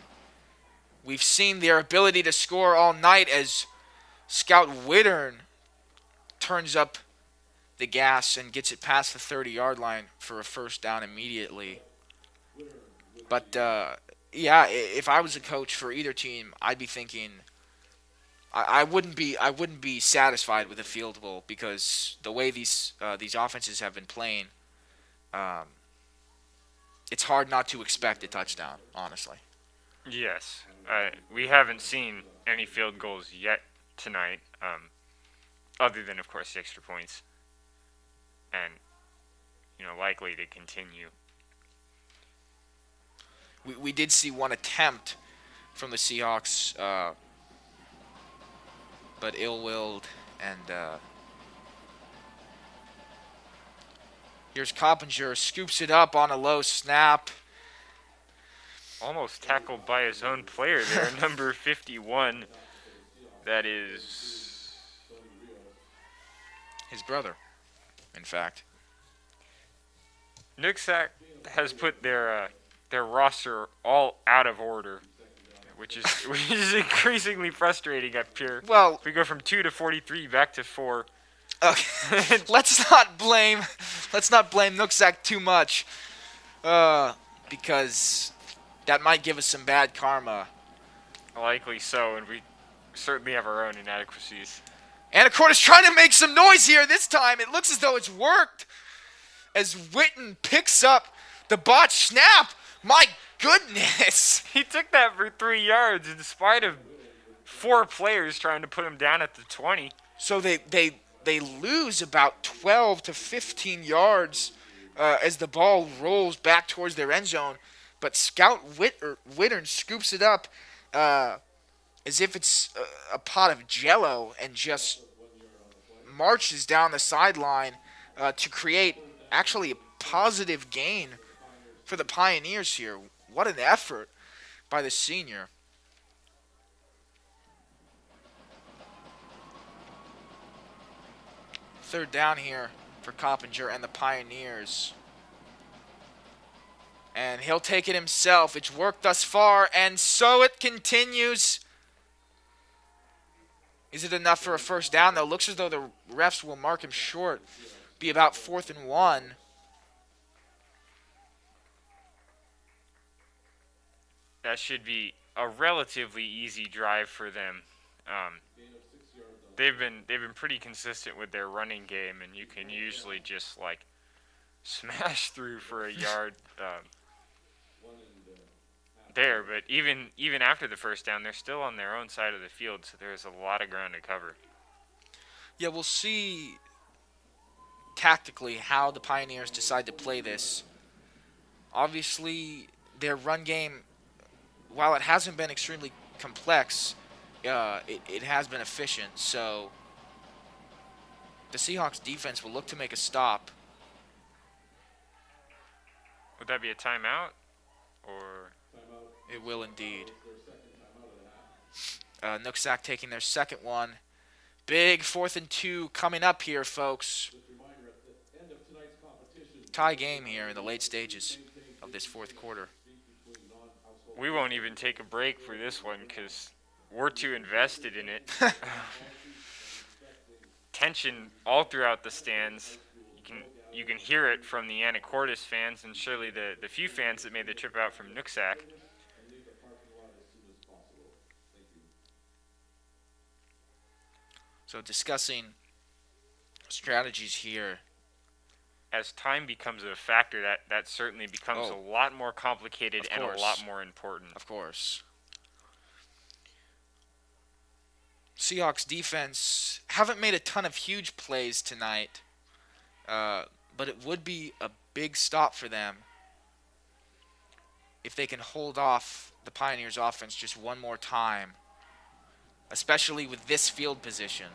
C: we've seen their ability to score all night as Scout Wittern turns up the gas and gets it past the 30-yard line for a first down immediately. But yeah, if I was a coach for either team, I'd be thinking I wouldn't be satisfied with a field goal because the way these offenses have been playing, it's hard not to expect a touchdown, honestly.
D: Yes. We haven't seen any field goals yet tonight, other than, of course, the extra points. And, likely to continue.
C: We did see one attempt from the Seahawks, but ill-willed, and here's Coppinger, scoops it up on a low snap.
D: Almost tackled by his own player there, number 51. That is
C: his brother, in fact.
D: Nooksack has put their roster all out of order, which is increasingly frustrating up here.
C: Well,
D: we go from 2 to 43 back to 4.
C: Okay, let's not blame Nooksack too much, because that might give us some bad karma.
D: Likely so, and we certainly have our own inadequacies.
C: Anacortes trying to make some noise here this time. It looks as though it's worked as Witten picks up the botch snap. My goodness.
D: He took that for 3 yards in spite of 4 players trying to put him down at the 20.
C: So they lose about 12 to 15 yards as the ball rolls back towards their end zone. But Scout Wittern scoops it up as if it's a pot of Jell-O and just marches down the sideline to create actually a positive gain for the Pioneers here. What an effort by the senior. Third down here for Coppinger and the Pioneers. And he'll take it himself. It's worked thus far, and so it continues. Is it enough for a first down, though? Looks as though the refs will mark him short. Be about 4th and 1.
D: That should be a relatively easy drive for them. They've been pretty consistent with their running game, and you can usually just smash through for a yard there. But even after the first down, they're still on their own side of the field, so there's a lot of ground to cover.
C: Yeah, we'll see tactically how the Pioneers decide to play this. Obviously, their run game, while it hasn't been extremely complex, it has been efficient. So the Seahawks defense will look to make a stop.
D: Would that be a timeout? Or
C: it will indeed. Nooksack taking their second one. Big 4th and 2 coming up here, folks. Tie game here in the late stages of this 4th quarter.
D: We won't even take a break for this one because we're too invested in it. Tension all throughout the stands. You can hear it from the Anacortes fans and surely the few fans that made the trip out from Nooksack.
C: So discussing strategies here.
D: As time becomes a factor, that certainly becomes a lot more complicated and a lot more important.
C: Of course. Seahawks defense haven't made a ton of huge plays tonight, but it would be a big stop for them if they can hold off the Pioneers offense just one more time, especially with this field position.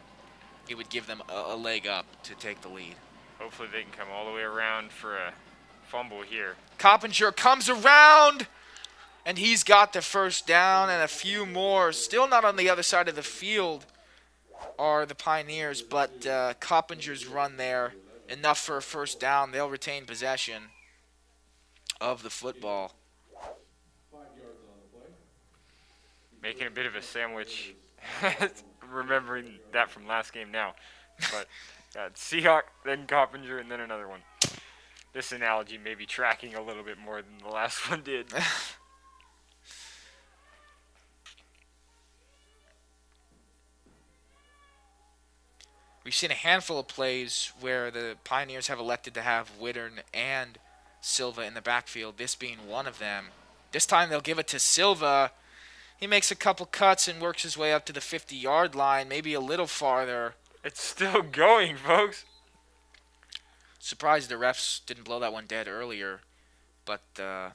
C: It would give them a leg up to take the lead.
D: Hopefully they can come all the way around for a fumble here.
C: Coppinger comes around, and he's got the first down and a few more. Still not on the other side of the field are the Pioneers, but Coppinger's run there, enough for a first down. They'll retain possession of the football.
D: Making a bit of a sandwich. Remembering that from last game now. But Seahawk, then Coppinger, and then another one. This analogy may be tracking a little bit more than the last one did.
C: We've seen a handful of plays where the Pioneers have elected to have Wittern and Silva in the backfield, this being one of them. This time they'll give it to Silva. He makes a couple cuts and works his way up to the 50-yard line, maybe a little farther.
D: It's still going, folks.
C: Surprised the refs didn't blow that one dead earlier, but
A: Scout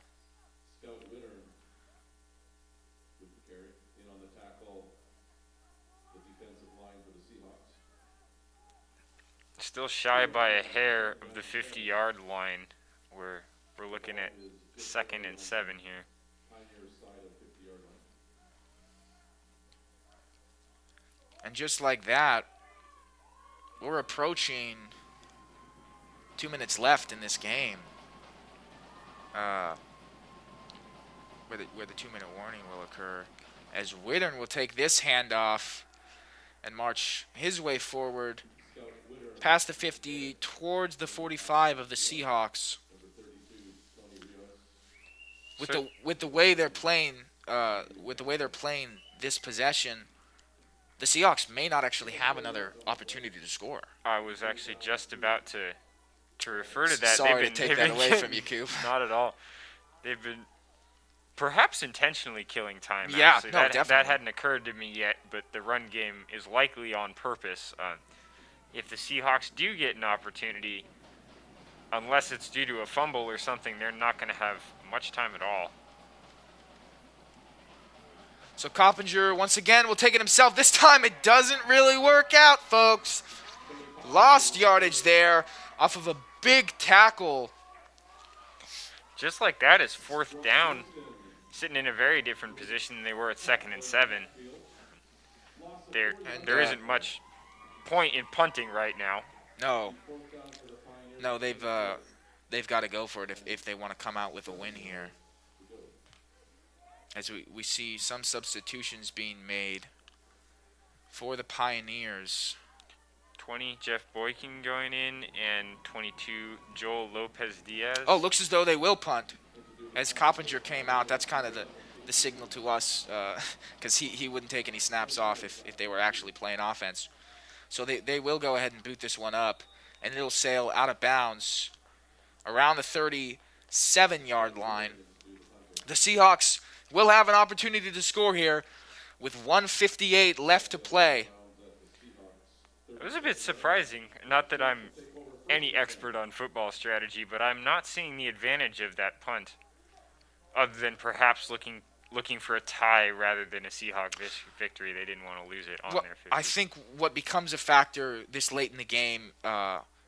A: Wittern with the carry in on the tackle, the defensive line for the Seahawks.
D: Still shy by a hair of the 50-yard line. We're looking at 2nd and 7 here.
A: Pioneers side of 50-yard line.
C: And just like that, we're approaching 2 minutes left in this game. Where the 2-minute warning will occur. As Wittern will take this handoff and march his way forward past the 50 towards the 45 of the Seahawks. With the way they're playing this possession, the Seahawks may not actually have another opportunity to score.
D: I was actually just about to refer to that.
C: Sorry to take that away from you, Coop.
D: Not at all. They've been perhaps intentionally killing time.
C: Yeah,
D: actually.
C: no, definitely.
D: That hadn't occurred to me yet, but the run game is likely on purpose. If the Seahawks do get an opportunity, unless it's due to a fumble or something, they're not going to have much time at all.
C: So Coppinger, once again, will take it himself. This time it doesn't really work out, folks. Lost yardage there off of a big tackle.
D: Just like that, it's 4th down, sitting in a very different position than they were at 2nd and 7. There isn't much point in punting right now.
C: No, they've got to go for it if they want to come out with a win here. As we see some substitutions being made for the Pioneers.
D: 20, Jeff Boykin going in, and 22, Joel Lopez-Diaz.
C: Oh, looks as though they will punt. As Coppinger came out, that's kind of the signal to us, because he wouldn't take any snaps off if they were actually playing offense. So they will go ahead and boot this one up, and it'll sail out of bounds around the 37-yard line. The Seahawks will have an opportunity to score here with 1:58 left to play.
D: It was a bit surprising. Not that I'm any expert on football strategy, but I'm not seeing the advantage of that punt, other than perhaps looking for a tie rather than a Seahawk victory. They didn't want to lose it on their 50.
C: I think what becomes a factor this late in the game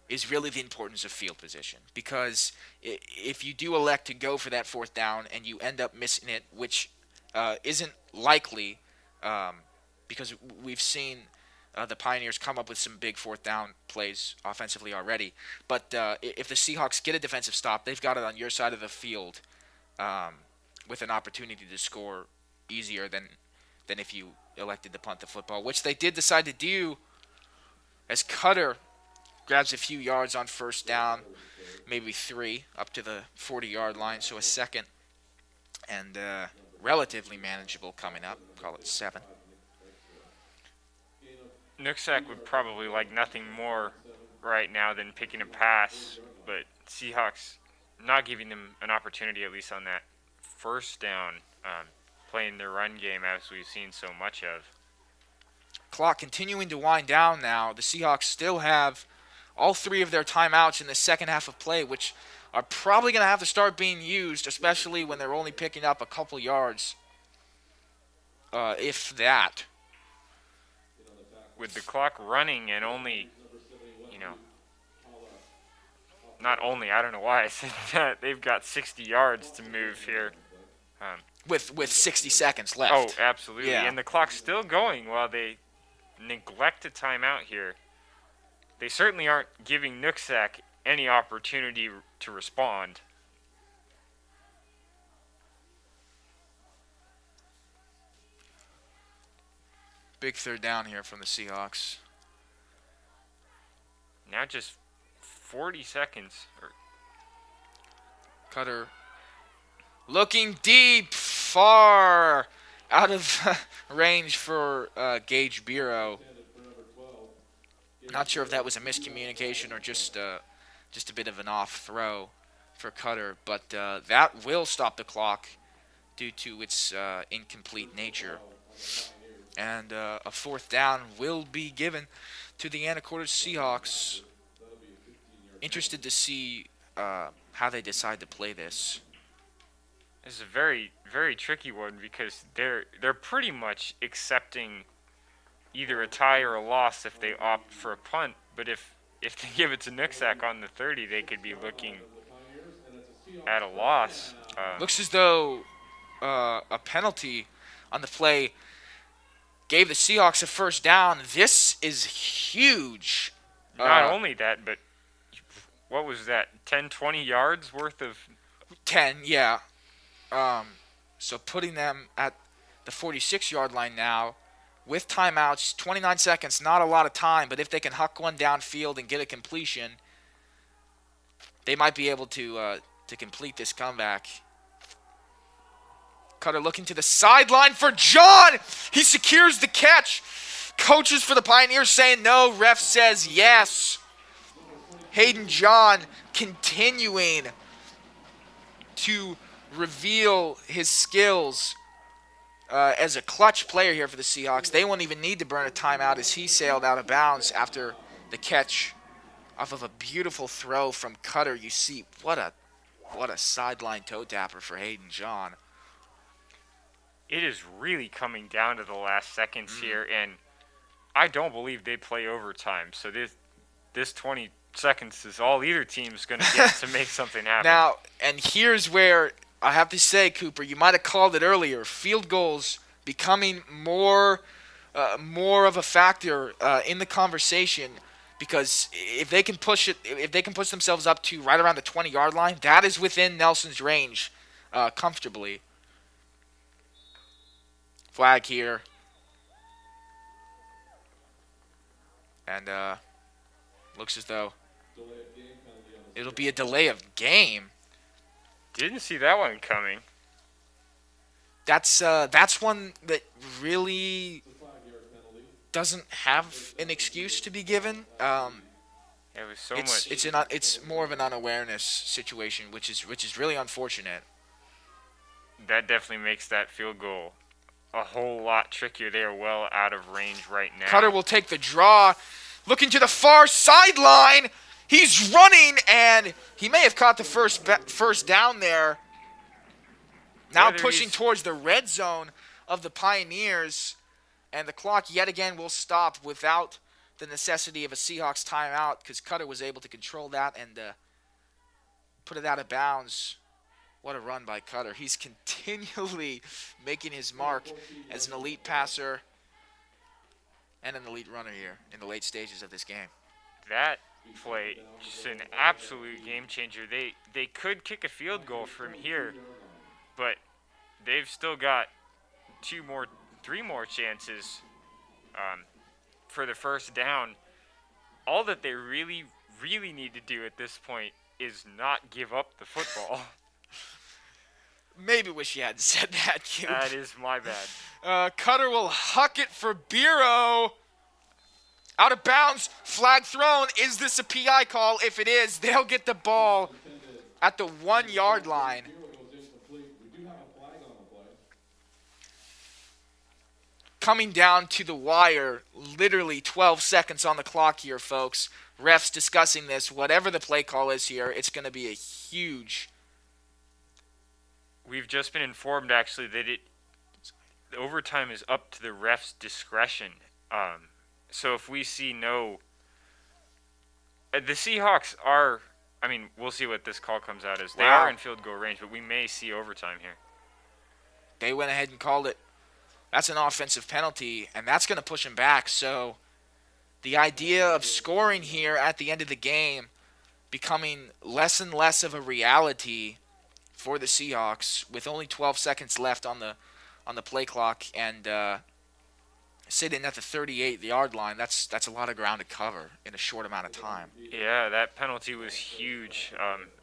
C: is really the importance of field position, because if you do elect to go for that 4th down and you end up missing it, which isn't likely, because we've seen the Pioneers come up with some big 4th down plays offensively already. But if the Seahawks get a defensive stop, they've got it on your side of the field with an opportunity to score easier than if you elected to punt the football, which they did decide to do, as Cutter grabs a few yards on 1st down, maybe 3, up to the 40-yard line, so a 2nd and relatively manageable coming up, call it 7.
D: Nooksack would probably like nothing more right now than picking a pass, but Seahawks not giving them an opportunity, at least on that 1st down, playing their run game as we've seen so much of.
C: Clock continuing to wind down now. The Seahawks still have all 3 of their timeouts in the second half of play, which are probably going to have to start being used, especially when they're only picking up a couple yards, if that.
D: With the clock running and only, not only, I don't know why I said that, they've got 60 yards to move here.
C: With 60 seconds left.
D: Oh, absolutely.
C: Yeah.
D: And the clock's still going while they neglect a timeout here. They certainly aren't giving Nooksack any opportunity to respond.
C: Big 3rd down here from the Seahawks.
D: Now just 40 seconds.
C: Cutter looking deep, far out of range for Gage Bureau. Not sure if that was a miscommunication or just a bit of an off throw for Cutter, but that will stop the clock due to its incomplete nature. And a fourth down will be given to the Anacortes Seahawks. Interested to see how they decide to play this.
D: This is a very, very tricky one because they're pretty much accepting either a tie or a loss if they opt for a punt. But if they give it to Nooksack on the 30, they could be looking at a loss.
C: Looks as though a penalty on the play gave the Seahawks a first down. This is huge.
D: Not only that, but what was that, 10, 20 yards worth of...
C: 10, yeah. So putting them at the 46-yard line now with timeouts, 29 seconds, not a lot of time, but if they can huck one downfield and get a completion, they might be able to complete this comeback. Cutter looking to the sideline for John. He secures the catch. Coaches for the Pioneers saying no. Ref says yes. Hayden John continuing to reveal his skills as a clutch player here for the Seahawks. They won't even need to burn a timeout as he sailed out of bounds after the catch off of a beautiful throw from Cutter. You see what a sideline toe tapper for Hayden John.
D: It is really coming down to the last seconds here, and I don't believe they play overtime. So this 20 seconds is all either team's going to get to make something happen.
C: Now, and here's where I have to say, Cooper, you might have called it earlier. Field goals becoming more of a factor in the conversation, because if they can push themselves up to right around the 20-yard line, that is within Nelson's range comfortably. Flag here. And looks as though it'll be a delay of game.
D: Didn't see that one coming.
C: That's one that really doesn't have an excuse to be given.
D: It was so much.
C: It's more of an unawareness situation, which is really unfortunate.
D: That definitely makes that field goal a whole lot trickier. They are well out of range right now.
C: Cutter will take the draw, looking to the far sideline. He's running, and he may have caught the first down there. Now pushing towards the red zone of the Pioneers, and the clock yet again will stop without the necessity of a Seahawks timeout, because Cutter was able to control that and put it out of bounds. What a run by Cutter. He's continually making his mark as an elite passer and an elite runner here in the late stages of this game.
D: That play, just an absolute game changer. They could kick a field goal from here, but they've still got 3 more chances for the first down. All that they really, really need to do at this point is not give up the football.
C: Maybe wish you hadn't said that, Cube.
D: That is my bad.
C: Cutter will huck it for Biro. Out of bounds, flag thrown. Is this a PI call? If it is, they'll get the ball at the 1-yard line. Coming down to the wire, literally 12 seconds on the clock here, folks. Refs discussing this. Whatever the play call is here, it's going to be a huge...
D: We've just been informed, actually, that the overtime is up to the ref's discretion. So if we see no... the Seahawks are... I mean, we'll see what this call comes out as. They are in field goal range, but we may see overtime here.
C: They went ahead and called it. That's an offensive penalty, and that's going to push them back. So the idea of scoring here at the end of the game becoming less and less of a reality for the Seahawks with only 12 seconds left on the play clock and sitting at the 38-yard line. That's a lot of ground to cover in a short amount of time.
D: Yeah, that penalty was huge,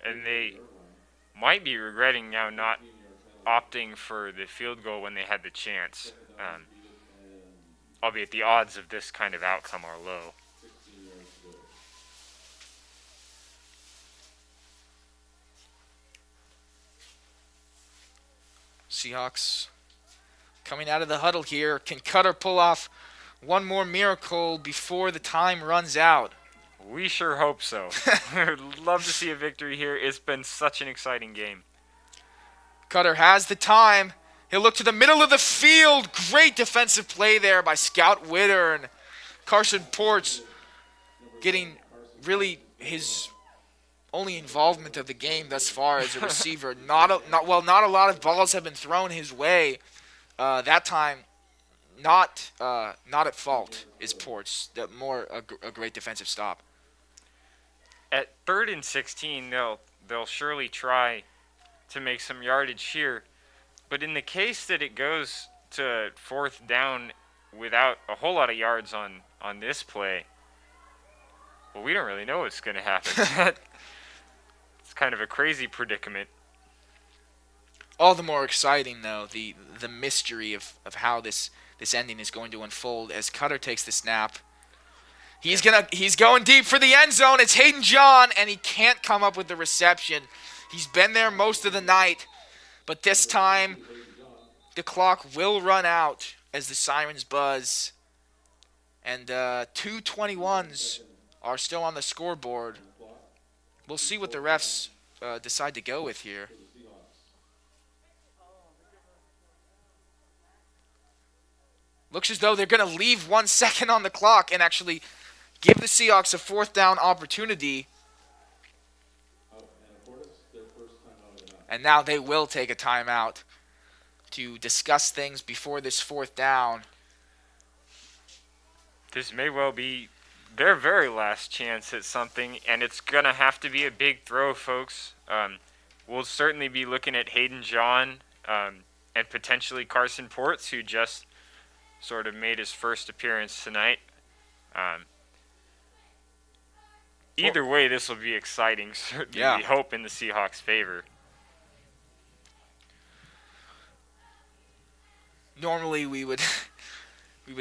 D: and they might be regretting now not opting for the field goal when they had the chance, albeit the odds of this kind of outcome are low.
C: Seahawks coming out of the huddle here. Can Cutter pull off one more miracle before the time runs out?
D: We sure hope so. We'd love to see a victory here. It's been such an exciting game.
C: Cutter has the time. He'll look to the middle of the field. Great defensive play there by Scout Witter, and Carson Ports getting really his only involvement of the game thus far as a receiver. Not a lot of balls have been thrown his way. That time, not at fault is Ports. A great defensive stop.
D: At 3rd and 16, they'll surely try to make some yardage here. But in the case that it goes to 4th down without a whole lot of yards on this play, well, we don't really know what's going to happen. It's kind of a crazy predicament.
C: All the more exciting, though, the mystery of how this ending is going to unfold as Cutter takes the snap. He's going deep for the end zone. It's Hayden John, and he can't come up with the reception. He's been there most of the night, but this time the clock will run out as the sirens buzz, and 2:21s are still on the scoreboard. We'll see what the refs decide to go with here. Looks as though they're going to leave 1 second on the clock and actually give the Seahawks a 4th down opportunity. And now they will take a timeout to discuss things before this 4th down.
D: This may well be their very last chance at something, and it's going to have to be a big throw, folks. We'll certainly be looking at Hayden John and potentially Carson Ports, who just sort of made his first appearance tonight. Either way, this will be exciting. Certainly, we hope in the Seahawks' favor.
C: Normally we would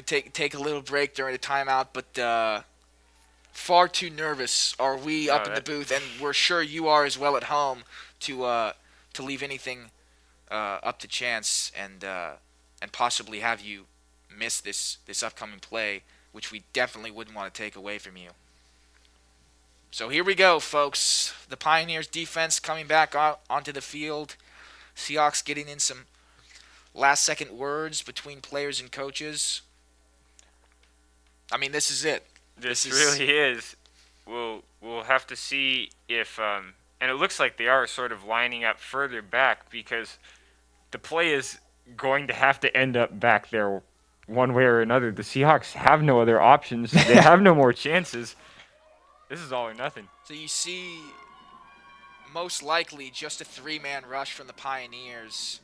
C: take a little break during a timeout, but far too nervous are we up in the booth, and we're sure you are as well at home to leave anything up to chance and possibly have you miss this upcoming play, which we definitely wouldn't want to take away from you. So here we go, folks. The Pioneers defense coming back onto the field. Seahawks getting in some last-second words between players and coaches. I mean, this is it.
D: This really is. We'll have to see if and it looks like they are sort of lining up further back because the play is going to have to end up back there one way or another. The Seahawks have no other options. They have no more chances. This is all or nothing.
C: So you see most likely just a 3-man rush from the Pioneers.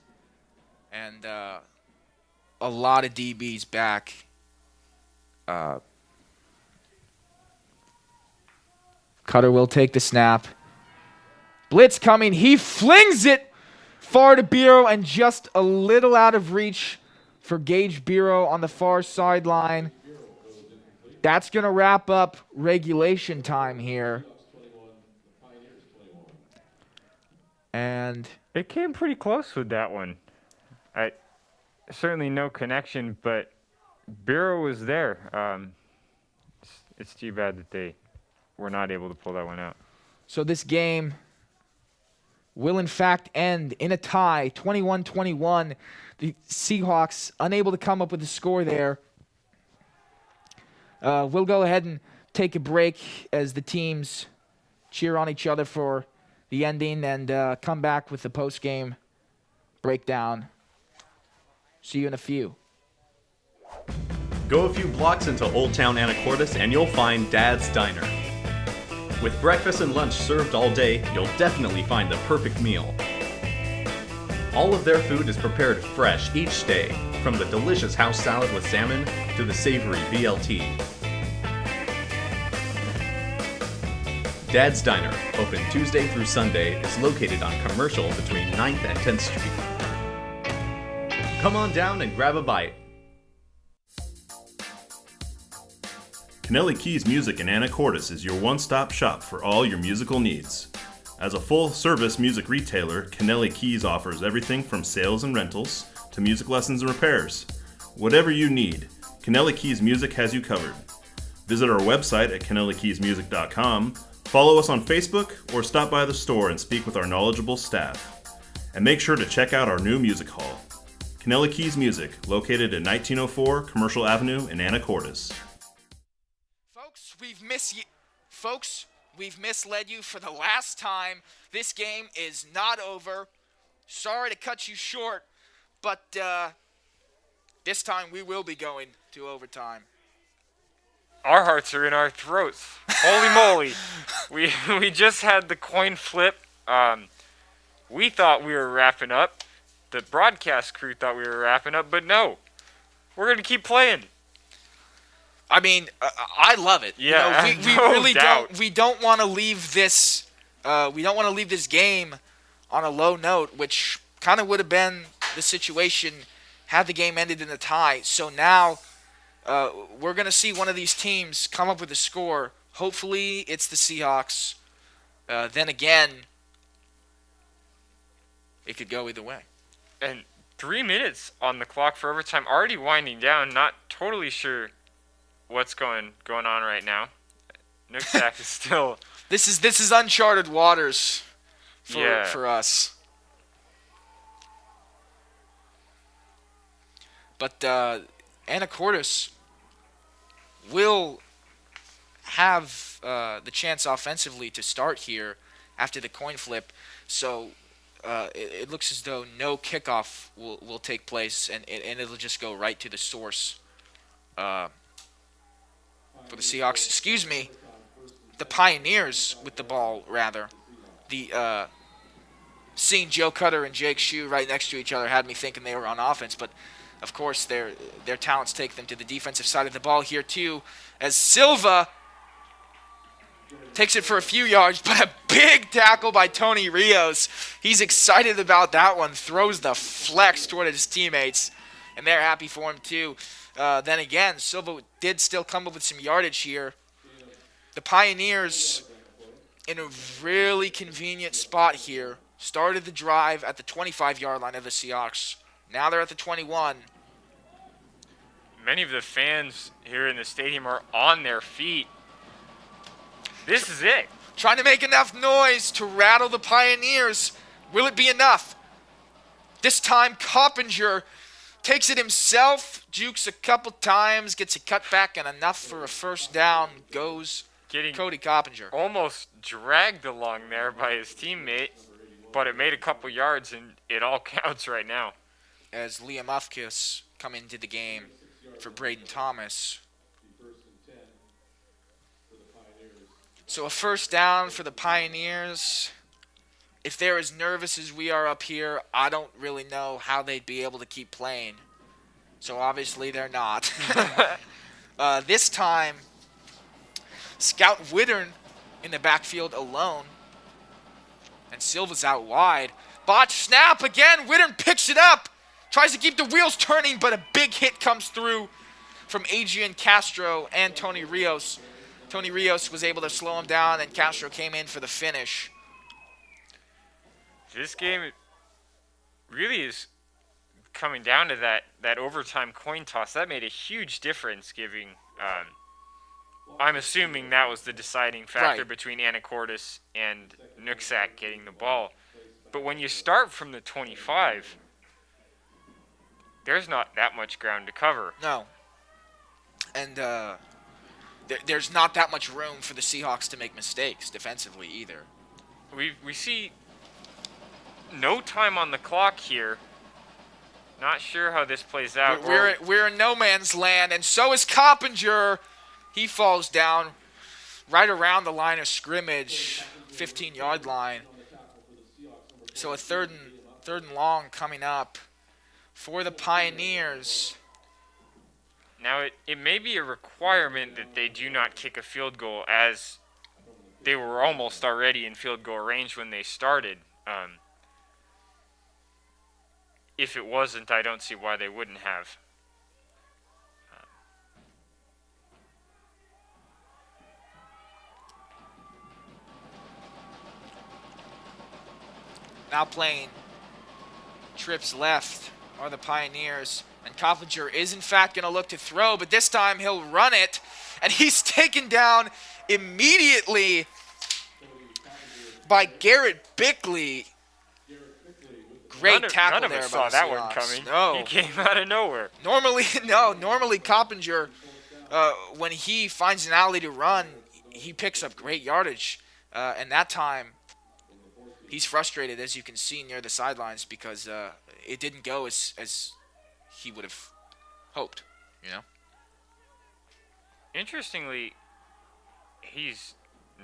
C: And a lot of DBs back. Cutter will take the snap. Blitz coming. He flings it far to Bureau and just a little out of reach for Gage Bureau on the far sideline. That's going to wrap up regulation time here. And
D: it came pretty close with that one. Certainly no connection, but Bureau was there. It's too bad that they were not able to pull that one out.
I: So this game will in fact end in a tie, 21-21. The Seahawks unable to come up with a score there. We'll go ahead and take a break as the teams cheer on each other for the ending and come back with the post-game breakdown. See you in a few.
B: Go a few blocks into Old Town Anacortes and you'll find Dad's Diner. With breakfast and lunch served all day, you'll definitely find the perfect meal. All of their food is prepared fresh each day, from the delicious house salad with salmon to the savory BLT. Dad's Diner, open Tuesday through Sunday, is located on Commercial between 9th and 10th Street. Come on down and grab a bite.
L: Kennelly Keys Music in Anacortes is your one-stop shop for all your musical needs. As a full-service music retailer, Kennelly Keys offers everything from sales and rentals to music lessons and repairs. Whatever you need, Kennelly Keys Music has you covered. Visit our website at KennellyKeysMusic.com, follow us on Facebook, or stop by the store and speak with our knowledgeable staff. And make sure to check out our new music hall. Kennelly Keys Music, located at 1904 Commercial Avenue in Anacortes.
C: Folks, we've misled you for the last time. This game is not over. Sorry to cut you short, but this time we will be going to overtime.
D: Our hearts are in our throats. Holy moly. We just had the coin flip. We thought we were wrapping up. The broadcast crew thought we were wrapping up, but no. We're going to keep playing.
C: I mean, I love it.
D: Yeah,
C: we
D: no
C: really
D: doubt.
C: don't. We don't want to leave this. We don't want to leave this game on a low note, which kind of would have been the situation had the game ended in a tie. So now we're going to see one of these teams come up with a score. Hopefully, it's the Seahawks. Then again, it could go either way.
D: And 3 minutes on the clock for overtime, already winding down. Not totally sure what's going on right now. Nooksack is still.
C: This is uncharted waters for us. But Anacortes will have the chance offensively to start here after the coin flip. So it looks as though no kickoff will take place, and it'll just go right to the source for the Seahawks. Excuse me, the Pioneers with the ball, rather. Seeing Joe Cutter and Jake Shue right next to each other had me thinking they were on offense, but of course their talents take them to the defensive side of the ball here too, as Silva takes it for a few yards, but a big tackle by Tony Rios. He's excited about that one, throws the flex toward his teammates, and they're happy for him too. Then again, Silva did still come up with some yardage here. The Pioneers in a really convenient spot here. Started the drive at the 25-yard line of the Seahawks. Now they're at the 21.
D: Many of the fans here in the stadium are on their feet. This is it.
C: Trying to make enough noise to rattle the Pioneers. Will it be enough? This time, Coppinger takes it himself, jukes a couple times, gets a cutback, and enough for a first down. Goes Cody Coppinger.
D: Almost dragged along there by his teammate, but it made a couple yards, and it all counts right now.
C: As Liam Ufkis come into the game for Braden Thomas. So a first down for the Pioneers. If they're as nervous as we are up here, I don't really know how they'd be able to keep playing. So obviously they're not. This time, Scout Wittern in the backfield alone. And Silva's out wide. Botch snap again. Wittern picks it up. Tries to keep the wheels turning, but a big hit comes through from Adrian Castro and Tony Rios. Tony Rios was able to slow him down, and Castro came in for the finish.
D: This game really is coming down to that overtime coin toss. That made a huge difference, giving I'm assuming that was the deciding factor between Anacortes and Nooksack getting the ball. But when you start from the 25, there's not that much ground to cover.
C: No. And there's not that much room for the Seahawks to make mistakes defensively either.
D: We see no time on the clock here. Not sure how this plays out.
C: We're in no man's land, and so is Coppinger. He falls down right around the line of scrimmage, 15-yard line. So a third and long coming up for the Pioneers.
D: Now, it may be a requirement that they do not kick a field goal, as they were almost already in field goal range when they started. If it wasn't, I don't see why they wouldn't have.
C: Now playing trips left are the Pioneers. And Coppinger is in fact going to look to throw, but this time he'll run it. And he's taken down immediately by Garrett Bickley. Great tackle
D: none of
C: there
D: us
C: by
D: saw
C: the
D: that one
C: Seahawks.
D: coming.
C: No.
D: He came out of nowhere.
C: Normally Coppinger, when he finds an alley to run, he picks up great yardage. And that time, he's frustrated, as you can see near the sidelines, because it didn't go as he would have hoped, you know?
D: Interestingly, he's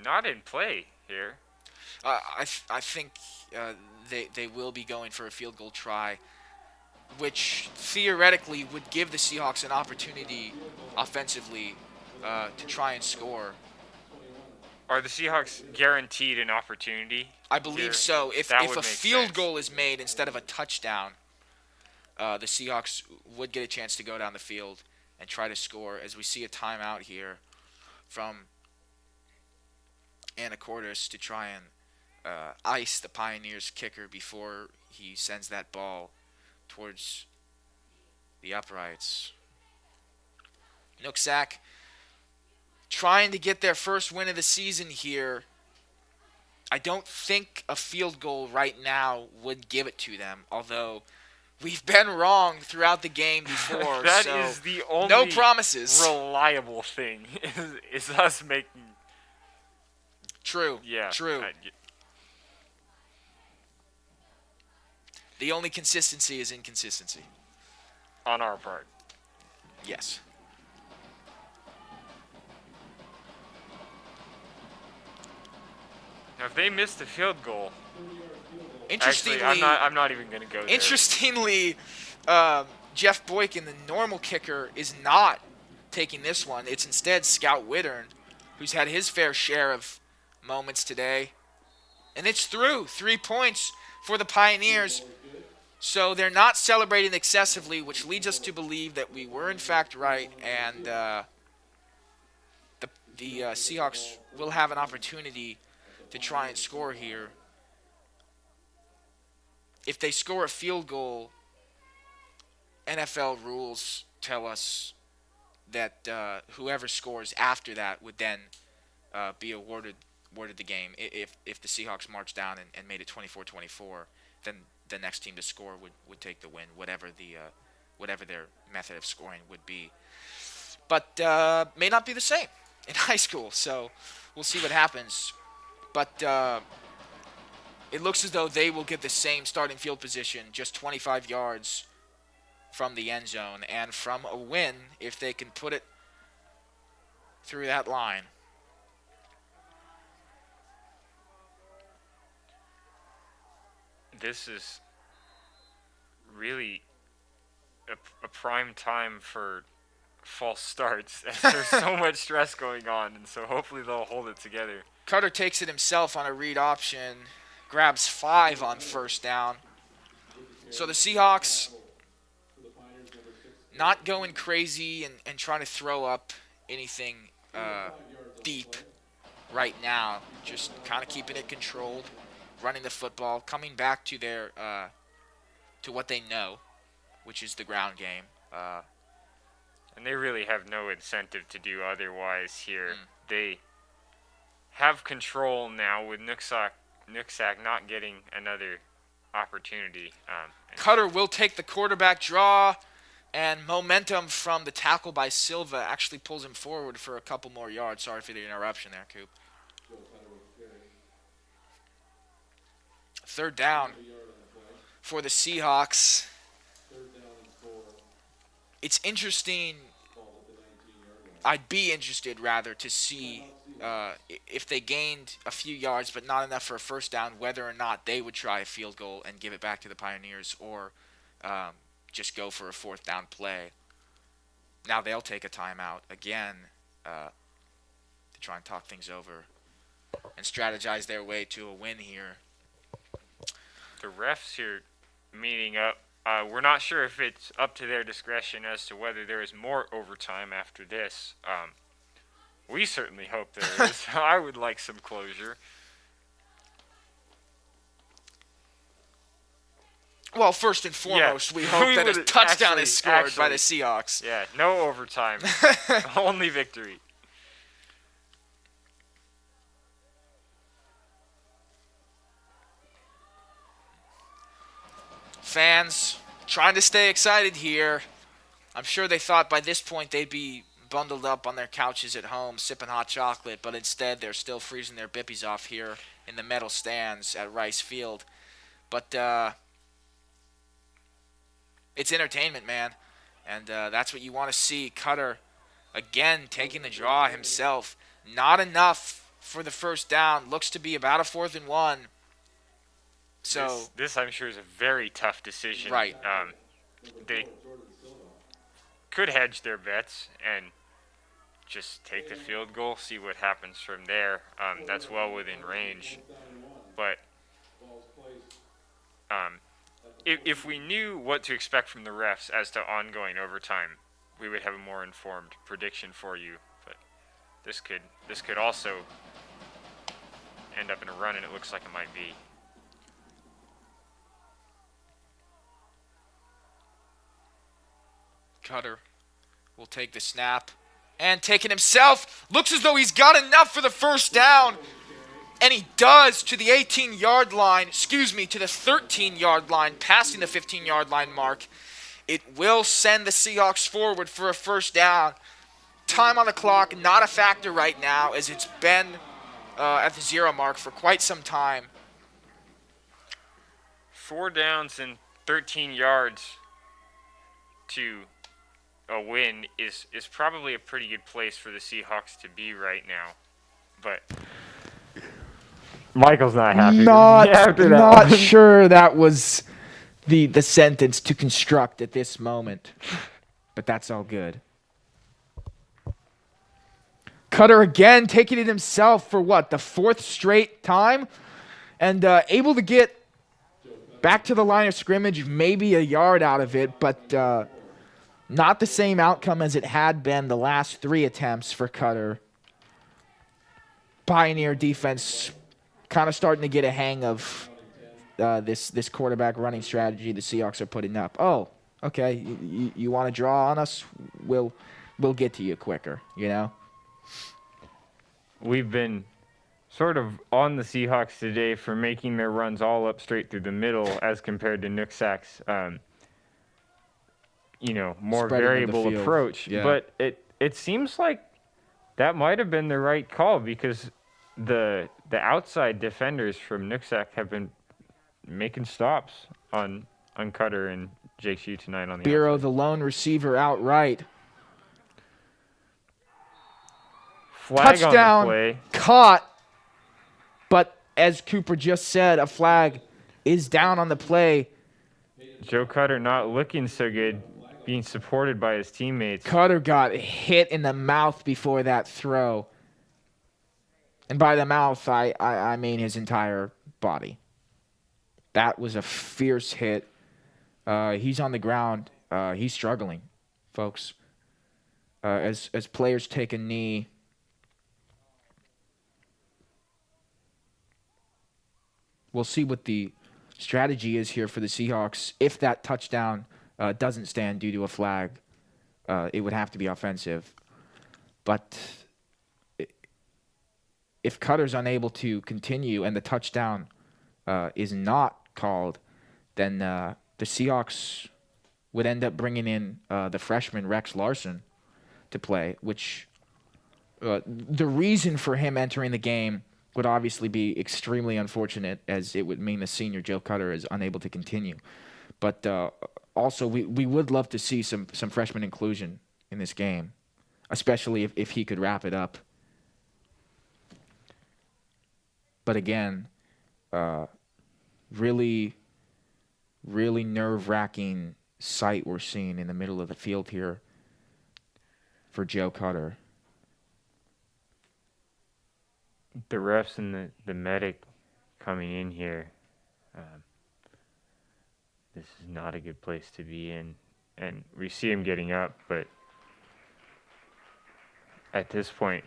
D: not in play here.
C: I think they will be going for a field goal try, which theoretically would give the Seahawks an opportunity offensively to try and score.
D: Are the Seahawks guaranteed an opportunity?
C: I believe
D: here?
C: so. If
D: That
C: a
D: would make
C: field
D: sense.
C: goal is made instead of a touchdown, the Seahawks would get a chance to go down the field and try to score, as we see a timeout here from Anacortes to try and ice the Pioneers kicker before he sends that ball towards the uprights. Nooksack trying to get their first win of the season here. I don't think a field goal right now would give it to them, although we've been wrong throughout the game before.
D: That
C: so
D: is the only
C: no promises.
D: reliable thing is us making.
C: True.
D: Yeah.
C: True. The only consistency is inconsistency.
D: On our part.
C: Yes.
D: Now, if they missed the field goal,
C: Interestingly,
D: actually, I'm not even going to go there.
C: Interestingly, Jeff Boykin, the normal kicker, is not taking this one. It's instead Scout Wittern, who's had his fair share of moments today. And it's through. 3 points for the Pioneers. So they're not celebrating excessively, which leads us to believe that we were in fact right, and the Seahawks will have an opportunity to try and score here. If they score a field goal, NFL rules tell us that whoever scores after that would then be awarded the game. If the Seahawks marched down and made it 24-24, then the next team to score would take the win, whatever their method of scoring would be. But may not be the same in high school, so we'll see what happens. But it looks as though they will get the same starting field position, just 25 yards from the end zone, and from a win, if they can put it through that line.
D: This is really a prime time for false starts, as there's so much stress going on, and so hopefully they'll hold it together.
C: Cutter takes it himself on a read option, grabs 5 on first down. So the Seahawks not going crazy and trying to throw up anything deep right now, just kind of keeping it controlled, running the football, coming back to their to what they know, which is the ground game.
D: And they really have no incentive to do otherwise here. They have control now with Nooksack not getting another opportunity.
C: Cutter will take the quarterback draw, and momentum from the tackle by Silva actually pulls him forward for a couple more yards. Sorry for the interruption there, Coop. Third down for the Seahawks. It's interesting. I'd be interested, rather, to see if they gained a few yards but not enough for a first down, whether or not they would try a field goal and give it back to the Pioneers, or just go for a fourth down play. Now they'll take a timeout again to try and talk things over and strategize their way to a win here.
D: The refs here meeting up. We're not sure if it's up to their discretion as to whether there is more overtime after this. We certainly hope there is. I would like some closure.
C: Well, first and foremost, we hope that a touchdown is scored by the Seahawks.
D: Yeah, no overtime. Only victory.
C: Fans trying to stay excited here. I'm sure they thought by this point they'd be bundled up on their couches at home sipping hot chocolate, but instead they're still freezing their bippies off here in the metal stands at Rice Field. But it's entertainment, man, and that's what you want to see. Cutter, again, taking the draw himself. Not enough for the first down. Looks to be about a 4th and 1. So
D: this I'm sure is a very tough decision.
C: Right.
D: They could hedge their bets and just take the field goal, see what happens from there. That's well within range. But if we knew what to expect from the refs as to ongoing overtime, we would have a more informed prediction for you. But this could also end up in a run, and it looks like it might be.
C: Cutter will take the snap and take it himself. Looks as though he's got enough for the first down. And he does to the 18-yard line, to the 13-yard line, passing the 15-yard line mark. It will send the Seahawks forward for a first down. Time on the clock, not a factor right now, as it's been at the 0 mark for quite some time.
D: 4 downs and 13 yards to a win is probably a pretty good place for the Seahawks to be right now. But Michael's not happy.
I: Not sure that was the sentence to construct at this moment, but that's all good. Cutter again taking it himself for what, the 4th straight time, and able to get back to the line of scrimmage, maybe a yard out of it, but not the same outcome as it had been the last 3 attempts for Cutter. Pioneer defense kind of starting to get a hang of this quarterback running strategy the Seahawks are putting up. Oh, okay, you want to draw on us? We'll get to you quicker, you know?
D: We've been sort of on the Seahawks today for making their runs all up straight through the middle as compared to Nooksack's more variable approach.
I: Yeah.
D: But it seems like that might have been the right call because the outside defenders from Nooksack have been making stops on Cutter and Jake Shue tonight on the
I: Bureau,
D: outside.
I: the lone receiver, outright.
D: Flag
I: Touchdown,
D: on the play.
I: caught, but as Cooper just said, a flag is down on the play.
D: Joe Cutter not looking so good, being supported by his teammates.
I: Cutter got hit in the mouth before that throw. And by the mouth, I mean his entire body. That was a fierce hit. He's on the ground. He's struggling, folks. As players take a knee, we'll see what the strategy is here for the Seahawks. If that touchdown doesn't stand due to a flag, it would have to be offensive. But if Cutter's unable to continue and the touchdown is not called, then the Seahawks would end up bringing in the freshman Rex Larson to play, which the reason for him entering the game would obviously be extremely unfortunate, as it would mean the senior Joe Cutter is unable to continue. But also, we would love to see some freshman inclusion in this game, especially if he could wrap it up. But again, really, really nerve-wracking sight we're seeing in the middle of the field here for Joe Cutter.
D: The refs and the medic coming in here, this is not a good place to be in. And we see him getting up, but at this point,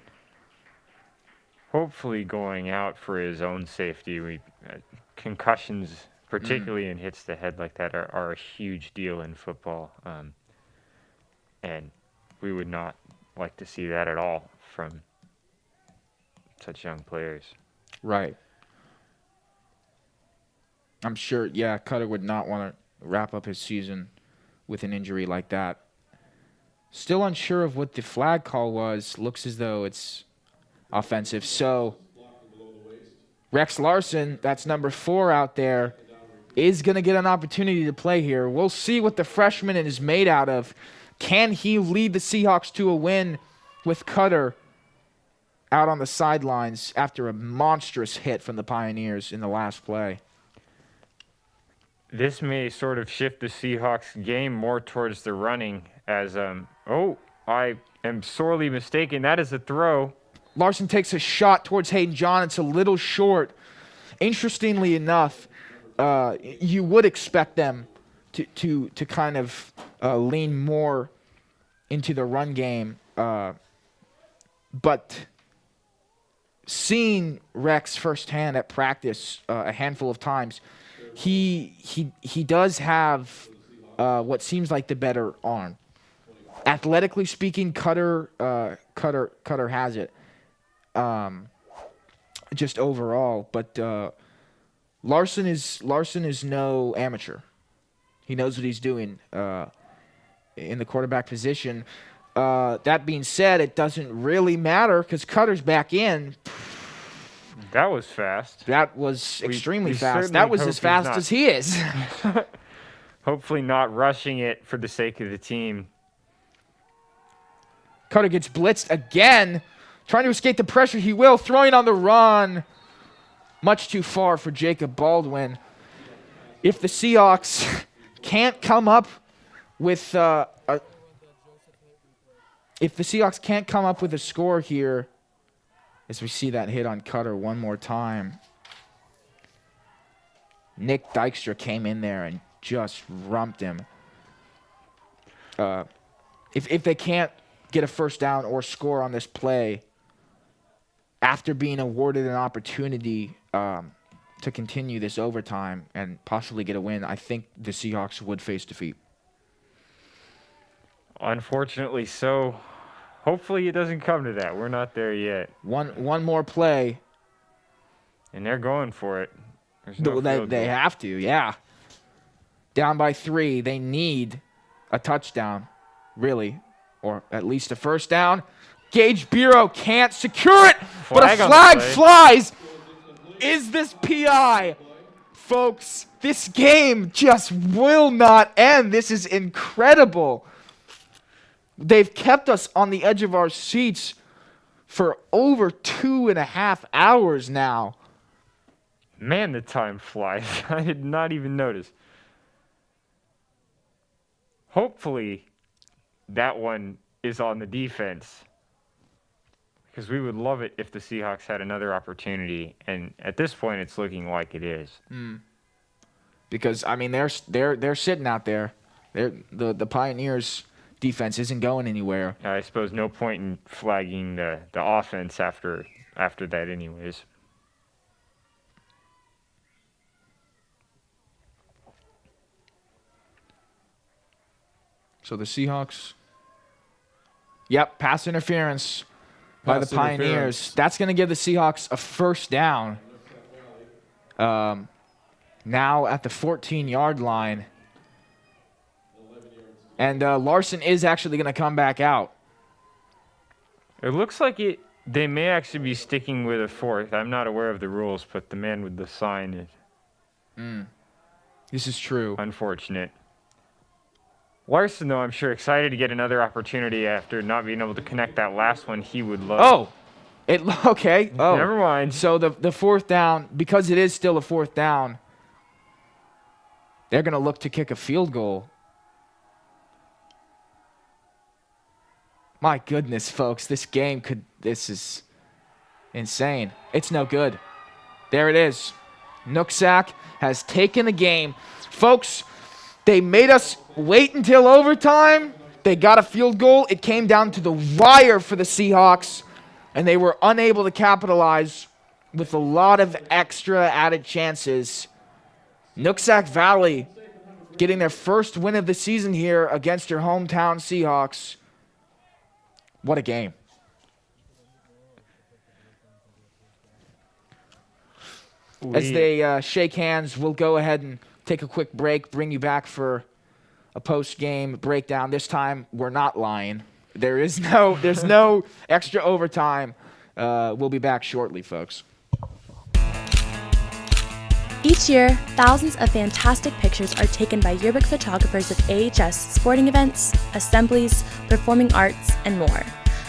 D: hopefully going out for his own safety. Concussions particularly in hits to head like that, are a huge deal in football. And we would not like to see that at all from such young players.
I: Right. I'm sure, yeah, Cutter would not want to wrap up his season with an injury like that. Still unsure of what the flag call was. Looks as though it's offensive. So Rex Larson, that's number 4 out there, is going to get an opportunity to play here. We'll see what the freshman is made out of. Can he lead the Seahawks to a win with Cutter out on the sidelines after a monstrous hit from the Pioneers in the last play?
D: This may sort of shift the Seahawks game more towards the running as, I am sorely mistaken. That is a throw.
I: Larson takes a shot towards Hayden John. It's a little short. Interestingly enough, you would expect them to kind of lean more into the run game. But seeing Rex firsthand at practice a handful of times, he does have what seems like the better arm. Athletically speaking, Cutter has it. Just overall, but Larson is no amateur. He knows what he's doing in the quarterback position. That being said, it doesn't really matter because Cutter's back in.
D: That was fast.
I: That was extremely fast. That was as fast as he is.
D: Hopefully not rushing it for the sake of the team.
I: Cutter gets blitzed again. Trying to escape the pressure. He will. Throwing on the run. Much too far for Jacob Baldwin. If the Seahawks can't come up with a score here, as we see that hit on Cutter one more time, Nick Dykstra came in there and just rumped him. If they can't get a first down or score on this play, after being awarded an opportunity to continue this overtime and possibly get a win, I think the Seahawks would face defeat.
D: Unfortunately so. Hopefully it doesn't come to that. We're not there yet.
I: One more play.
D: And they're going for it. There's no
I: they have to, yeah. Down by 3. They need a touchdown, really, or at least a first down. Gage Bureau can't secure it, but a flag flies. Is this PI? Folks, this game just will not end. This is incredible. They've kept us on the edge of our seats for over 2.5 hours now.
D: Man, the time flies. I did not even notice. Hopefully, that one is on the defense. Because we would love it if the Seahawks had another opportunity, and at this point, it's looking like it is.
I: Because I mean, they're sitting out there. The Pioneers' defense isn't going anywhere.
D: I suppose no point in flagging the offense after that, anyways.
I: So the Seahawks. Yep, pass interference by the Pioneers. That's going to give the Seahawks a first down. Now at the 14-yard line. And Larson is actually going to come back out.
D: It looks like they may actually be sticking with a fourth. I'm not aware of the rules, but the man with the sign is...
I: This is true.
D: Unfortunate. Larson, though, I'm sure excited to get another opportunity after not being able to connect that last one. He would love.
I: Okay. Oh,
D: never mind.
I: So the fourth down, because it is still a fourth down, they're going to look to kick a field goal. My goodness, folks, this is insane. It's no good. There it is. Nooksack has taken the game. Folks, they made us wait until overtime. They got a field goal. It came down to the wire for the Seahawks, and they were unable to capitalize with a lot of extra added chances. Nooksack Valley getting their first win of the season here against their hometown Seahawks. What a game. As they shake hands, we'll go ahead and take a quick break, bring you back for a post-game breakdown. This time, we're not lying. There's no extra overtime. We'll be back shortly, folks.
N: Each year, thousands of fantastic pictures are taken by yearbook photographers of AHS sporting events, assemblies, performing arts, and more.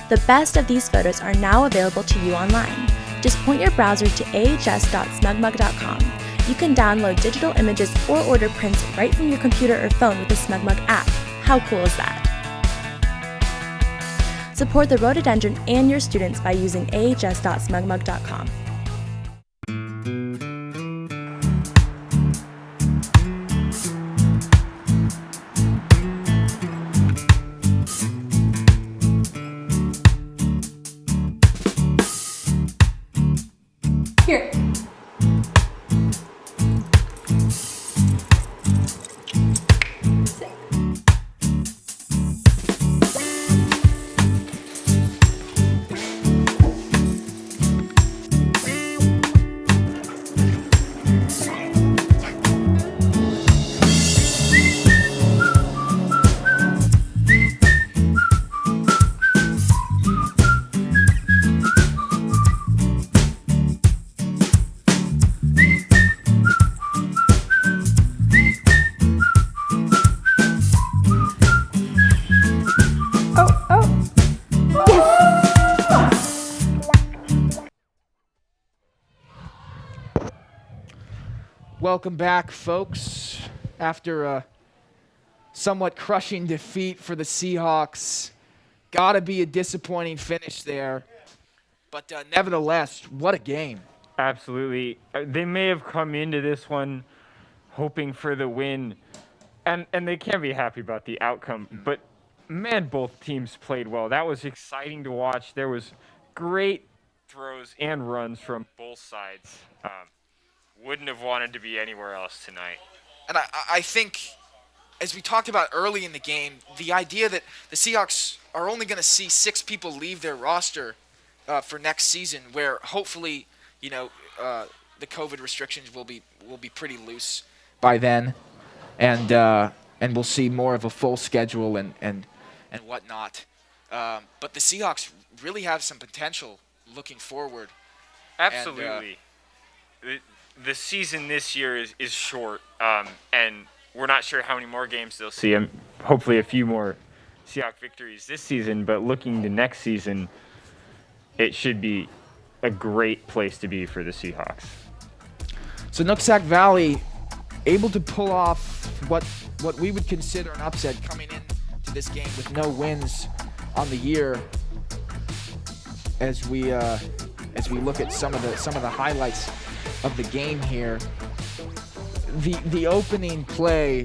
N: The best of these photos are now available to you online. Just point your browser to ahs.smugmug.com. You can download digital images or order prints right from your computer or phone with the SmugMug app. How cool is that? Support the rhododendron and your students by using ahs.smugmug.com.
O: Here.
I: Welcome back, folks. After a somewhat crushing defeat for the Seahawks, gotta be a disappointing finish there. But nevertheless, what a game.
D: Absolutely. They may have come into this one hoping for the win, and they can't be happy about the outcome. But, man, both teams played well. That was exciting to watch. There was great throws and runs from both sides. Wouldn't have wanted to be anywhere else tonight.
I: And I think, as we talked about early in the game, the idea that the Seahawks are only going to see 6 people leave their roster for next season, where hopefully, the COVID restrictions will be pretty loose by then, and we'll see more of a full schedule and whatnot. But the Seahawks really have some potential looking forward.
D: Absolutely. The season this year is short, and we're not sure how many more games they'll see. Hopefully a few more Seahawks victories this season, but looking to next season, it should be a great place to be for the Seahawks.
I: So Nooksack Valley able to pull off what we would consider an upset coming into this game with no wins on the year. As we look at some of the highlights of the game here, the opening play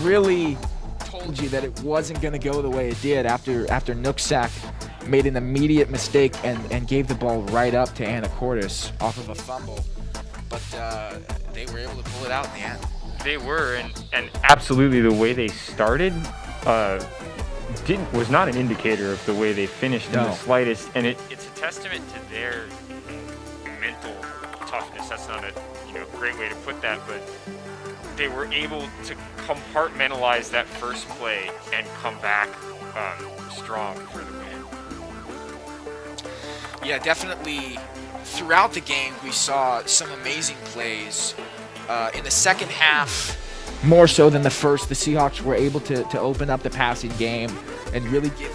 I: really told you that it wasn't going to go the way it did after Nooksack made an immediate mistake and gave the ball right up to Anacortes off of a fumble. But they were able to pull it out in the end.
D: They were, and absolutely the way they started was not an indicator of the way they finished in the slightest, and it's a testament to their mental toughness. That's not a great way to put that, but they were able to compartmentalize that first play and come back strong for the win.
I: Yeah, definitely. Throughout the game, we saw some amazing plays. In the second half, more so than the first, the Seahawks were able to open up the passing game and really give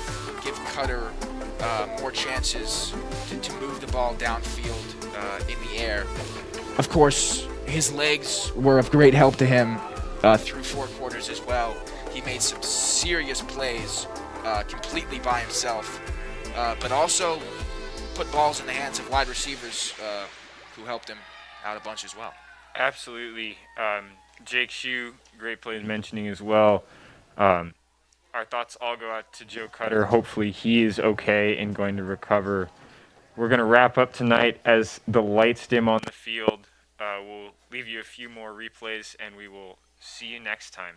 I: Cutter more chances to move the ball downfield in the air. Of course, his legs were of great help to him through 4 quarters as well. He made some serious plays completely by himself, but also put balls in the hands of wide receivers who helped him out a bunch as well.
D: Absolutely. Jake Shue, great plays mentioning as well. Our thoughts all go out to Joe Cutter. Hopefully he is okay and going to recover. We're going to wrap up tonight as the lights dim on the field. We'll leave you a few more replays, and we will see you next time.